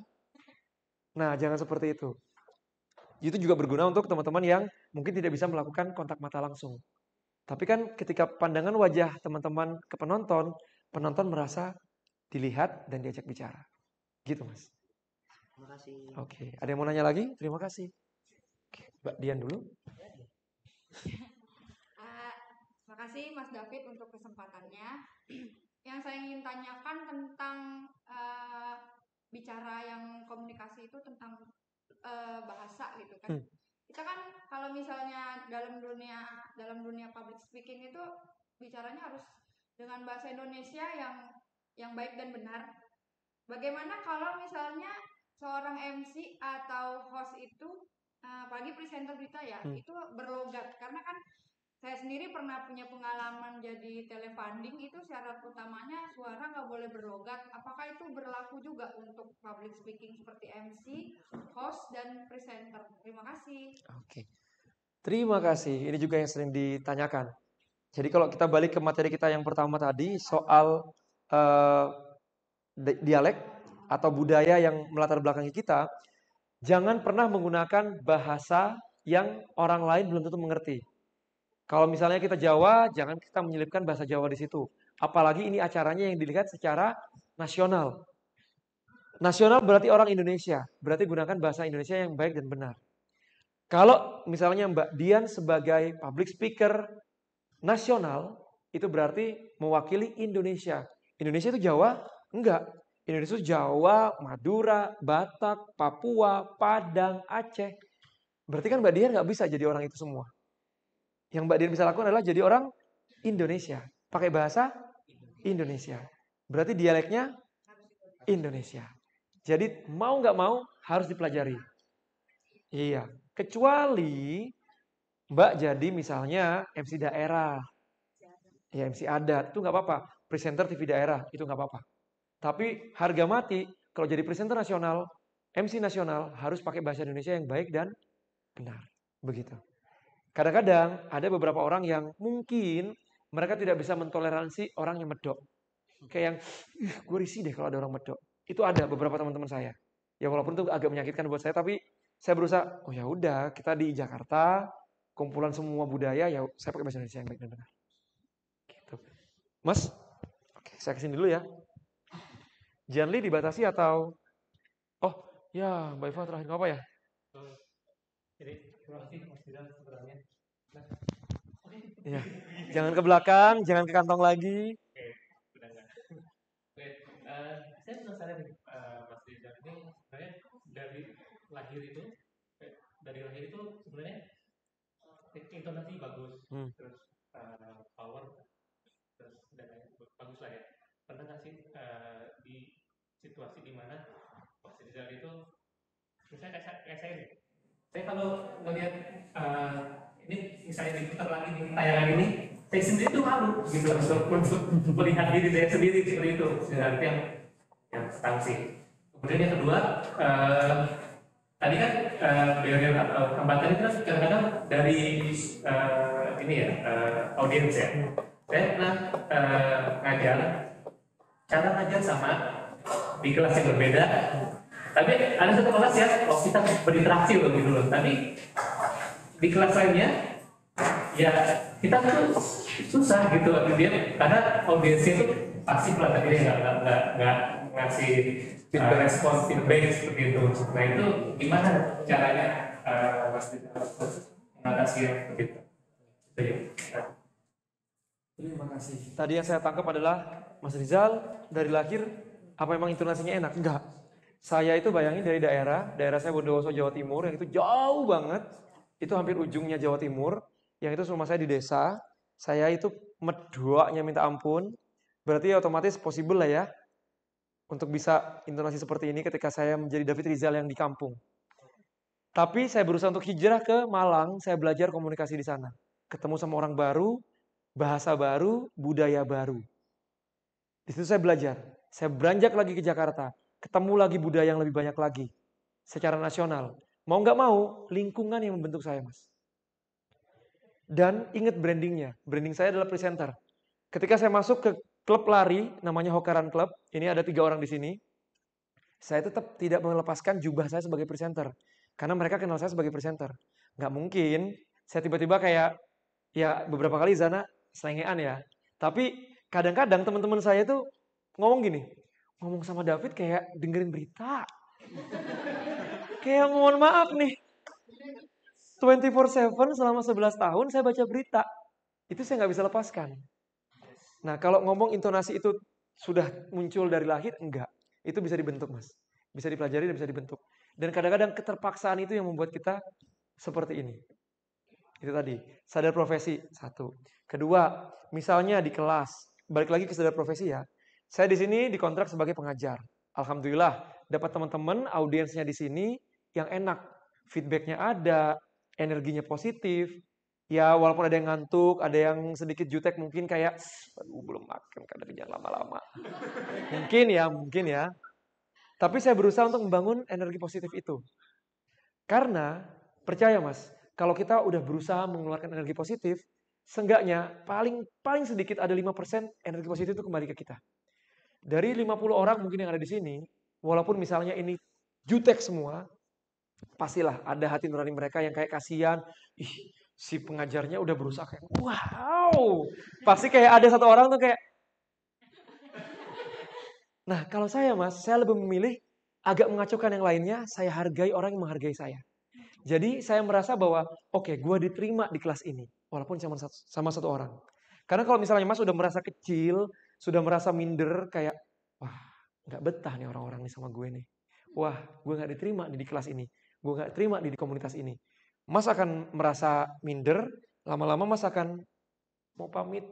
Nah, jangan seperti itu. Itu juga berguna untuk teman-teman yang mungkin tidak bisa melakukan kontak mata langsung. Tapi kan ketika pandangan wajah teman-teman ke penonton, penonton merasa dilihat dan diajak bicara. Gitu, Mas. Terima kasih. Oke, ada yang mau nanya lagi? Terima kasih. Oke, Mbak Dian dulu. Terima kasih Mas David untuk kesempatannya. Yang saya ingin tanyakan tentang bicara yang komunikasi itu tentang bahasa gitu kan. Kita kan kalau misalnya dalam dunia public speaking itu bicaranya harus dengan bahasa Indonesia yang baik dan benar. Bagaimana kalau misalnya seorang MC atau host itu apalagi presenter kita ya, itu berlogat, karena kan saya sendiri pernah punya pengalaman jadi telefunding, itu syarat utamanya suara nggak boleh berlogat. Apakah itu berlaku juga untuk public speaking seperti MC, host, dan presenter? Terima kasih. Oke. Terima kasih. Ini juga yang sering ditanyakan. Jadi kalau kita balik ke materi kita yang pertama tadi, soal dialek atau budaya yang melatar belakangi kita, jangan pernah menggunakan bahasa yang orang lain belum tentu mengerti. Kalau misalnya kita Jawa, jangan kita menyelipkan bahasa Jawa di situ. Apalagi ini acaranya yang dilihat secara nasional. Nasional berarti orang Indonesia. Berarti gunakan bahasa Indonesia yang baik dan benar. Kalau misalnya Mbak Dian sebagai public speaker nasional, itu berarti mewakili Indonesia. Indonesia itu Jawa? Enggak. Indonesia itu Jawa, Madura, Batak, Papua, Padang, Aceh. Berarti kan Mbak Dian nggak bisa jadi orang itu semua. Yang Mbak Dian bisa lakukan adalah jadi orang Indonesia. Pakai bahasa Indonesia. Berarti dialeknya Indonesia. Jadi mau nggak mau harus dipelajari. Iya. Kecuali Mbak jadi misalnya MC daerah. Ya MC adat. Itu nggak apa-apa. Presenter TV daerah. Itu nggak apa-apa. Tapi harga mati kalau jadi presenter nasional, MC nasional harus pakai bahasa Indonesia yang baik dan benar. Begitu. Kadang-kadang ada beberapa orang yang mungkin mereka tidak bisa mentoleransi orang yang medok. Kayak yang, gue risih deh kalau ada orang medok. Itu ada beberapa teman-teman saya. Ya walaupun itu agak menyakitkan buat saya, tapi saya berusaha, oh ya udah, kita di Jakarta, kumpulan semua budaya, ya saya pakai bahasa Indonesia yang baik dan benar. Gitu. Mas, oke, saya kesini dulu ya. Janli dibatasi atau, oh ya Mbak Iva terakhir apa ya? Jadi terima kasih Mas Dilan sebenarnya. Ya, jangan ke belakang, jangan ke kantong lagi. Oke, sudah enggak. Oke, saya penasaran nih, Mas Dilan ini sebenarnya dari lahir itu sebenarnya intonasi bagus, terus power, terus dan bagus lah ya. Pernah nggak sih di situasi di mana Mas Dilan itu, misalnya kayak saya nih. Saya kalau melihat ini misalnya diputar lagi di tayangan ini, saya sendiri tuh malu gitu untuk melihat diri saya sendiri seperti itu. Berarti yang tahu sih. Kemudian yang kedua, tadi kan barrier atau hambatan itu kan kadang-kadang dari ini ya audiens ya. Saya pernah ngajar, cara ngajar sama di kelas yang berbeda. Tapi ada satu kelas ya, kita berinteraksi loh gitu loh. Tapi di kelas lainnya, ya kita tuh susah gitu dia karena audiensnya tuh pasif lah, tapi dia nggak ngasih respon feedback seperti itu. Nah itu gimana caranya Mas Dita mengatasi yang begitu? Terima kasih. Tadi yang saya tangkap adalah Mas Rizal dari lahir apa emang intonasinya enak? Enggak. Saya itu bayangin dari daerah saya Bondowoso Jawa Timur yang itu jauh banget, itu hampir ujungnya Jawa Timur, yang itu rumah saya di desa. Saya itu medoknya minta ampun. Berarti otomatis possible lah ya untuk bisa intonasi seperti ini ketika saya menjadi David Rizal yang di kampung. Tapi saya berusaha untuk hijrah ke Malang, saya belajar komunikasi di sana. Ketemu sama orang baru, bahasa baru, budaya baru. Di situ saya belajar. Saya beranjak lagi ke Jakarta, ketemu lagi budaya yang lebih banyak lagi secara nasional. Mau nggak mau, lingkungan yang membentuk saya, Mas. Dan ingat brandingnya. Branding saya adalah presenter. Ketika saya masuk ke klub lari, namanya Hokaran Club, ini ada 3 orang di sini. Saya tetap tidak melepaskan jubah saya sebagai presenter. Karena mereka kenal saya sebagai presenter. Nggak mungkin, saya tiba-tiba kayak, ya beberapa kali Zana selengean ya. Tapi kadang-kadang teman-teman saya tuh ngomong gini, ngomong sama David kayak dengerin berita. Kayak mohon maaf nih, 24/7 selama 11 tahun saya baca berita. Itu saya nggak bisa lepaskan. Nah kalau ngomong intonasi itu sudah muncul dari lahir, enggak. Itu bisa dibentuk, Mas. Bisa dipelajari dan bisa dibentuk. Dan kadang-kadang keterpaksaan itu yang membuat kita seperti ini. Itu tadi, sadar profesi, 1. Kedua, misalnya di kelas, balik lagi ke sadar profesi ya. Saya di sini dikontrak sebagai pengajar. Alhamdulillah, dapat teman-teman, audiensnya di sini yang enak. Feedbacknya ada, energinya positif. Ya walaupun ada yang ngantuk, ada yang sedikit jutek mungkin kayak, aduh belum makan, kadang jangan lama-lama. Mungkin ya. Tapi saya berusaha untuk membangun energi positif itu. Karena, percaya Mas, kalau kita udah berusaha mengeluarkan energi positif, seenggaknya paling sedikit ada 5% energi positif itu kembali ke kita. Dari 50 orang mungkin yang ada di sini, walaupun misalnya ini jutek semua, pastilah ada hati nurani mereka yang kayak kasihan, si pengajarnya udah berusaha kayak, wow. Pasti kayak ada satu orang tuh kayak. Nah kalau saya Mas, saya lebih memilih agak mengacaukan yang lainnya, saya hargai orang yang menghargai saya. Jadi saya merasa bahwa, oke, gue diterima di kelas ini, walaupun sama satu orang. Karena kalau misalnya Mas sudah merasa kecil, sudah merasa minder, kayak, wah, nggak betah nih orang-orang nih sama gue nih. Wah, gue nggak diterima di kelas ini, gue nggak terima di komunitas ini. Mas akan merasa minder, lama-lama Mas akan mau pamit.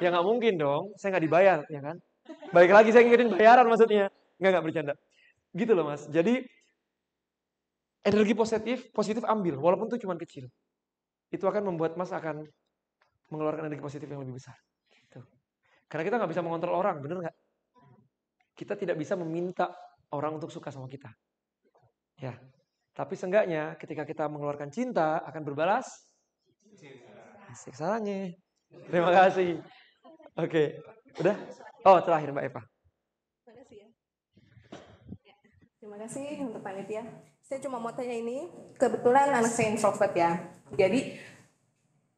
Ya nggak mungkin dong, saya nggak dibayar, ya kan? Balik lagi saya ngikutin bayaran maksudnya, nggak bercanda. Gitu loh Mas. Jadi energi positif ambil, walaupun itu cuma kecil. Itu akan membuat Mas akan mengeluarkan energi positif yang lebih besar. Tuh. Karena kita nggak bisa mengontrol orang, bener nggak? Kita tidak bisa meminta orang untuk suka sama kita. Ya. Tapi seenggaknya ketika kita mengeluarkan cinta akan berbalas. Asik sarangnya. Terima kasih. Oke, udah? Oh, terakhir Mbak Eva. Terima kasih ya. Terima kasih untuk panitia. Saya cuma mau tanya ini, kebetulan anak saya introvert ya. Jadi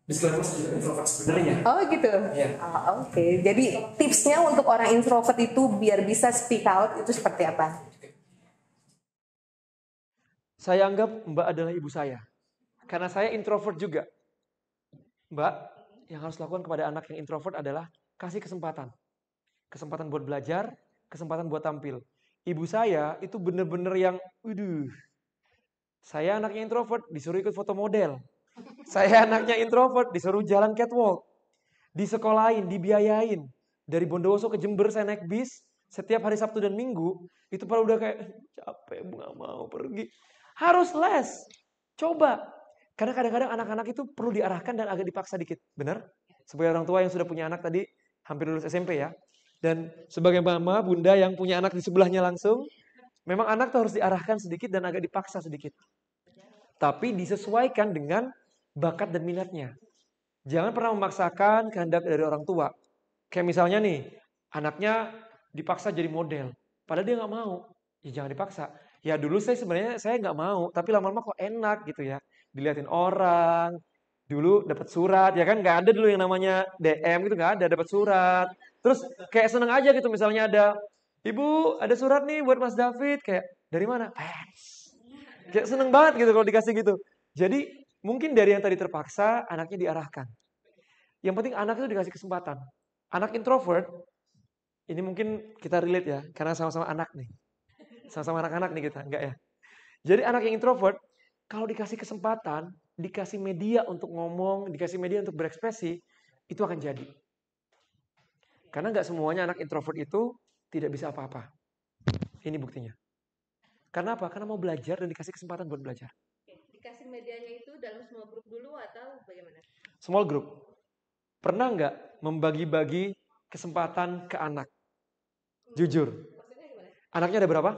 disclaimer juga introvert sebenarnya. Oh gitu. Yeah. Oh, oke. Jadi tipsnya untuk orang introvert itu biar bisa speak out itu seperti apa? Saya anggap Mbak adalah ibu saya. Karena saya introvert juga. Mbak, yang harus lakukan kepada anak yang introvert adalah kasih kesempatan. Kesempatan buat belajar, kesempatan buat tampil. Ibu saya itu bener-bener yang, saya anaknya introvert, disuruh ikut foto model. Saya anaknya introvert, disuruh jalan catwalk. Disekolahin, dibiayain. Dari Bondowoso ke Jember saya naik bis, setiap hari Sabtu dan Minggu, itu pada udah kayak, capek, nggak mau pergi. Harus les. Coba. Karena kadang-kadang anak-anak itu perlu diarahkan dan agak dipaksa dikit. Benar? Sebagai orang tua yang sudah punya anak tadi, hampir lulus SMP ya. Dan sebagai mama, bunda yang punya anak di sebelahnya langsung, memang anak tuh harus diarahkan sedikit dan agak dipaksa sedikit. Tapi disesuaikan dengan bakat dan minatnya. Jangan pernah memaksakan kehendak dari orang tua. Kayak misalnya nih, anaknya dipaksa jadi model. Padahal dia nggak mau. Ya jangan dipaksa. Ya dulu sebenarnya saya nggak mau, tapi lama-lama kok enak gitu ya. Diliatin orang. Dulu dapat surat, ya kan nggak ada dulu yang namanya DM gitu, nggak ada, dapat surat. Terus kayak seneng aja gitu, misalnya ada, Ibu ada surat nih buat Mas David, kayak dari mana? Fans. Kayak seneng banget gitu kalau dikasih gitu. Jadi mungkin dari yang tadi terpaksa, anaknya diarahkan. Yang penting anak itu dikasih kesempatan. Anak introvert, ini mungkin kita relate ya, karena sama-sama anak nih. Sama-sama anak-anak nih kita, enggak ya? Jadi anak yang introvert, kalau dikasih kesempatan, dikasih media untuk ngomong, dikasih media untuk berekspresi, itu akan jadi. Karena nggak semuanya anak introvert itu tidak bisa apa-apa. Ini buktinya. Karena apa? Karena mau belajar dan dikasih kesempatan buat belajar. Dikasih medianya itu dalam semua grup dulu atau bagaimana? Small group. Pernah nggak membagi-bagi kesempatan ke anak? Jujur. Anaknya ada berapa?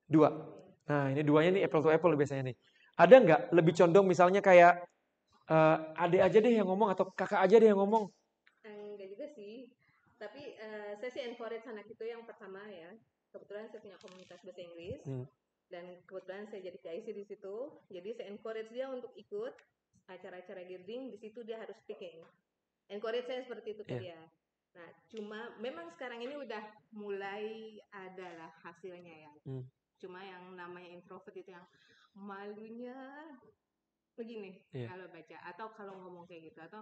2. Nah ini 2-nya nih apple to apple biasanya nih. Ada nggak lebih condong misalnya kayak adik aja deh yang ngomong atau kakak aja deh yang ngomong? Enggak juga sih. Tapi saya sih encourage anak itu yang pertama ya. Kebetulan saya punya komunitas bahasa Inggris. Dan kebetulan saya jadi PIC di situ. Jadi saya encourage dia untuk ikut acara-acara gathering. Di situ dia harus speaking. Encourage saya seperti itu ke dia. Nah, cuma memang sekarang ini udah mulai ada lah hasilnya ya. Cuma yang namanya introvert itu yang malunya begini kalau baca atau kalau ngomong kayak gitu atau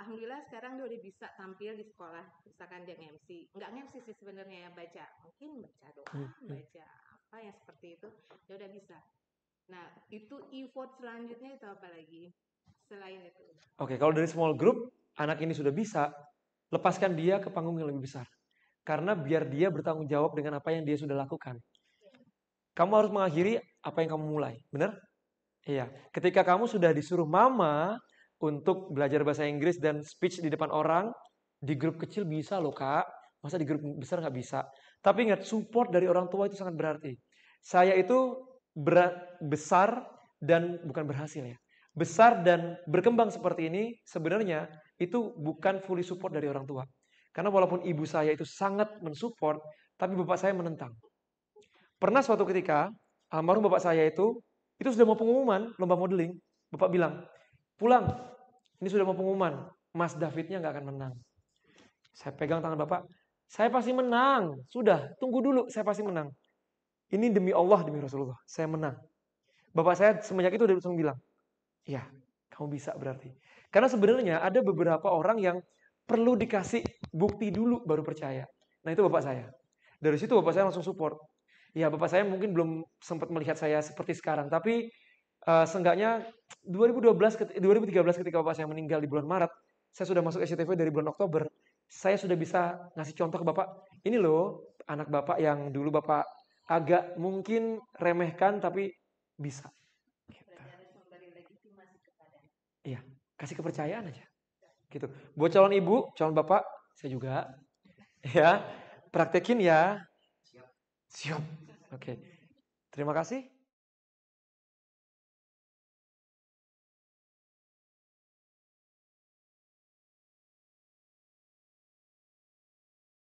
alhamdulillah sekarang dia udah bisa tampil di sekolah, misalkan dia nge-MC, nggak nge-MC sih sebenarnya ya, baca mungkin baca doa, baca apa yang seperti itu dia udah bisa. Nah itu effort selanjutnya itu apa lagi selain itu? Oke, kalau dari small group anak ini sudah bisa, lepaskan dia ke panggung yang lebih besar karena biar dia bertanggung jawab dengan apa yang dia sudah lakukan. Kamu harus mengakhiri apa yang kamu mulai, benar? Iya, ketika kamu sudah disuruh mama untuk belajar bahasa Inggris dan speech di depan orang, di grup kecil bisa loh kak, masa di grup besar nggak bisa. Tapi ingat, support dari orang tua itu sangat berarti. Saya itu besar dan bukan berhasil ya. Besar dan berkembang seperti ini sebenarnya itu bukan fully support dari orang tua. Karena walaupun ibu saya itu sangat mensupport, tapi bapak saya menentang. Pernah suatu ketika, almarhum bapak saya itu sudah mau pengumuman lomba modeling. Bapak bilang, pulang, ini sudah mau pengumuman, Mas Davidnya nggak akan menang. Saya pegang tangan bapak, saya pasti menang. Sudah, tunggu dulu, saya pasti menang. Ini demi Allah, demi Rasulullah, saya menang. Bapak saya semenjak itu udah langsung bilang, iya, kamu bisa berarti. Karena sebenarnya ada beberapa orang yang perlu dikasih bukti dulu baru percaya. Nah itu bapak saya. Dari situ bapak saya langsung support. Ya bapak saya mungkin belum sempat melihat saya seperti sekarang, tapi seenggaknya 2013 ketika bapak saya meninggal di bulan Maret, saya sudah masuk SCTV dari bulan Oktober. Saya sudah bisa ngasih contoh ke bapak, ini loh anak bapak yang dulu bapak agak mungkin remehkan tapi bisa. Gitu. Iya, kasih kepercayaan aja. Gitu. Buat calon ibu, calon bapak, saya juga ya praktekin ya. Siap. Oke. Terima kasih.